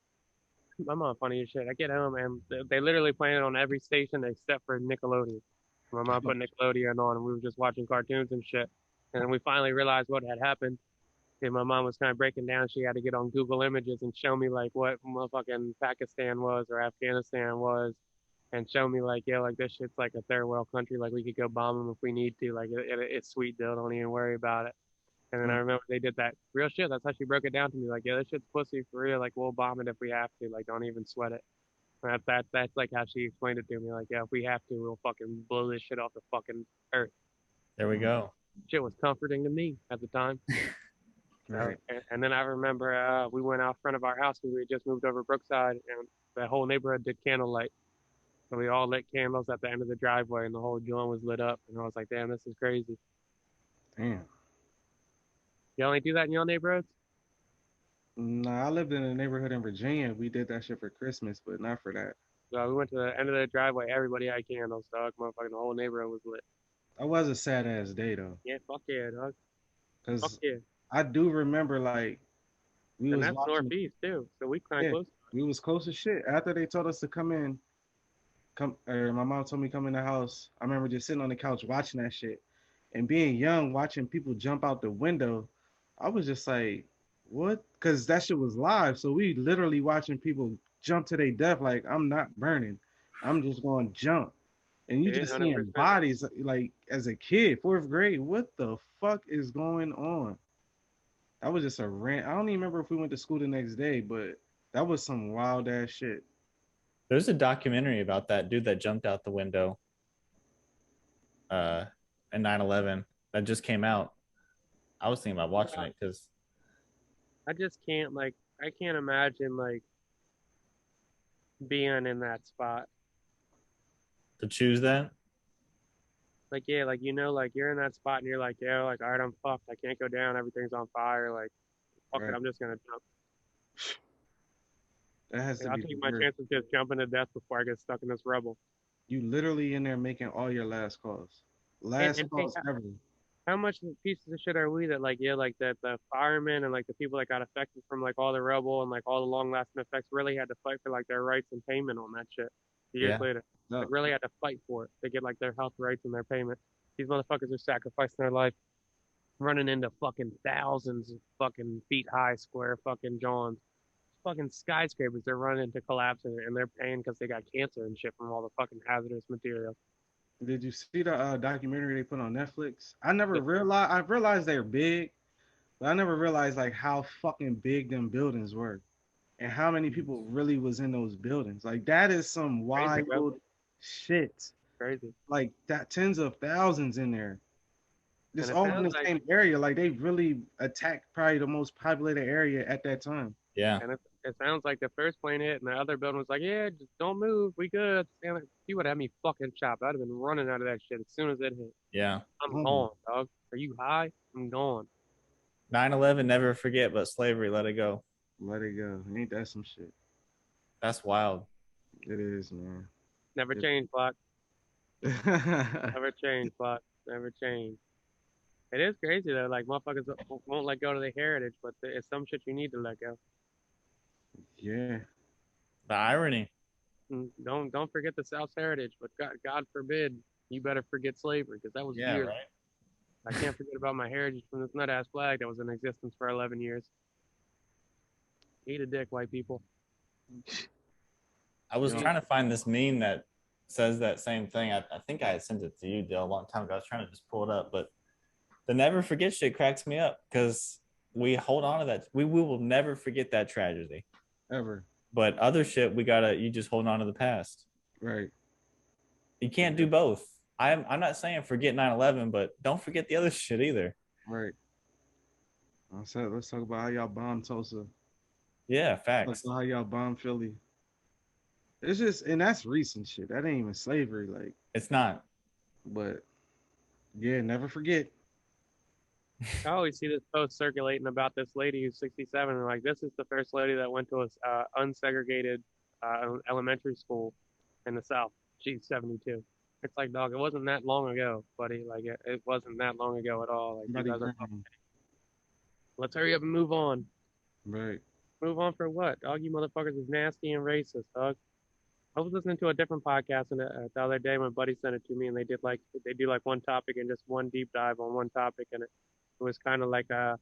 My mom funny as shit. I get home and they literally playing it on every station except for Nickelodeon. My mom put Nickelodeon on and we were just watching cartoons and shit. And then we finally realized what had happened. And my mom was kind of breaking down. She had to get on Google Images and show me like what motherfucking Pakistan was or Afghanistan was, and show me like, yeah, like this shit's like a third world country. Like we could go bomb them if we need to. Like it's sweet, deal. Don't even worry about it. And then I remember they did that real shit. That's how she broke it down to me. Like, yeah, this shit's pussy for real. Like we'll bomb it if we have to. Like don't even sweat it. And that's like how she explained it to me. Like yeah, if we have to, we'll fucking blow this shit off the fucking earth. There we go. Shit was comforting to me at the time. Right. And then I remember we went out front of our house because we had just moved over Brookside, and the whole neighborhood did candlelight. So we all lit candles at the end of the driveway, and the whole joint was lit up. And I was like, damn, this is crazy. Damn. Y'all ain't do that in your neighborhoods? Nah, I lived in a neighborhood in Virginia. We did that shit for Christmas, but not for that. So we went to the end of the driveway. Everybody had candles, dog. Motherfucking the whole neighborhood was lit. That was a sad ass day though, Yeah, fuck yeah, dog. Fuck because yeah. I do remember like we And was that's watching. northeast too, so we kind of Yeah, close. we was close as shit. After they told us to come in, or my mom told me come in the house. I remember just sitting on the couch watching that shit, and being young, watching people jump out the window. I was just like, what? Because that shit was live, so we literally watching people jump to their death. Like I'm not burning, I'm just going to jump. And you Yeah, just 100%. seeing bodies like as a kid, fourth grade. What the fuck is going on? That was just a rant. I don't even remember if we went to school the next day, but that was some wild ass shit. There's a documentary about that dude that jumped out the window in 9/11 that just came out. I was thinking about watching it because I just can't like I can't imagine like being in that spot. to choose that. Like yeah, like like you're in that spot and you're like, yeah, like all right, I'm fucked. I can't go down. Everything's on fire. Like fuck it, Right. I'm just gonna jump. That has Like, to I'll be take my weird. chances just jumping to death before I get stuck in this rubble. You literally in there making all your last calls. And, Last and hey, calls ever. how much pieces of shit are we that like yeah, like that the firemen and like the people that got affected from like all the rubble and like all the long lasting effects really had to fight for like their rights and payment on that shit years Yeah. later. No. Like really had to fight for it to get like their health rights and their payment. These motherfuckers are sacrificing their life, running into fucking thousands of fucking feet high square fucking Johns. Fucking skyscrapers they're running into collapsing and they're paying because they got cancer and shit from all the fucking hazardous material. Did you see the documentary they put on Netflix? I realized they're big, but I never realized like how fucking big them buildings were and how many people really was in those buildings. Like that is some Crazy, bro. wild shit. Crazy. Like that tens of thousands in there. Just And it all in sounds the like same area. Like they really attacked probably the most populated area at that time. Yeah. and it sounds like the first plane hit and the other building was like, yeah, just don't move, we good. And he would have me fucking chopped. I'd have been running out of that shit as soon as it hit. Yeah. I'm Oh, gone, dog. Are you high? I'm gone. 9/11, never forget, but slavery, let it go. let it go. Ain't that some shit? That's wild. It is, man. Never It- change, Block. Never change, Block. Never change. It is crazy though. Like motherfuckers won't let go of their heritage, but it's some shit you need to let go. yeah. The irony. Don't forget the South's heritage, but God forbid you better forget slavery because that was Yeah, years. right. I can't forget about my heritage from this nut ass flag that was in existence for 11 years. Eat a dick, white people. I was Yeah. trying to find this meme that says that same thing. I think I had sent it to you, Dale, a long time ago. I was trying to just pull it up, but the never forget shit cracks me up because we hold on to that. We will never forget that tragedy. Ever. But other shit, you just hold on to the past. Right. You can't do both. I'm not saying forget 9/11, but don't forget the other shit either. Right. Let's talk about how y'all bombed Tulsa. Yeah, Let's facts. talk about how y'all bombed Philly. It's just, and that's recent shit. That ain't even slavery, like. It's not. But yeah, never forget. I always see this post circulating about this lady who's 67, and like this is the first lady that went to a unsegregated elementary school in the South. She's 72. It's like, dog, it wasn't that long ago, buddy. Like it wasn't that long ago at all. Like you Somebody guys are, ground. let's hurry up and move on. Right. Move on for what? Dog, you motherfuckers is nasty and racist, dog. I was listening to a different podcast and the other day. My buddy sent it to me, and they do like one topic and just one deep dive on one topic, and it was kind of like the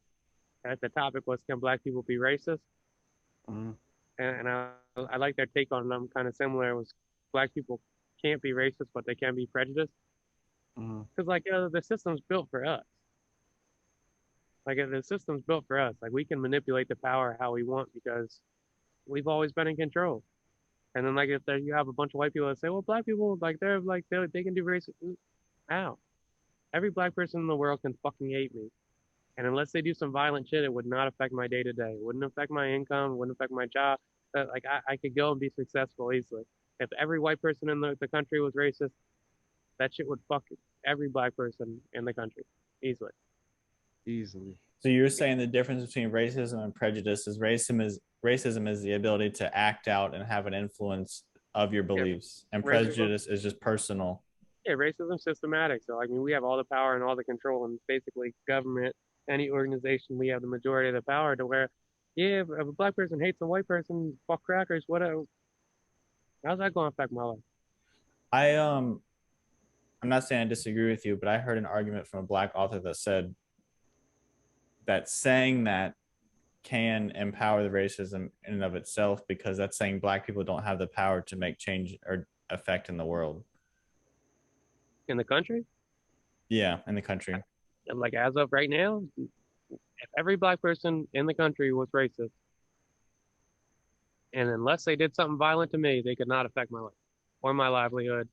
topic was, can black people be racist? Mhm. And I like their take on them, kind of similar. It was black people can't be racist, but they can be prejudiced Mhm. because like the system's built for us. Like the system's built for us. Like we can manipulate the power how we want because we've always been in control. And then like if there, you have a bunch of white people that say, well, black people they can do racist. How? Every black person in the world can fucking hate me. And unless they do some violent shit, it would not affect my day to day. It wouldn't affect my income. It wouldn't affect my job. But like I could go and be successful easily. If every white person in the country was racist, that shit would fuck every black person in the country easily. Easily. So you're saying the difference between racism and prejudice is racism is the ability to act out and have an influence of your beliefs, and Racism, prejudice is just personal. yeah, racism systematic. So I mean, we have all the power and all the control, and basically government, any organization, we have the majority of the power to where, yeah, if a black person hates a white person, fuck crackers, whatever. How's that going to affect my life? I I'm not saying I disagree with you, but I heard an argument from a black author that said that saying that can empower the racism in and of itself, because that's saying black people don't have the power to make change or effect in the world. In the country? Yeah, in the country. And like as of right now, if every black person in the country was racist, and unless they did something violent to me, they could not affect my life or my livelihood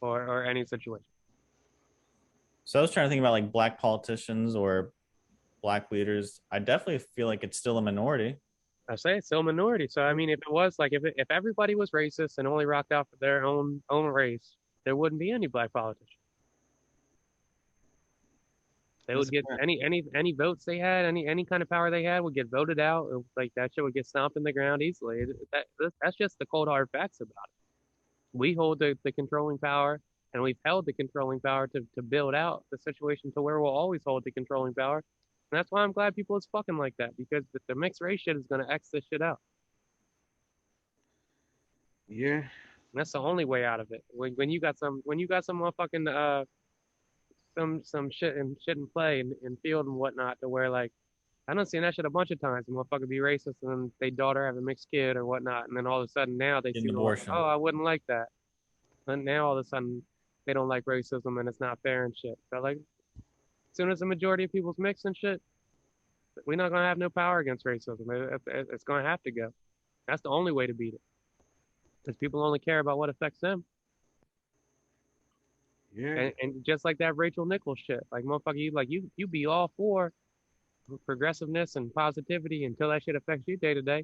or any situation. So I was trying to think about like black politicians or black leaders. I definitely feel like it's still a minority. I say it's still a minority. So I mean, if it was like if everybody was racist and only rocked out for their own race, there wouldn't be any black politicians. They That's would a get fact. any votes they had, any kind of power they had would get voted out. Like that shit would get stomped in the ground easily. That's just the cold hard facts about it. We hold the controlling power, and we've held the controlling power to build out the situation to where we'll always hold the controlling power. And that's why I'm glad people is fucking like that, because the mixed race shit is gonna X this shit out. Yeah. And that's the only way out of it. When you got some motherfucking some shit in play and field and whatnot, to where like I done seen that shit a bunch of times. The motherfucker be racist and then they daughter have a mixed kid or whatnot, and then all of a sudden now they In see like, abortion. oh, I wouldn't like that. And now all of a sudden they don't like racism and it's not fair and shit. So like, as soon as the majority of people's mixed and shit, we're not gonna have no power against racism. It's gonna have to go. That's the only way to beat it, because people only care about what affects them. Yeah. And just like that Rachel Nichols shit, like motherfucker, you be all for progressiveness and positivity until that shit affects you day to day.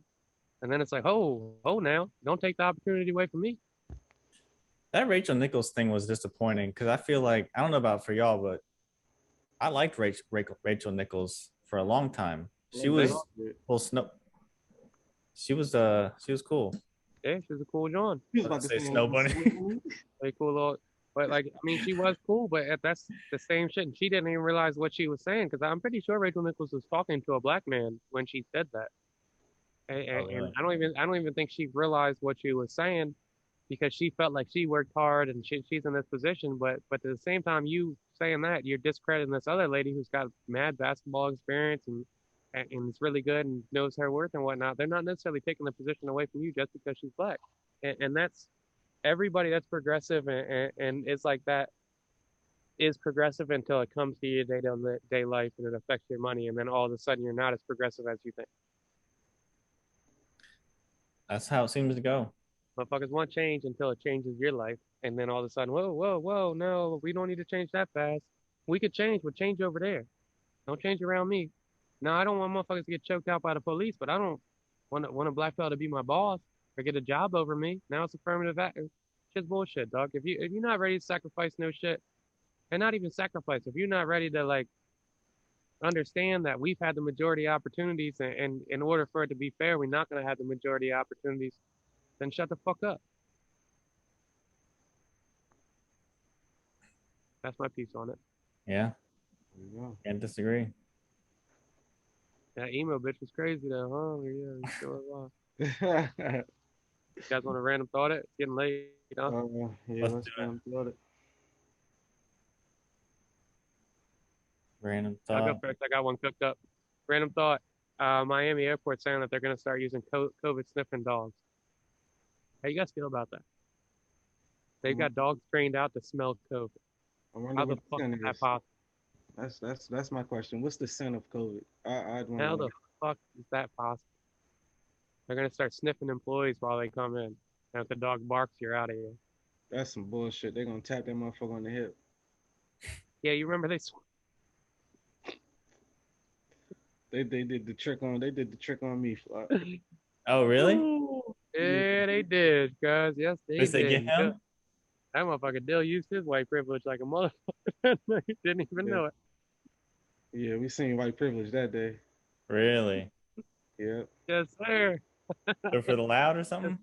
And then it's like, oh, now don't take the opportunity away from me. That Rachel Nichols thing was disappointing because I feel like, I don't know about for y'all, but I liked Rachel Nichols for a long time. She Yeah, we was all did. well, Snow. She was cool. Yeah, she's a cool John. He was I about to say say Snow Bunny. Like cool little, but like I mean, she was cool, but that's the same shit. And she didn't even realize what she was saying, because I'm pretty sure Rachel Nichols was talking to a black man when she said that. Oh, And really? I don't even think she realized what she was saying, because she felt like she worked hard and she's in this position. But at the same time, you saying that, you're discrediting this other lady who's got mad basketball experience and is really good and knows her worth and whatnot. They're not necessarily taking the position away from you just because she's black. And that's everybody that's progressive and is like that is progressive until it comes to your day-to-day life and it affects your money, and then all of a sudden you're not as progressive as you think. That's how it seems to go. Motherfuckers want change until it changes your life, and then all of a sudden, whoa, no, we don't need to change that fast. We could change, but change over there. Don't change around me. No, I don't want motherfuckers to get choked out by the police, but I don't want a black fella to be my boss or get a job over me. Now it's affirmative action. Shit's bullshit, dog. If you're not ready to sacrifice no shit, and not even sacrifice, if you're not ready to like understand that we've had the majority opportunities, and in order for it to be fair, we're not gonna have the majority opportunities, then shut the fuck up. That's my piece on it. Yeah, There you go. can't disagree. That emo bitch was crazy though, huh? Yeah, you sure was. uh, You guys want a random thought? It's getting late, huh? yeah, Let's let's do go it. and flood it. Random I'll go thought. first. I got one cooked up. Random thought. Miami Airport saying that they're going to start using COVID sniffing dogs. How you guys feel about that? They've got dogs trained out to smell COVID. I wonder How the what the fuck sin is that is. possible? That's my question. What's the sin of COVID? I'd want to How know. the fuck is that possible? They're going to start sniffing employees while they come in. And if the dog barks, you're out of here. That's some bullshit. They're gonna tap that motherfucker on the hip. Yeah, you remember They did the trick on me. Oh, really? Yeah, they did, guys. Yes, they Did they did. get him? That motherfucker Dill used his white privilege like a motherfucker. He didn't even Yeah. know it. Yeah, we seen white privilege that day. Really? Yeah. Yes, sir. Go for the loud or something?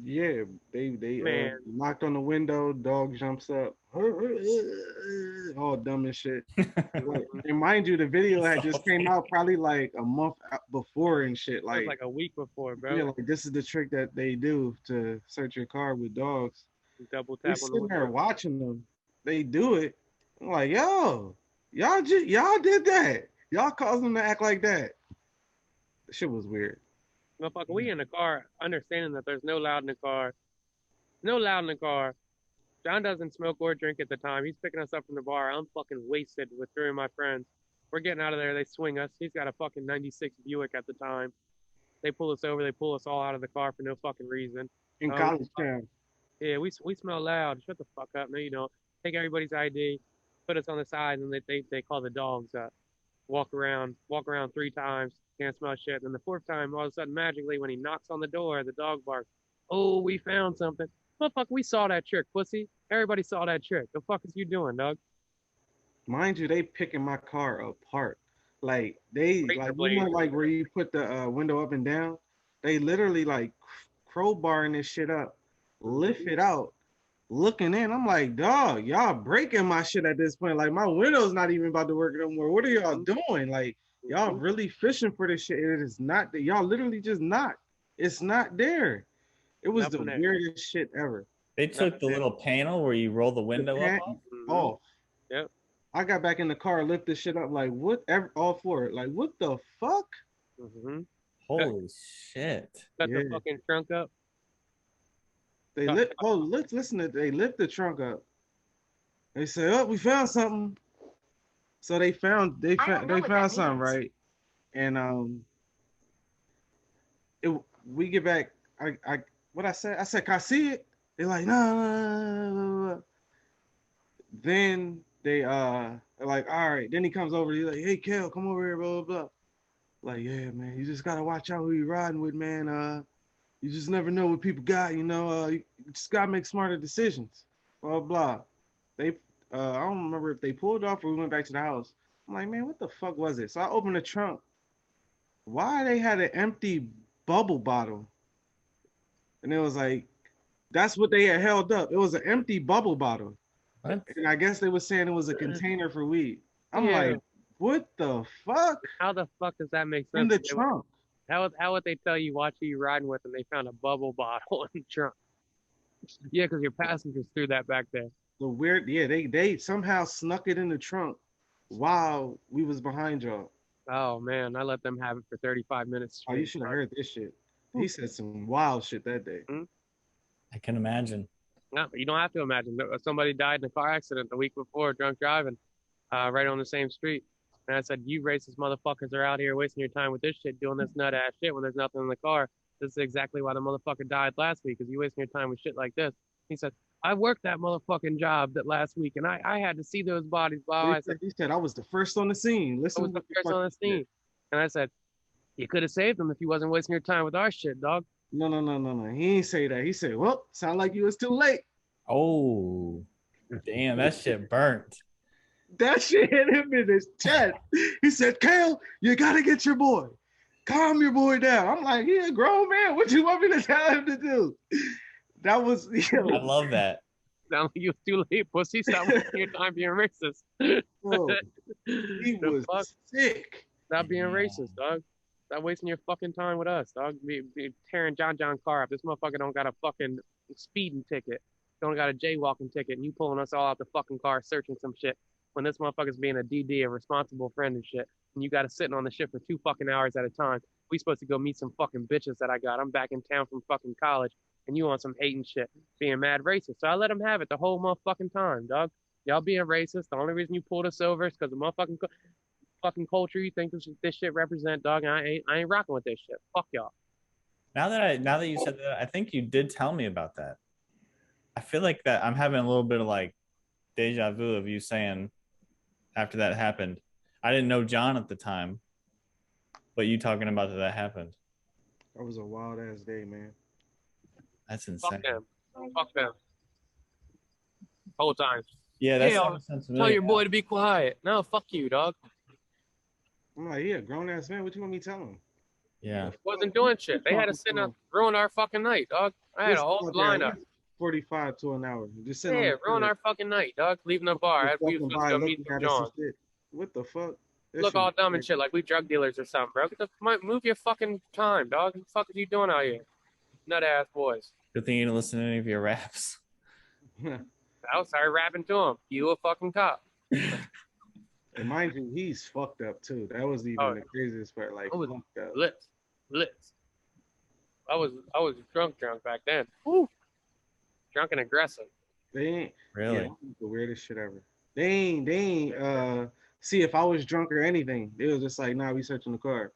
Yeah, they Man. knocked on the window, dog jumps up, all dumb and shit. Like, and mind you, the video had just came out probably like a month before and shit. It was Like, like a week before, bro. yeah, like this is the trick that they do to search your car with dogs. Double We tap on the sitting there window. watching them. They do it. I'm like, yo, y'all did that. Y'all caused them to act like that. The shit was weird. Motherfucker, we in the car, understanding that there's no loud in the car. No loud in the car. John doesn't smoke or drink at the time. He's picking us up from the bar. I'm fucking wasted with three of my friends. We're getting out of there. They swing us. He's got a fucking 96 Buick at the time. They pull us over. They pull us all out of the car for no fucking reason. In college town. Yeah, we smell loud. Shut the fuck up. No, you don't. Take everybody's ID, put us on the side, and they call the dogs. Walk around 3 times. Can't smell shit. And the fourth time, all of a sudden, magically, when he knocks on the door, the dog barks. Oh, we found something. Motherfucker, we saw that trick, pussy. Everybody saw that trick. The fuck is you doing, dog? Mind you, they picking my car apart. Like they Razor like you know blade. like where you put the window up and down. They literally like crowbarring this shit up, lift it out, looking in. I'm like, dog, y'all breaking my shit at this point. Like my window's not even about to work no more. What are y'all doing? Like y'all really fishing for this shit. It is not that y'all literally just not. It's not there. It was Nothing the there. weirdest shit ever. They took the little panel where you roll the window up. Oh, Yep. I got back in the car, lift this shit up, like whatever, all for it. Like what the fuck? Mm-hmm. Holy shit. Cut Yeah. the fucking trunk up. They lift. Oh, listen to. They lift the trunk up. They say, "Oh, we found something." So they found something, right? And we get back. What I said? I said, "Can I see it?" They're like, "No." Then they they're like, "All right." Then he comes over. He's like, "Hey, Kel, come over here." Blah blah blah. Like, yeah, man, you just gotta watch out who you riding with, man. You just never know what people got, you know. You just gotta make smarter decisions. Blah blah. They I don't remember if they pulled off or we went back to the house. I'm like, man, what the fuck was it? So I opened the trunk. Why they had an empty bubble bottle? And it was like, that's what they had held up. It was an empty bubble bottle. What? And I guess they were saying it was a container for weed. I'm Yeah. like, what the fuck? How the fuck does that make sense? In the They would- trunk. How would they tell you watch who you riding with and they found a bubble bottle in the trunk? Yeah, because your passengers threw that back there. The weird, yeah, they somehow snuck it in the trunk while we was behind y'all. Oh man, I let them have it for 35 minutes. Oh, you should have heard this shit. He said some wild shit that day. I can imagine. No, but you don't have to imagine. Somebody died in a car accident the week before, drunk driving, right on the same street. And I said, you racist motherfuckers are out here wasting your time with this shit, doing this nut ass shit when there's nothing in the car. This is exactly why the motherfucker died last week, because you wasting your time with shit like this. He said, I worked that motherfucking job that last week, and I had to see those bodies. Blah. I said, He said I was the first on the scene. I Listen, was to the first on the scene. And I said, you could have saved them if you wasn't wasting your time with our shit, dog. No. He ain't say that. He said, well, sound like you was too late. Oh, damn, that shit burnt. That shit hit him in his chest. He said, Kale, you gotta get your boy. Calm your boy down. I'm like, he a grown man. What you want me to tell him to do? That was, I love that. Sound like you was too late, pussy. Stop wasting your time being racist. bro, he The was fuck? sick. Stop being racist, dog. Stop wasting your fucking time with us, dog. Be tearing John car up. This motherfucker don't got a fucking speeding ticket. Don't got a jaywalking ticket, and you pulling us all out the fucking car searching some shit when this motherfucker's being a DD, a responsible friend and shit. And you got to sitting on the shit for 2 fucking hours at a time. We supposed to go meet some fucking bitches that I got. I'm back in town from fucking college, and you on some hating shit, being mad racist. So I let him have it the whole motherfucking time, dog. Y'all being racist. The only reason you pulled us over is because of motherfucking fucking culture you think this shit represent, dog. And I ain't rocking with this shit. Fuck y'all. Now that you said that, I think you did tell me about that. I feel like that I'm having a little bit of like deja vu of you saying after that happened. I didn't know John at the time, but you talking about that happened. That was a wild ass day, man. That's insane. Fuck them. Fuck them. Whole time. Yeah, that's tell your boy to be quiet. No, fuck you, dog. I'm like, yeah, grown ass man. What you want me to tell him? Yeah. Wasn't doing shit. They had to sit and ruin our fucking night, dog. I had a whole lineup. 45 to an hour. Just ruin our fucking night, dog. Leaving the bar. We was supposed to go meet some John. What the fuck? Look all dumb and shit like we drug dealers or something, bro. Move your fucking time, dog. What the fuck are you doing out here? Nut ass boys. Good thing you didn't listen to any of your raps. I started rapping to him. You a fucking cop. And mind you, he's fucked up too. That was even the craziest part. Like, fucked up. Blitz. I was drunk back then. Woo. Drunk and aggressive. They ain't really the weirdest shit ever. They ain't see if I was drunk or anything. They was just like, nah, we searching the car.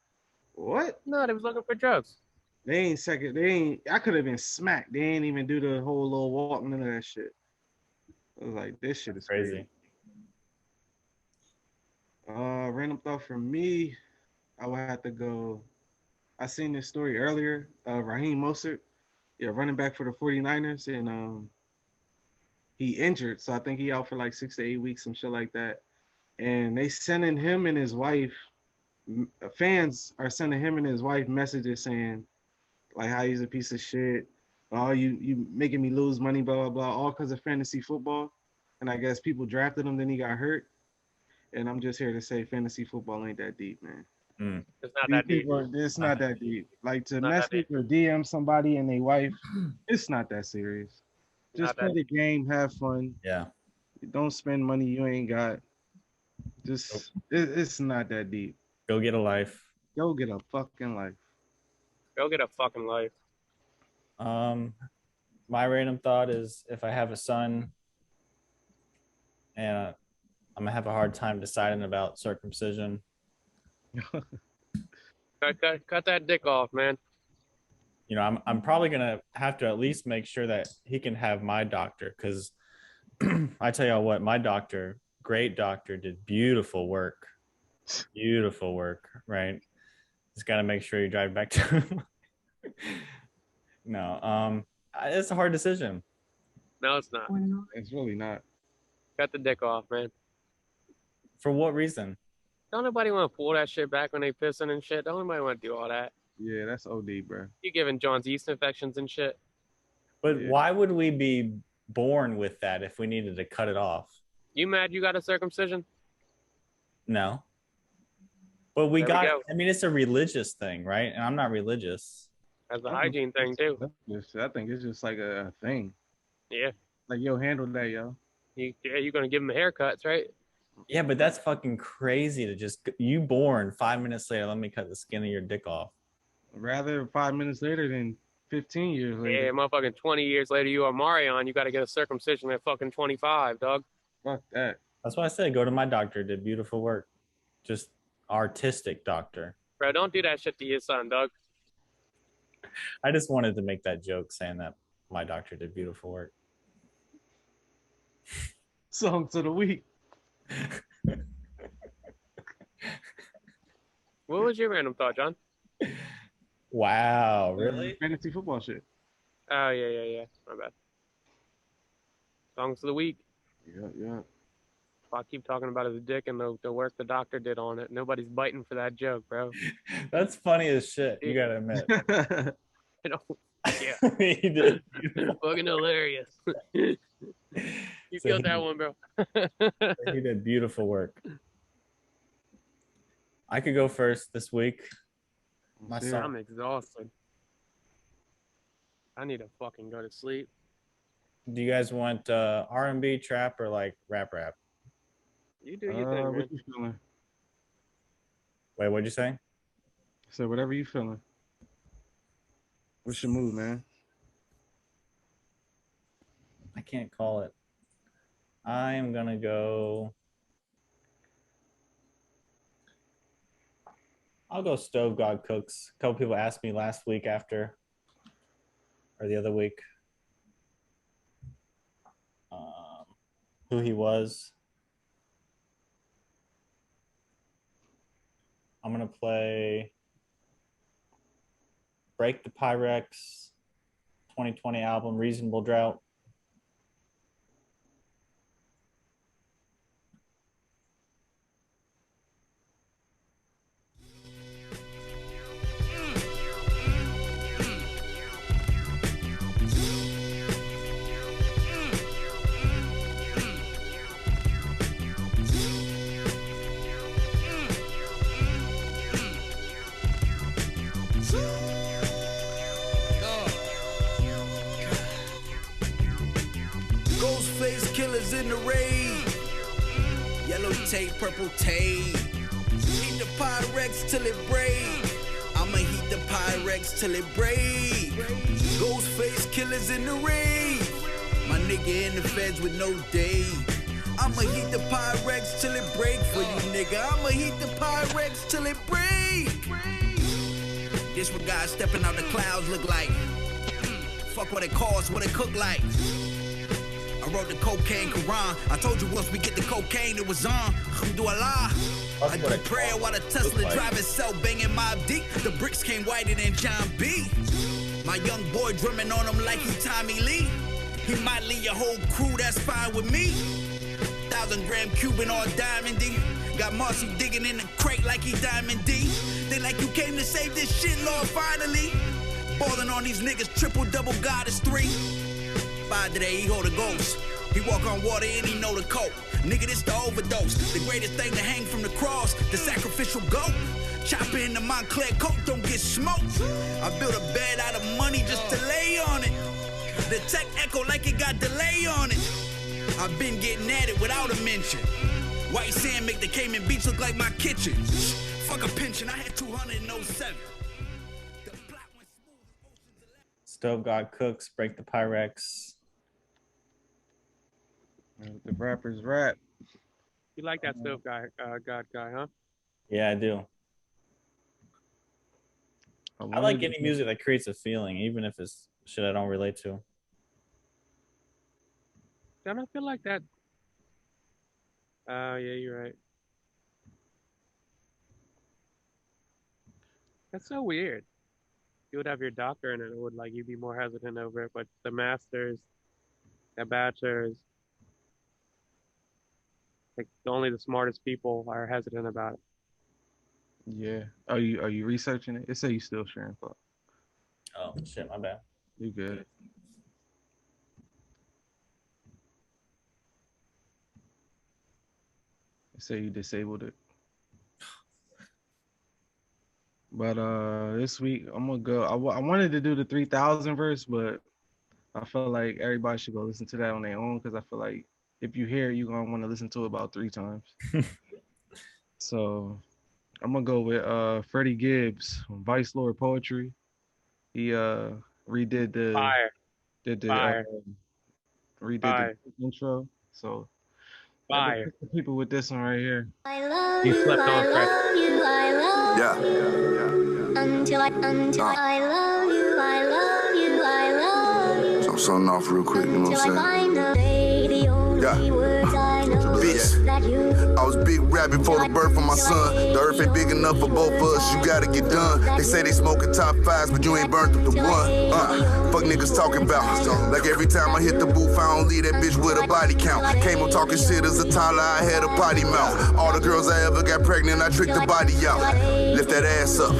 What? No, they was looking for drugs. They ain't second. They ain't. I could have been smacked. They ain't even do the whole little walk, none of that shit. I was like, this shit is crazy. Random thought for me, I would have to go. I seen this story earlier. Raheem Mostert, running back for the 49ers, and he injured, so I think he out for like 6 to 8 weeks, some shit like that. And they sending him and his wife. Fans are sending him and his wife messages saying, like, how he's a piece of shit. Oh, you making me lose money, blah blah blah, all because of fantasy football. And I guess people drafted him, then he got hurt. And I'm just here to say, fantasy football ain't that deep, man. It's not that deep. It's not that deep. Like to message or DM somebody and their wife, it's not that serious. Just play the game, have fun. Yeah. Don't spend money you ain't got. Just it's not that deep. Go get a life. Go get a fucking life. Go get a fucking life. My random thought is if I have a son and I'm gonna have a hard time deciding about circumcision. Cut that dick off, man. You know, I'm probably gonna have to at least make sure that he can have my doctor, because I tell y'all what, my doctor, great doctor, did beautiful work, right? Just gotta make sure you drive back to him. No, it's a hard decision. No, it's not. It's really not. Cut the dick off, man. For what reason? Don't nobody want to pull that shit back when they pissing and shit. Don't nobody want to do all that. Yeah, that's OD, bro. You giving John's yeast infections and shit. But why would we be born with that if we needed to cut it off? You mad you got a circumcision? No. But we I mean, it's a religious thing, right? And I'm not religious. That's a hygiene thing, too. I think it's just like a thing. Yeah. Like, yo, handle that, yo. You're going to give him haircuts, right? Yeah, but that's fucking crazy to just, you born 5 minutes later, let me cut the skin of your dick off. Rather 5 minutes later than 15 years later. Yeah, motherfucking 20 years later, you are Marion, you got to get a circumcision at fucking 25, dog. Fuck that. That's why I said go to my doctor, did beautiful work. Just artistic doctor. Bro, don't do that shit to your son, dog. I just wanted to make that joke saying that my doctor did beautiful work. Song to the week. What was your random thought, John? Wow, really? Fantasy football shit. Oh, yeah. My bad. Songs of the week. Yeah. I keep talking about his dick and the work the doctor did on it. Nobody's biting for that joke, bro. That's funny as shit. You gotta admit. You know, yeah. He did. Fucking hilarious. You killed that one, bro. He did beautiful work. I could go first this week. My Let's hear it. song. I'm exhausted. I need to fucking go to sleep. Do you guys want R&B, trap, or like rap? You do your thing, man. What you feeling? Wait, what'd you say? So whatever you feeling. What's your mood, man? I can't call it. I am gonna go. I'll go Stove God Cooks. A couple people asked me last week after, or the other week, who he was. I'm gonna play Break the Pyrex 2020 album, Reasonable Drought. Ghostface killers in the raid. Yellow tape, purple tape. Heat the Pyrex till it break. I'ma heat the Pyrex till it break. Ghostface killers in the raid. My nigga in the feds with no day. I'ma heat the Pyrex till it break for you, nigga. I'ma heat the Pyrex till it break. This what guys stepping out the clouds look like. Fuck what it costs, what it cook like. I wrote the cocaine Quran. I told you once we get the cocaine, it was on. Alhamdulillah. I do prayer while the Tesla drive itself, banging Mob Deep. The bricks came whiter than John B. My young boy drumming on him like he Tommy Lee. He might lead your whole crew, that's fine with me. 1,000-gram Cuban all diamondy. Got Marcy digging in the crate like he Diamond D. They like you came to save this shit, Lord, finally. Balling on these niggas, triple, double, God is 3. 5 today, he hold a ghost. He walk on water and he know the coke. Nigga, this the overdose. The greatest thing to hang from the cross, the sacrificial goat. Chopper in the Montclair coat, don't get smoked. I built a bed out of money just to lay on it. The tech echo like it got delay on it. I've been getting at it without a mention. White sand make the Cayman Beach look like my kitchen. Fuck a pension, I had 207. The plot went smooth. Stove God Cooks, Break the Pyrex. The rappers rap. You like that Stove guy, God guy, huh? Yeah, I do. I like any music that creates a feeling, even if it's shit I don't relate to. Don't I feel like that? Oh, yeah, you're right. That's so weird. You would have your doctor and it would like you'd be more hesitant over it, but the masters, the bachelors, like only the smartest people are hesitant about it. Yeah. Are you researching it? It say you still sharing fuck. Oh shit, my bad. You good. It say you disabled it. But this week I'm gonna go. I wanted to do the 3,000 verse, but I feel like everybody should go listen to that on their own because I feel like if you hear it, you're gonna want to listen to it about 3 times. So I'm gonna go with Freddie Gibbs, Vice Lord Poetry. He redid the Fire. redid Fire. the intro. So Fire. people with this one right here. I love You you, slept I on, Fred. love you, I love Yeah. you. Until I love you, I love you, I love you. So I'm starting off real quick, you know what Until I I'm saying? find the day, the only words I know Bitch. that you. I was big rap before the birth of my son. The earth ain't big enough for both of us, you gotta get done. They say they smoking top 5s, but you ain't burnt up the one. Fuck niggas talking about. Like every time I hit the booth, I don't leave that bitch with a body count. Came up talking shit as a toddler, I had a potty mouth. All the girls I ever got pregnant, I tricked the body out. Lift that ass up,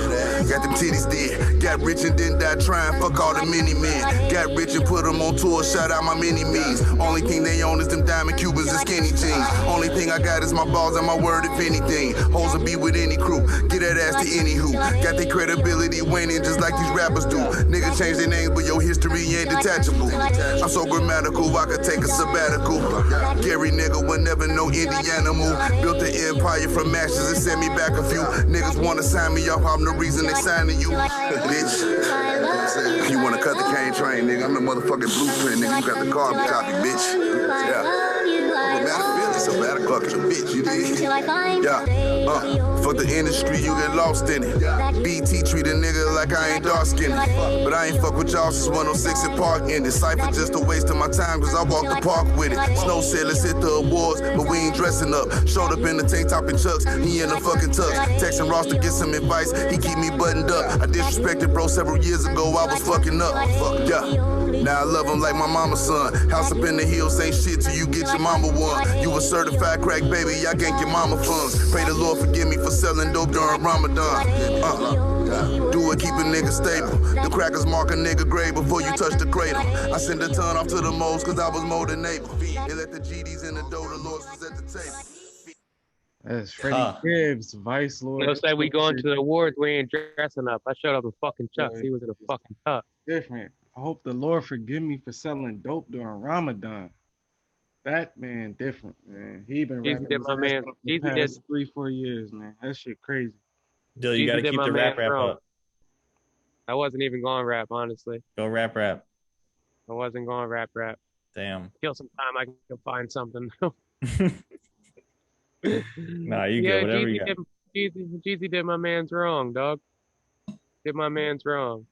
got them titties dead. Got rich and didn't die trying, fuck all the mini men. Got rich and put them on tour, shout out my mini me's. Only thing they own is them diamond Cubans and skinny jeans. Only thing I got is my balls and my word if anything. Hoes will be with any crew, get that ass to any who. Got their credibility waning just like these rappers do. Niggas change their names, but your history ain't detachable. I'm so grammatical, I could take a sabbatical. Gary nigga will never know Indiana move. Built an empire from ashes and sent me back a few. Niggas wanna sign me up, I'm the reason they signing you. Bitch, you wanna cut the cane train, nigga? I'm the motherfucking blueprint, nigga. You got the carbon copy, bitch. Yeah. Fucking bitch, you dig? Yeah. For the industry, you get lost in it. BT treat a nigga like I ain't dark skinned. But I ain't fuck with y'all since 106 and Park ended. Cypher just a waste of my time, cause I walked the park with it. Snow said, let's hit the awards, but we ain't dressing up. Showed up in the tank top and chucks, he in the fucking tux. Texting Ross to get some advice, he keep me buttoned up. I disrespected bro several years ago, I was fucking up. Yeah. Now I love him like my mama's son. House up in the hills, ain't shit till you get your mama one. You a certified crack baby, I can't get mama funds. Pray the Lord forgive me for selling dope during Ramadan. Do it, keep a nigga stable. The crackers mark a nigga grave before you touch the cradle. I send a ton off to the moles cause I was more than able. They let the GDs in the door, the Lords was at the table. That's Freddie Gibbs, Vice Lord. You know, say we going to the awards, we ain't dressing up. I showed up in fucking chucks. He was in a fucking tux. Different. I hope the Lord forgive me for selling dope during Ramadan. That man different, man. He been Jeezy rapping did my man. the Jeezy past did 3-4 years, man. That shit crazy. Dill, you Jeezy gotta did keep my the man rap wrong. up. I wasn't even going rap, honestly. Go rap. I wasn't going rap. Damn. Kill some time, I can find something. Nah, you go. Whatever you got. Jeezy did my man's wrong, dog. Did my man's wrong.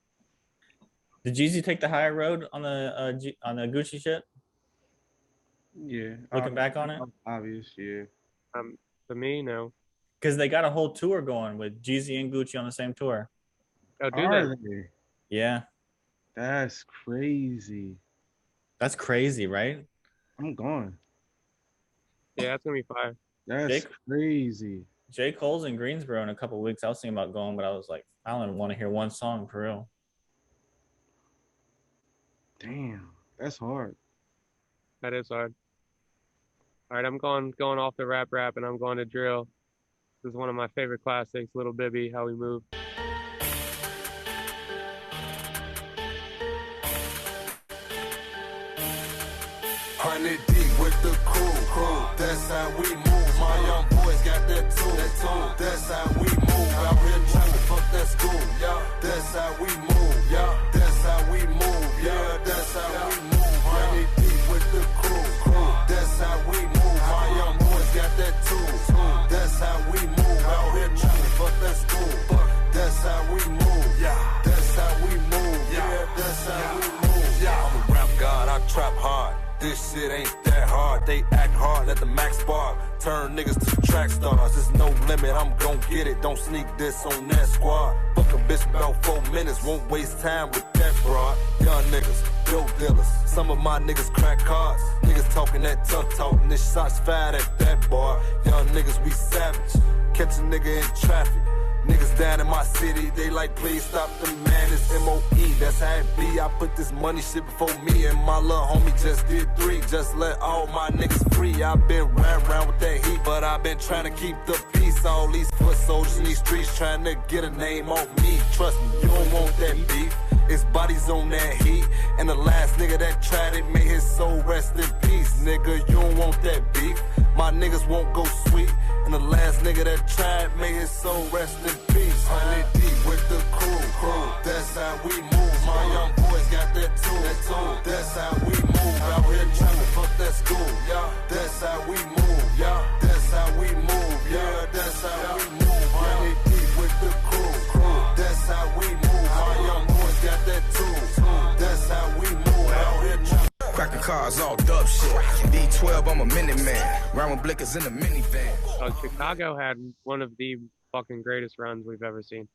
Did Jeezy take the higher road on the Gucci shit? Yeah. Looking back on it? Obvious, yeah. To me, no. Because they got a whole tour going with Jeezy and Gucci on the same tour. Oh, do Are they? they? Yeah. That's crazy. That's crazy, right? I'm gone. Yeah, that's gonna be fire. That's crazy. J. Cole's in Greensboro in a couple of weeks. I was thinking about going, but I was like, I don't want to hear one song for real. Damn, that's hard. That is hard. All right, I'm going off the rap, and I'm going to drill. This is one of my favorite classics, Little Bibby, How We Move. 100 deep with the crew. That's how we move. My young boys got that tool. That's how we move. Out here trying to fuck that school. That's how we move. That's how we move. Yeah, that's how we move. 100 deep with the crew. That's how we move. My young boys got that tool. That's how we move. Out here trying to fuck that school. That's how we move. That's how we move. Yeah, that's how we move. I'm a rap god, I trap hard. This shit ain't that hard. They act hard, let the max spark. Turn niggas to track stars. There's no limit, I'm gon' get it. Don't sneak this on that squad. Fuck a bitch about 4 minutes. Won't waste time with that broad. Young niggas, dope dealers. Some of my niggas crack cards. Niggas talking that tough talk. And this shots fired at that bar. Young niggas, we savage. Catch a nigga in traffic. Niggas down in my city, they like, please stop the man, it's M.O.E. That's how it be, I put this money shit before me and my little homie just did 3. Just let all my niggas free, I been round with that heat, but I been trying to keep the peace. All these foot soldiers in these streets trying to get a name off me. Trust me, you don't want that beef. It's bodies on that heat, and the last nigga that tried it, may his soul rest in peace. Nigga, you don't want that beef. My niggas won't go sweet, and the last nigga that tried, may his soul rest in peace. 100 deep with the crew. That's how we move. My young boys got that tool. That's how we move. Out here trying to fuck that school. That's how we move. That's how we move. Yeah, that's how we move. 100 deep with the crew. That's how we move. My young boys got that tool. That's how we move. Out here trying to cracking cars, all dub shit. D12, I'm a Minuteman. Round with blickers in the minivan. Chicago had one of the fucking greatest runs we've ever seen.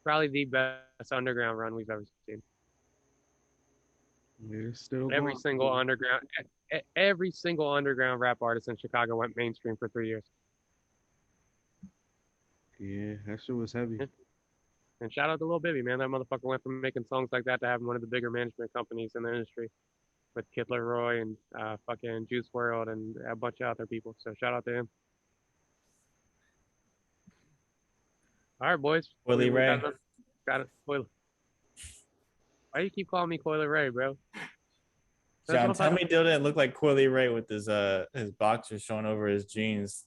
Probably the best underground run we've ever seen. Yeah, still Every going. single underground rap artist in Chicago went mainstream for 3 years. Yeah, that shit was heavy. And shout out to Lil Bibby, man. That motherfucker went from making songs like that to having one of the bigger management companies in the industry. with Kid Leroy and fucking Juice WRLD and a bunch of other people. So shout out to him. All right, boys. Willie We Ray. Got it. Why do you keep calling me Coily Ray, bro? John, tell me Dill didn't look like Coily Ray with his boxers showing over his jeans.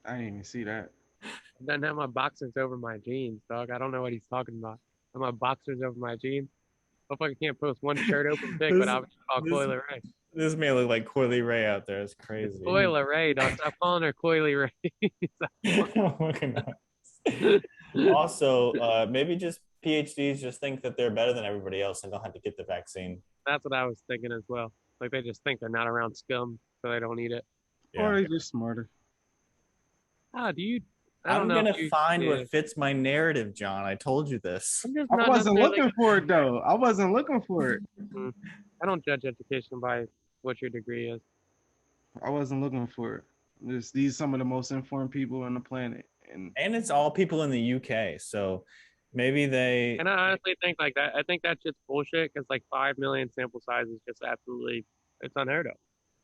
I didn't even see that. I don't have my boxers over my jeans, dog. I don't know what he's talking about. I have my boxers over my jeans. Hopefully I can't post one shirt open pic, but I'll just call Coily Ray. This man look like Coily Ray out there. It's crazy. Coily Ray, dog. Stop calling her Coily Ray. Also, maybe just PhDs just think that they're better than everybody else and don't have to get the vaccine. That's what I was thinking as well. Like they just think they're not around scum, so they don't need it. Or they just smarter. Ah, do you? I'm gonna find what fits my narrative, John. I told you this. I wasn't looking for it though. I wasn't looking for it. I don't judge education by what your degree is. I wasn't looking for it. These some of the most informed people on the planet, and it's all people in the UK. So maybe they. And I honestly think like that. I think that's just bullshit because like 5 million sample size is just absolutely it's unheard of.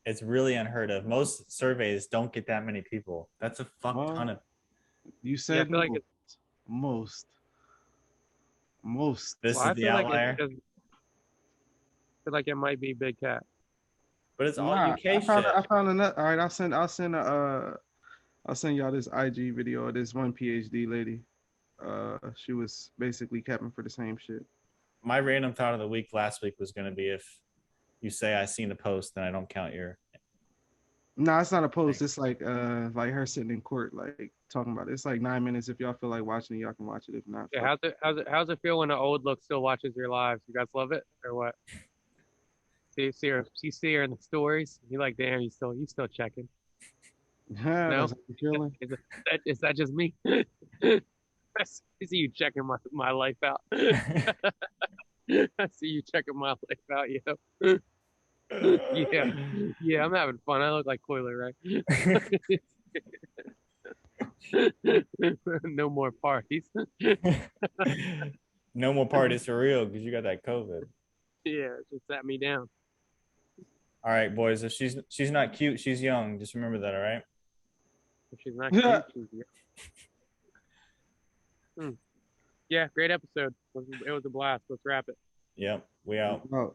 It's really unheard of. Most surveys don't get that many people. That's a fuck ton of. You said I feel like most. This is the outlier. I feel like it might be Big Cat. But it's all UK shit. I found another. All right, I'll send y'all this IG video of this one PhD lady. She was basically capping for the same shit. My random thought of the week last week was going to be if you say I seen a post, then I don't count your. No, it's not a post. It's like her sitting in court, like talking about it. It's like 9 minutes. If y'all feel like watching it, y'all can watch it. If not, yeah. How's it feel when an old look still watches your lives? You guys love it or what? See her in the stories. You're like, damn, you still checking? No, is that just me? I see you checking my life out. I see you checking my life out, yo. Yeah, I'm having fun. I look like Coily Ray. No more parties. No more parties for real because you got that COVID. Yeah, just sat me down. All right, boys. If she's not cute, she's young. Just remember that, all right? If she's not cute, she's young. Yeah, great episode. It was a blast. Let's wrap it. Yep, we out. Oh.